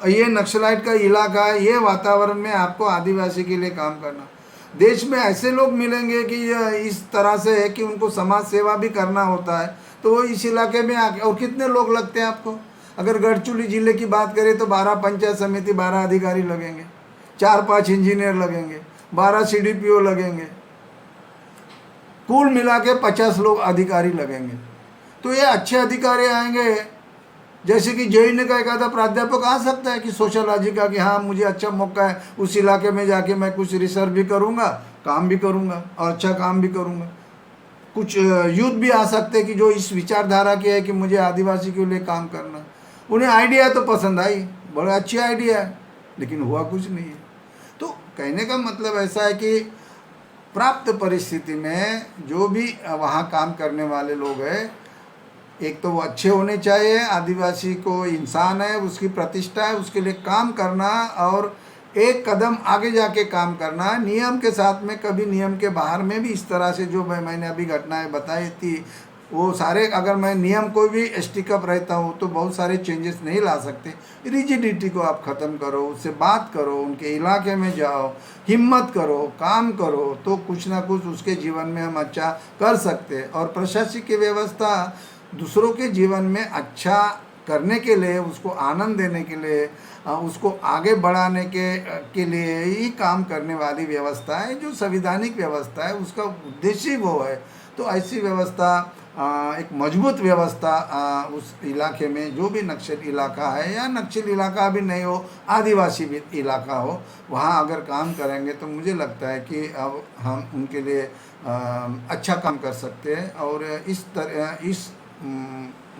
ये नक्सलाइट का इलाका है, ये वातावरण में आपको आदिवासी के लिए काम करना। देश में ऐसे लोग मिलेंगे कि इस तरह से है कि उनको समाज सेवा भी करना होता है, तो वो इस इलाके में आके। और कितने लोग लगते हैं आपको? अगर गढ़चिरौली जिले की बात करें तो 12 पंचायत समिति, 12 अधिकारी लगेंगे, 4-5 इंजीनियर लगेंगे, 12 सीडीपीओ लगेंगे, कुल मिला के 50 लोग अधिकारी लगेंगे। तो ये अच्छे अधिकारी आएंगे, जैसे कि जेई ने का एक आधा प्राध्यापक आ सकता है कि सोशलॉजी का, कि हाँ मुझे अच्छा मौका है उस इलाके में जाके मैं कुछ रिसर्च भी करूँगा, काम भी करूँगा और अच्छा काम भी करूँगा। कुछ यूथ भी आ सकते हैं कि जो इस विचारधारा के है कि मुझे आदिवासी के लिए काम करना। उन्हें आइडिया तो पसंद आई, बड़ा अच्छी आइडिया है, लेकिन हुआ कुछ नहीं है। तो कहने का मतलब ऐसा है कि प्राप्त परिस्थिति में जो भी वहाँ काम करने वाले लोग हैं, एक तो वो अच्छे होने चाहिए, आदिवासी को इंसान है, उसकी प्रतिष्ठा है, उसके लिए काम करना और एक कदम आगे जाके काम करना, नियम के साथ में, कभी नियम के बाहर में भी। इस तरह से जो मैंने अभी घटनाएं बताई थी वो सारे, अगर मैं नियम को भी स्टिक अप रहता हूँ तो बहुत सारे चेंजेस नहीं ला सकते। रिजिडिटी को आप ख़त्म करो, उससे बात करो, उनके इलाके में जाओ, हिम्मत करो, काम करो, तो कुछ ना कुछ उसके जीवन में हम अच्छा कर सकते हैं। और प्रशासकीय व्यवस्था दूसरों के जीवन में अच्छा करने के लिए, उसको आनंद देने के लिए, उसको आगे बढ़ाने के लिए ही काम करने वाली व्यवस्था है, जो संवैधानिक व्यवस्था है, उसका उद्देश्य वो है। तो ऐसी व्यवस्था, एक मजबूत व्यवस्था उस इलाके में, जो भी नक्सल इलाका है या नक्सल इलाका भी नहीं हो, आदिवासी भी इलाका हो, वहाँ अगर काम करेंगे तो मुझे लगता है कि अब हम उनके लिए अच्छा काम कर सकते हैं। और इस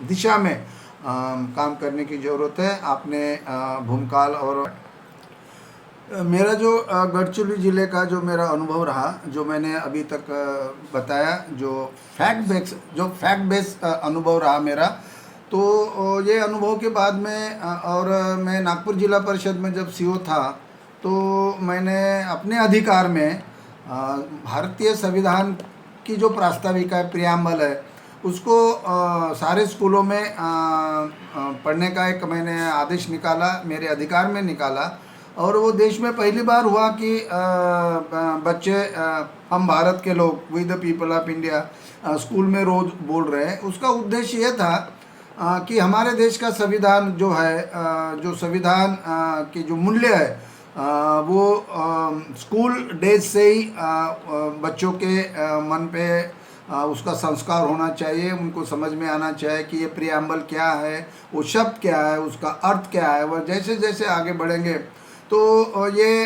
दिशा में काम करने की ज़रूरत है। आपने भूमकाल और मेरा जो गढ़चिरौली ज़िले का जो मेरा अनुभव रहा, जो मैंने अभी तक बताया, जो फैक्ट बेस अनुभव रहा मेरा, तो ये अनुभव के बाद में और मैं नागपुर जिला परिषद में जब सीओ था, तो मैंने अपने अधिकार में भारतीय संविधान की जो प्रास्ताविका है, प्रियम्बल है, उसको सारे स्कूलों में पढ़ने का एक मैंने आदेश निकाला, मेरे अधिकार में निकाला। और वो देश में पहली बार हुआ कि बच्चे हम भारत के लोग, we the people of India, school में रोज़ बोल रहे हैं। उसका उद्देश्य ये था कि हमारे देश का संविधान जो है, जो संविधान के जो मूल्य है, वो स्कूल डेज से ही बच्चों के मन पे उसका संस्कार होना चाहिए, उनको समझ में आना चाहिए कि ये प्रियम्बल क्या है, वो शब्द क्या है, उसका अर्थ क्या है। वह जैसे जैसे आगे बढ़ेंगे, तो ये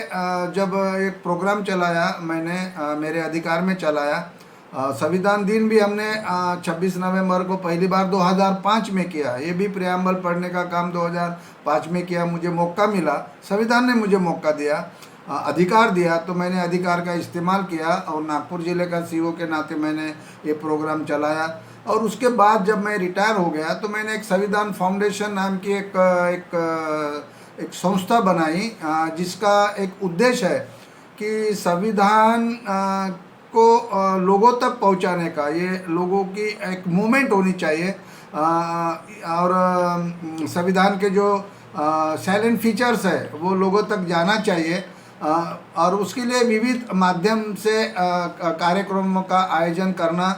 जब एक प्रोग्राम चलाया मैंने, मेरे अधिकार में चलाया, संविधान दिन भी हमने 26 नवंबर को पहली बार 2005 में किया। ये भी प्रियम्बल पढ़ने का काम 2005 में किया। मुझे मौका मिला, संविधान ने मुझे मौका दिया, अधिकार दिया, तो मैंने अधिकार का इस्तेमाल किया और नागपुर ज़िले का सीओ के नाते मैंने ये प्रोग्राम चलाया। और उसके बाद जब मैं रिटायर हो गया, तो मैंने एक संविधान फाउंडेशन नाम की एक संस्था बनाई, जिसका एक उद्देश्य है कि संविधान को लोगों तक पहुंचाने का, ये लोगों की एक मूवमेंट होनी चाहिए। और संविधान के जो साइलेंट फीचर्स है वो लोगों तक जाना चाहिए, और उसके लिए विविध माध्यम से कार्यक्रमों का आयोजन करना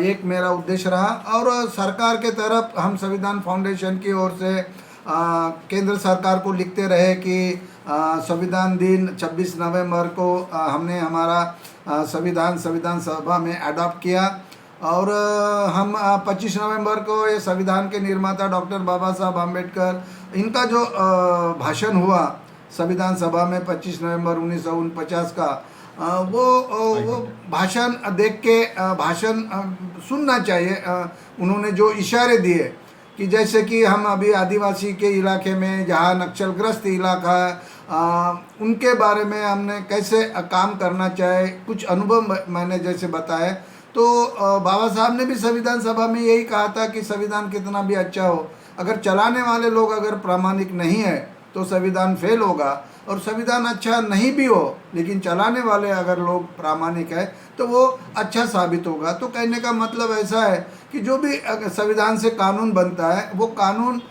एक मेरा उद्देश्य रहा। और सरकार के तरफ हम संविधान फाउंडेशन की ओर से केंद्र सरकार को लिखते रहे कि संविधान दिन 26 नवंबर को हमने हमारा संविधान सभा में अडॉप्ट किया। और हम 25 नवंबर को ये संविधान के निर्माता डॉक्टर बाबा साहब आम्बेडकर, इनका जो भाषण हुआ संविधान सभा में 25 नवंबर 1949 का, वो भाषण देख के भाषण सुनना चाहिए। उन्होंने जो इशारे दिए कि जैसे कि हम अभी आदिवासी के इलाके में जहाँ नक्सलग्रस्त इलाका है, उनके बारे में हमने कैसे काम करना चाहिए, कुछ अनुभव मैंने जैसे बताए। तो बाबा साहब ने भी संविधान सभा में यही कहा था कि संविधान कितना भी अच्छा हो, अगर चलाने वाले लोग अगर प्रामाणिक नहीं है तो संविधान फेल होगा, और संविधान अच्छा नहीं भी हो लेकिन चलाने वाले अगर लोग प्रामाणिक है तो वो अच्छा साबित होगा। तो कहने का मतलब ऐसा है कि जो भी संविधान से कानून बनता है वो कानून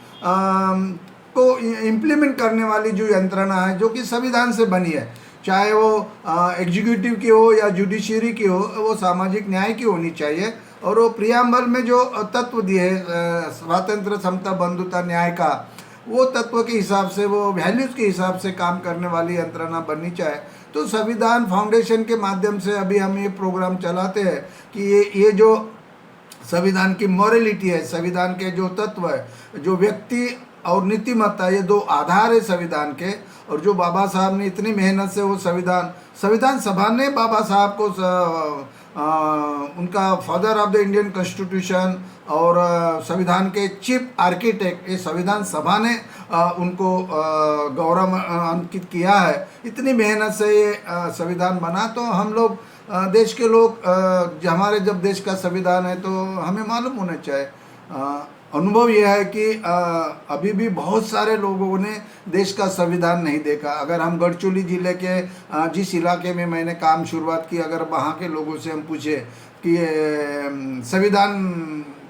को इम्प्लीमेंट करने वाली जो यंत्रणा है जो कि संविधान से बनी है, चाहे वो एग्जीक्यूटिव की हो या जुडिशरी की हो, वो सामाजिक न्याय की होनी चाहिए। और वो प्रियम्बल में जो तत्व दिए स्वातंत्र, समता, बंधुता, न्याय का, वो तत्व के हिसाब से, वो वैल्यूज़ के हिसाब से काम करने वाली यंत्रणा बननी चाहिए। तो संविधान फाउंडेशन के माध्यम से अभी हम ये प्रोग्राम चलाते हैं कि ये जो संविधान की मॉरलिटी है, संविधान के जो तत्व है, जो व्यक्ति और नीतिमत्ता, ये दो आधार है संविधान के। और जो बाबा साहब ने इतनी मेहनत से वो संविधान सभा ने बाबा साहब को उनका father of the Indian constitution और संविधान के चीफ आर्किटेक्ट, ये संविधान सभा ने उनको गौरव अंकित किया है। इतनी मेहनत से ये संविधान बना। तो हम लोग देश के लोग, हमारे जब देश का संविधान है तो हमें मालूम होना चाहिए। अनुभव यह है कि अभी भी बहुत सारे लोगों ने देश का संविधान नहीं देखा। अगर हम गढ़चिरौली जिले के जिस इलाके में मैंने काम शुरुआत की, अगर वहाँ के लोगों से हम पूछे कि संविधान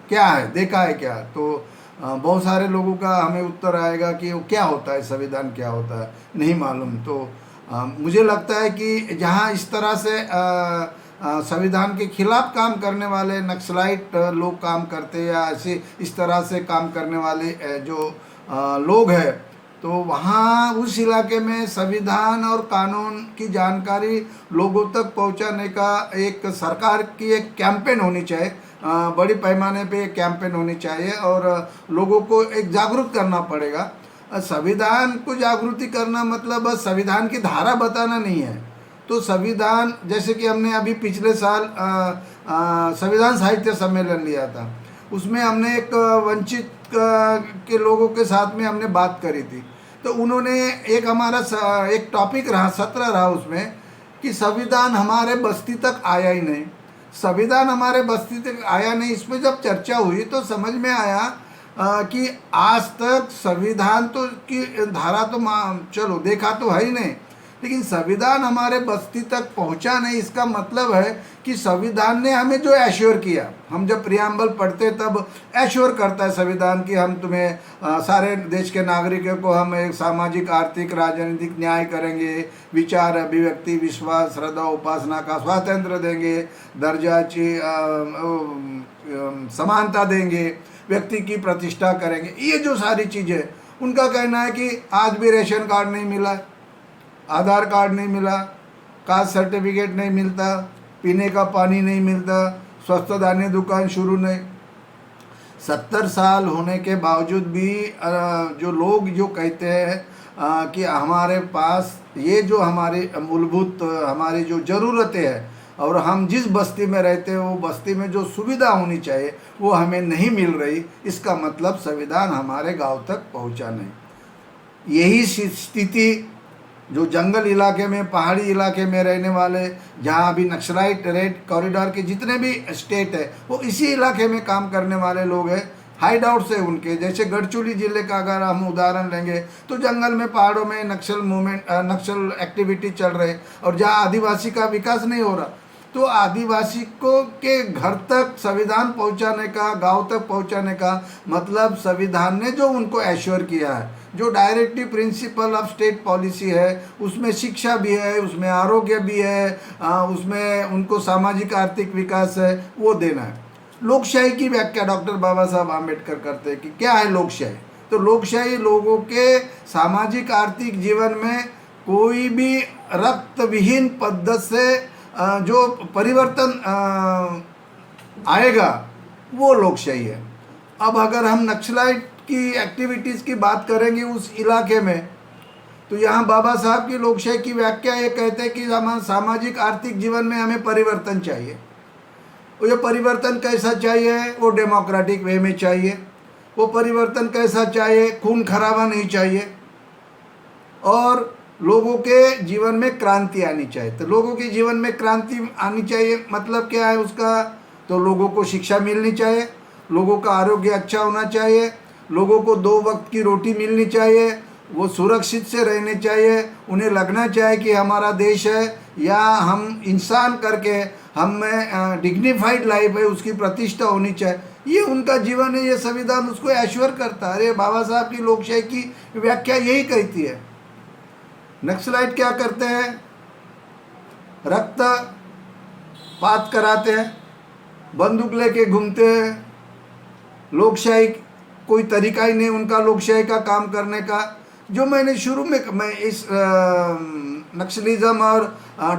क्या है, देखा है क्या, तो बहुत सारे लोगों का हमें उत्तर आएगा कि वो क्या होता है, संविधान क्या होता है, नहीं मालूम। तो मुझे लगता है कि जहाँ इस तरह से संविधान के खिलाफ काम करने वाले नक्सलाइट लोग काम करते या ऐसे इस तरह से काम करने वाले जो लोग हैं, तो वहाँ उस इलाके में संविधान और कानून की जानकारी लोगों तक पहुँचाने का एक सरकार की एक कैंपेन होनी चाहिए, बड़ी पैमाने पे एक कैंपेन होनी चाहिए और लोगों को एक जागरूक करना पड़ेगा। संविधान को जागृति करना मतलब बस संविधान की धारा बताना नहीं है। तो संविधान, जैसे कि हमने अभी पिछले साल संविधान साहित्य सम्मेलन लिया था, उसमें हमने एक वंचित के लोगों के साथ में हमने बात करी थी। तो उन्होंने एक हमारा एक टॉपिक रहा, सत्र रहा उसमें कि संविधान हमारे बस्ती तक आया ही नहीं, संविधान हमारे बस्ती तक आया नहीं। इसमें जब चर्चा हुई तो समझ में आया कि आज तक संविधान तो की धारा तो चलो देखा तो है ही नहीं, लेकिन संविधान हमारे बस्ती तक पहुंचा नहीं। इसका मतलब है कि संविधान ने हमें जो एश्योर किया, हम जब प्रियम्बल पढ़ते तब एश्योर करता है संविधान कि हम तुम्हें सारे देश के नागरिकों को हम एक सामाजिक, आर्थिक, राजनीतिक न्याय करेंगे, विचार, अभिव्यक्ति, विश्वास, श्रद्धा, उपासना का स्वातंत्र देंगे, दर्जाची समानता देंगे, व्यक्ति की प्रतिष्ठा करेंगे। ये जो सारी चीज़ें, उनका कहना है कि आज भी रेशन कार्ड नहीं मिला, आधार कार्ड नहीं मिला, कास्ट सर्टिफिकेट नहीं मिलता, पीने का पानी नहीं मिलता, स्वस्थ धान्य दुकान शुरू नहीं। 70 साल होने के बावजूद भी जो लोग जो कहते हैं कि हमारे पास ये जो हमारे मूलभूत हमारी जो ज़रूरतें हैं और हम जिस बस्ती में रहते हैं वो बस्ती में जो सुविधा होनी चाहिए वो हमें नहीं मिल रही, इसका मतलब संविधान हमारे गांव तक पहुंचा नहीं। यही स्थिति जो जंगल इलाके में, पहाड़ी इलाके में रहने वाले, जहाँ अभी नक्सलाइट रेड कॉरिडोर के जितने भी स्टेट है वो इसी इलाके में काम करने वाले लोग हैं, हाइड आउट से उनके। जैसे गढ़चिरौली जिले का अगर हम उदाहरण लेंगे तो जंगल में, पहाड़ों में नक्सल मूवमेंट, नक्सल एक्टिविटी चल रही, और जहाँ आदिवासी का विकास नहीं हो रहा, तो आदिवासी को के घर तक संविधान पहुंचाने का, गांव तक पहुंचाने का मतलब संविधान ने जो उनको एश्योर किया है, जो directive principle of state policy है, उसमें शिक्षा भी है, उसमें आरोग्य भी है, उसमें उनको सामाजिक आर्थिक विकास है, वो देना है। लोकशाही की व्याख्या डॉक्टर बाबा साहब आम्बेडकर करते हैं कि क्या है लोकशाही। तो लोकशाही लोगों के सामाजिक आर्थिक जीवन में कोई भी रक्त विहीन पद्धति से जो परिवर्तन आएगा वो लोकशाही है। अब अगर हम नक्सलाइट की एक्टिविटीज़ की बात करेंगे उस इलाके में, तो यहाँ बाबा साहब की लोकशाही की व्याख्या ये कहते हैं कि हमारे सामाजिक आर्थिक जीवन में हमें परिवर्तन चाहिए। वो ये परिवर्तन कैसा चाहिए? वो डेमोक्रेटिक वे में चाहिए। वो परिवर्तन कैसा चाहिए? खून खराबा नहीं चाहिए और लोगों के जीवन में क्रांति आनी चाहिए। तो लोगों के जीवन में क्रांति आनी चाहिए मतलब क्या है उसका? तो लोगों को शिक्षा मिलनी चाहिए, लोगों का आरोग्य अच्छा होना चाहिए, लोगों को 2 वक्त की रोटी मिलनी चाहिए, वो सुरक्षित से रहने चाहिए, उन्हें लगना चाहिए कि हमारा देश है या हम इंसान करके हम में डिग्निफाइड लाइफ है, उसकी प्रतिष्ठा होनी चाहिए। ये उनका जीवन है, ये संविधान उसको एश्योर करता है। अरे बाबा साहब की लोकशाही की व्याख्या यही कहती है। नक्सलाइट क्या करते हैं? रक्त पात कराते हैं, बंदूक लेके घूमते हैं। लोकशाही कोई तरीका ही नहीं उनका लोकशाही का काम करने का। जो मैंने शुरू में मैं इस नक्सलिज्म और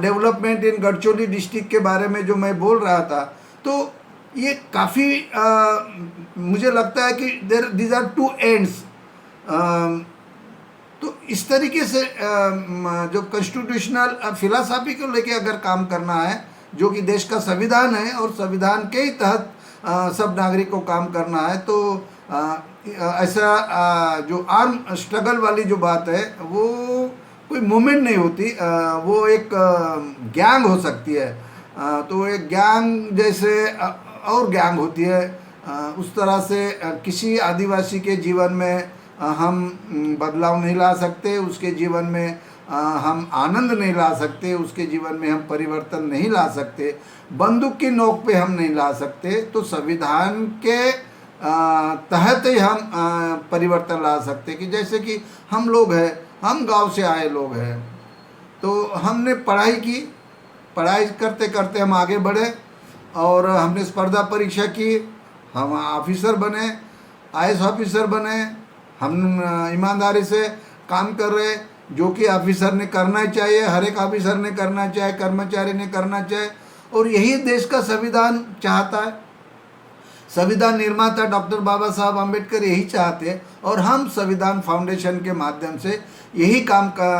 डेवलपमेंट इन गढ़चिरौली डिस्ट्रिक्ट के बारे में जो मैं बोल रहा था, तो ये काफ़ी मुझे लगता है कि दीज आर टू एंड्स। तो इस तरीके से जो कॉन्स्टिट्यूशनल फिलासफी को लेके अगर काम करना है, जो कि देश का संविधान है और संविधान के ही तहत सब नागरिक को काम करना है, तो ऐसा जो आर्म स्ट्रगल वाली जो बात है वो कोई मूवमेंट नहीं होती, वो एक गैंग हो सकती है। तो एक गैंग जैसे और गैंग होती है, उस तरह से किसी आदिवासी के जीवन में हम बदलाव नहीं ला सकते, उसके जीवन में हम आनंद नहीं ला सकते, उसके जीवन में हम परिवर्तन नहीं ला सकते, बंदूक की नोक पे हम नहीं ला सकते। तो संविधान के तहत ही हम परिवर्तन ला सकते कि जैसे कि हम लोग हैं, हम गांव से आए लोग हैं, तो हमने पढ़ाई की, पढ़ाई करते करते हम आगे बढ़े और हमने स्पर्धा परीक्षा की, हम ऑफिसर बने, आईएएस ऑफिसर बने, हम ईमानदारी से काम कर रहे, जो कि ऑफिसर ने करना ही चाहिए, हर एक ऑफिसर ने करना चाहिए, कर्मचारी ने करना चाहिए, और यही देश का संविधान चाहता है। संविधान निर्माता डॉक्टर बाबा साहब अम्बेडकर यही चाहते हैं और हम संविधान फाउंडेशन के माध्यम से यही काम का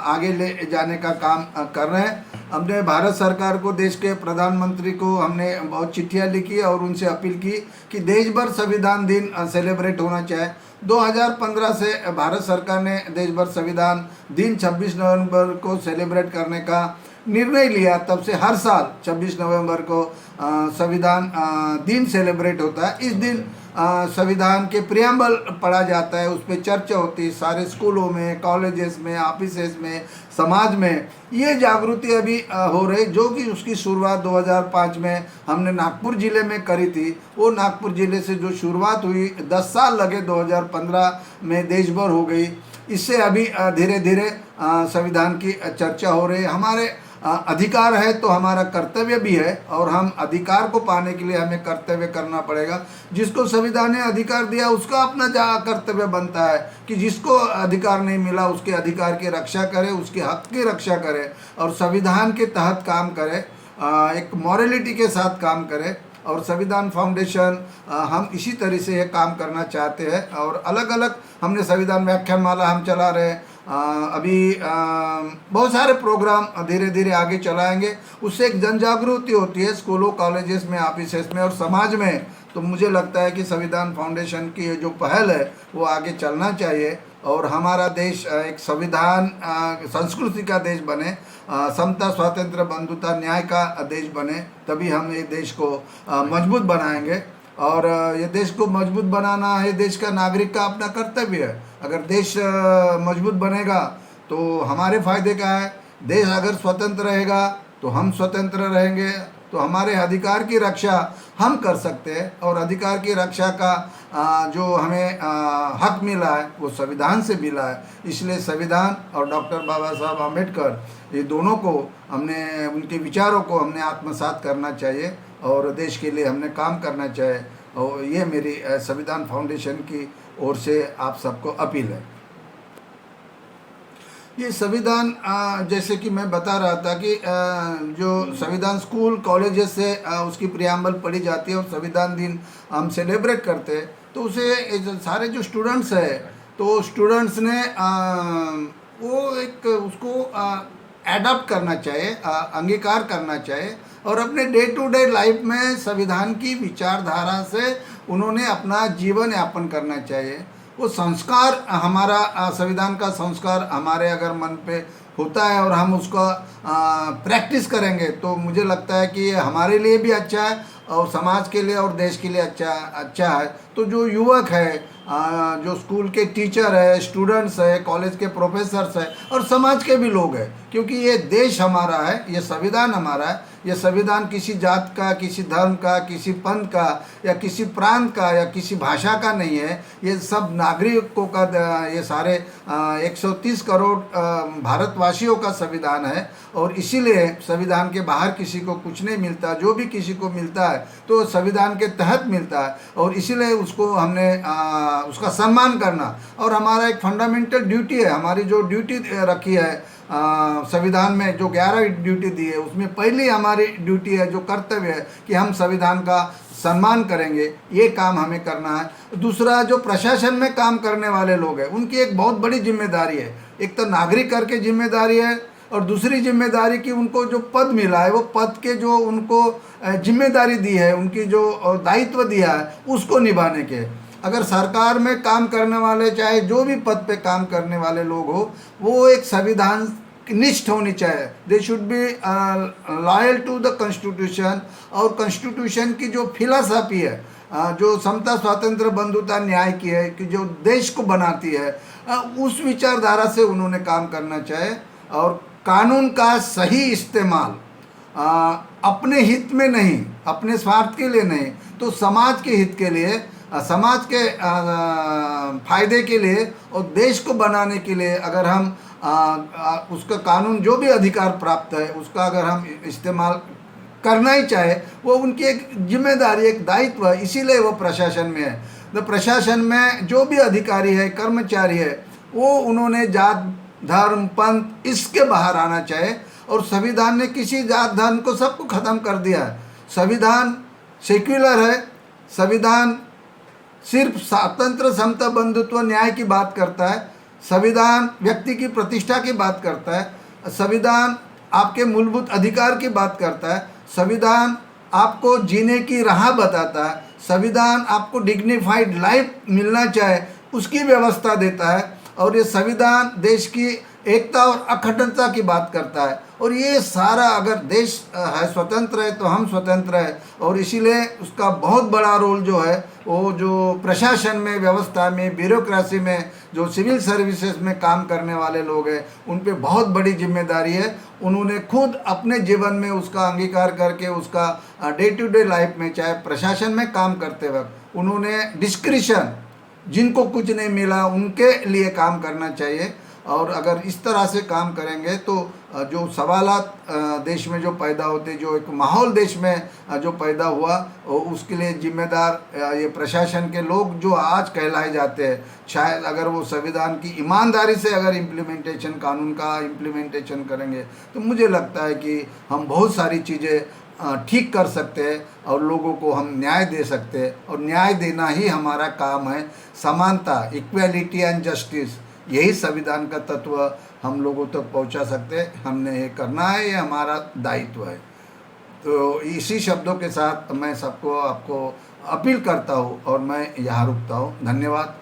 आगे ले जाने का काम कर रहे हैं। हमने भारत सरकार को, देश के प्रधानमंत्री को हमने बहुत चिट्ठियां लिखी और उनसे अपील की कि देश भर संविधान दिन सेलिब्रेट होना चाहिए। 2015 से भारत सरकार ने देश भर संविधान दिन 26 नवंबर को सेलिब्रेट करने का निर्णय लिया। तब से हर साल 26 नवंबर को संविधान दिन सेलिब्रेट होता है। इस दिन संविधान के प्रियम्बल पढ़ा जाता है, उस पर चर्चा होती है सारे स्कूलों में, कॉलेजेस में, ऑफिसेस में, समाज में। ये जागृति अभी हो रही, जो कि उसकी शुरुआत 2005 में हमने नागपुर ज़िले में करी थी। वो नागपुर ज़िले से जो शुरुआत हुई, 10 साल लगे, 2015 में देश भर हो गई। इससे अभी धीरे धीरे संविधान की चर्चा हो रही है। हमारे अधिकार है तो हमारा कर्तव्य भी है, और हम अधिकार को पाने के लिए हमें कर्तव्य करना पड़ेगा। जिसको संविधान ने अधिकार दिया उसका अपना कर्तव्य बनता है कि जिसको अधिकार नहीं मिला उसके अधिकार की रक्षा करे, उसके हक की रक्षा करे और संविधान के तहत काम करे, एक मॉरलिटी के साथ काम करे। और संविधान फाउंडेशन हम इसी तरह से ये काम करना चाहते हैं। और अलग अलग हमने संविधान व्याख्यान माला हम चला रहे हैं, अभी बहुत सारे प्रोग्राम धीरे धीरे आगे चलाएंगे। उससे एक जन जागृति होती है स्कूलों, कॉलेजेस में, ऑफिसेस में और समाज में। तो मुझे लगता है कि संविधान फाउंडेशन की जो पहल है वो आगे चलना चाहिए और हमारा देश एक संविधान संस्कृति का देश बने, समता, स्वातंत्र्य, बंधुता, न्याय का देश बने। तभी हम ये देश को मजबूत बनाएंगे। और ये देश को मजबूत बनाना है देश का नागरिक का अपना कर्तव्य है। अगर देश मजबूत बनेगा तो हमारे फायदे का है। देश अगर स्वतंत्र रहेगा तो हम स्वतंत्र रहेंगे, तो हमारे अधिकार की रक्षा हम कर सकते हैं। और अधिकार की रक्षा का जो हमें हक मिला है वो संविधान से मिला है। इसलिए संविधान और डॉक्टर बाबा साहब आम्बेडकर, ये दोनों को हमने, उनके विचारों को हमने आत्मसात करना चाहिए और देश के लिए हमने काम करना चाहिए। और ये मेरी संविधान फाउंडेशन की ओर से आप सबको अपील है। ये संविधान जैसे कि मैं बता रहा था कि जो संविधान स्कूल कॉलेजेस से उसकी प्रियम्बल पढ़ी जाती है और संविधान दिन हम सेलिब्रेट करते हैं, तो उसे सारे जो स्टूडेंट्स है, तो स्टूडेंट्स ने वो एक उसको एडॉप्ट करना चाहिए, अंगीकार करना चाहिए और अपने डे टू डे लाइफ में संविधान की विचारधारा से उन्होंने अपना जीवन यापन करना चाहिए। वो संस्कार हमारा संविधान का संस्कार हमारे अगर मन पे होता है और हम उसका प्रैक्टिस करेंगे तो मुझे लगता है कि ये हमारे लिए भी अच्छा है और समाज के लिए और देश के लिए अच्छा है। तो जो युवक है, जो स्कूल के टीचर है, स्टूडेंट्स है, कॉलेज के प्रोफेसर्स है और समाज के भी लोग हैं, क्योंकि ये देश हमारा है, ये संविधान हमारा है। ये संविधान किसी जात का, किसी धर्म का, किसी पंथ का या किसी प्रांत का या किसी भाषा का नहीं है। ये सब नागरिकों का, ये सारे 130 करोड़ भारतवासियों का संविधान है और इसीलिए संविधान के बाहर किसी को कुछ नहीं मिलता। जो भी किसी को मिलता है तो संविधान के तहत मिलता है और इसीलिए उसको हमने उसका सम्मान करना और हमारा एक फंडामेंटल ड्यूटी है। हमारी जो ड्यूटी रखी है संविधान में, जो 11 ड्यूटी दी है, उसमें पहली हमारी ड्यूटी है, जो कर्तव्य है कि हम संविधान का सम्मान करेंगे। ये काम हमें करना है। दूसरा, जो प्रशासन में काम करने वाले लोग हैं उनकी एक बहुत बड़ी जिम्मेदारी है। एक तो नागरिक कर के जिम्मेदारी है और दूसरी जिम्मेदारी कि उनको जो पद मिला है वो पद के जो उनको जिम्मेदारी दी है, उनकी जो दायित्व दिया है उसको निभाने के। अगर सरकार में काम करने वाले, चाहे जो भी पद पे काम करने वाले लोग हो, वो एक संविधान निष्ठ होनी चाहिए। They should be loyal to the constitution. और कॉन्स्टिट्यूशन की जो फिलॉसफी है, जो समता, स्वातंत्र्य, बंधुता, न्याय की है, कि जो देश को बनाती है, उस विचारधारा से उन्होंने काम करना चाहिए। और कानून का सही इस्तेमाल अपने हित में नहीं, अपने स्वार्थ के लिए नहीं, तो समाज के हित के लिए, समाज के फायदे के लिए और देश को बनाने के लिए अगर हम उसका कानून जो भी अधिकार प्राप्त है उसका अगर हम इस्तेमाल करना ही चाहे, वो उनकी एक जिम्मेदारी, एक दायित्व है। इसीलिए वो प्रशासन में है। तो प्रशासन में जो भी अधिकारी है, कर्मचारी है, वो उन्होंने जात, धर्म, पंथ इसके बाहर आना चाहिए। और संविधान ने किसी जात धर्म को सबको ख़त्म कर दिया है। संविधान सेक्युलर है। संविधान सिर्फ स्वतंत्र, समता, बंधुत्व, न्याय की बात करता है। संविधान व्यक्ति की प्रतिष्ठा की बात करता है। संविधान आपके मूलभूत अधिकार की बात करता है। संविधान आपको जीने की राह बताता है। संविधान आपको डिग्निफाइड लाइफ मिलना चाहे उसकी व्यवस्था देता है। और ये संविधान देश की एकता और अखंडता की बात करता है। और ये सारा, अगर देश है स्वतंत्र है तो हम स्वतंत्र है। और इसीलिए उसका बहुत बड़ा रोल जो है वो जो प्रशासन में, व्यवस्था में, ब्यूरोक्रेसी में, जो सिविल सर्विसेज में काम करने वाले लोग हैं उन पे बहुत बड़ी जिम्मेदारी है। उन्होंने खुद अपने जीवन में उसका अंगीकार करके उसका डे टू डे लाइफ में, चाहे प्रशासन में काम करते वक्त, उन्होंने डिस्क्रिशन, जिनको कुछ नहीं मिला उनके लिए काम करना चाहिए। और अगर इस तरह से काम करेंगे तो जो सवालात देश में जो पैदा होते, जो एक माहौल देश में जो पैदा हुआ, उसके लिए जिम्मेदार ये प्रशासन के लोग जो आज कहलाए जाते हैं, शायद अगर वो संविधान की ईमानदारी से अगर इम्प्लीमेंटेशन, कानून का इम्प्लीमेंटेशन करेंगे तो मुझे लगता है कि हम बहुत सारी चीज़ें ठीक कर सकते हैं और लोगों को हम न्याय दे सकते हैं। और न्याय देना ही हमारा काम है। समानता, इक्वेलिटी एंड जस्टिस, यही संविधान का तत्व हम लोगों तक पहुंचा सकते हैं। हमने ये करना है, ये हमारा दायित्व है। तो इसी शब्दों के साथ मैं सबको, आपको अपील करता हूँ और मैं यहाँ रुकता हूँ। धन्यवाद।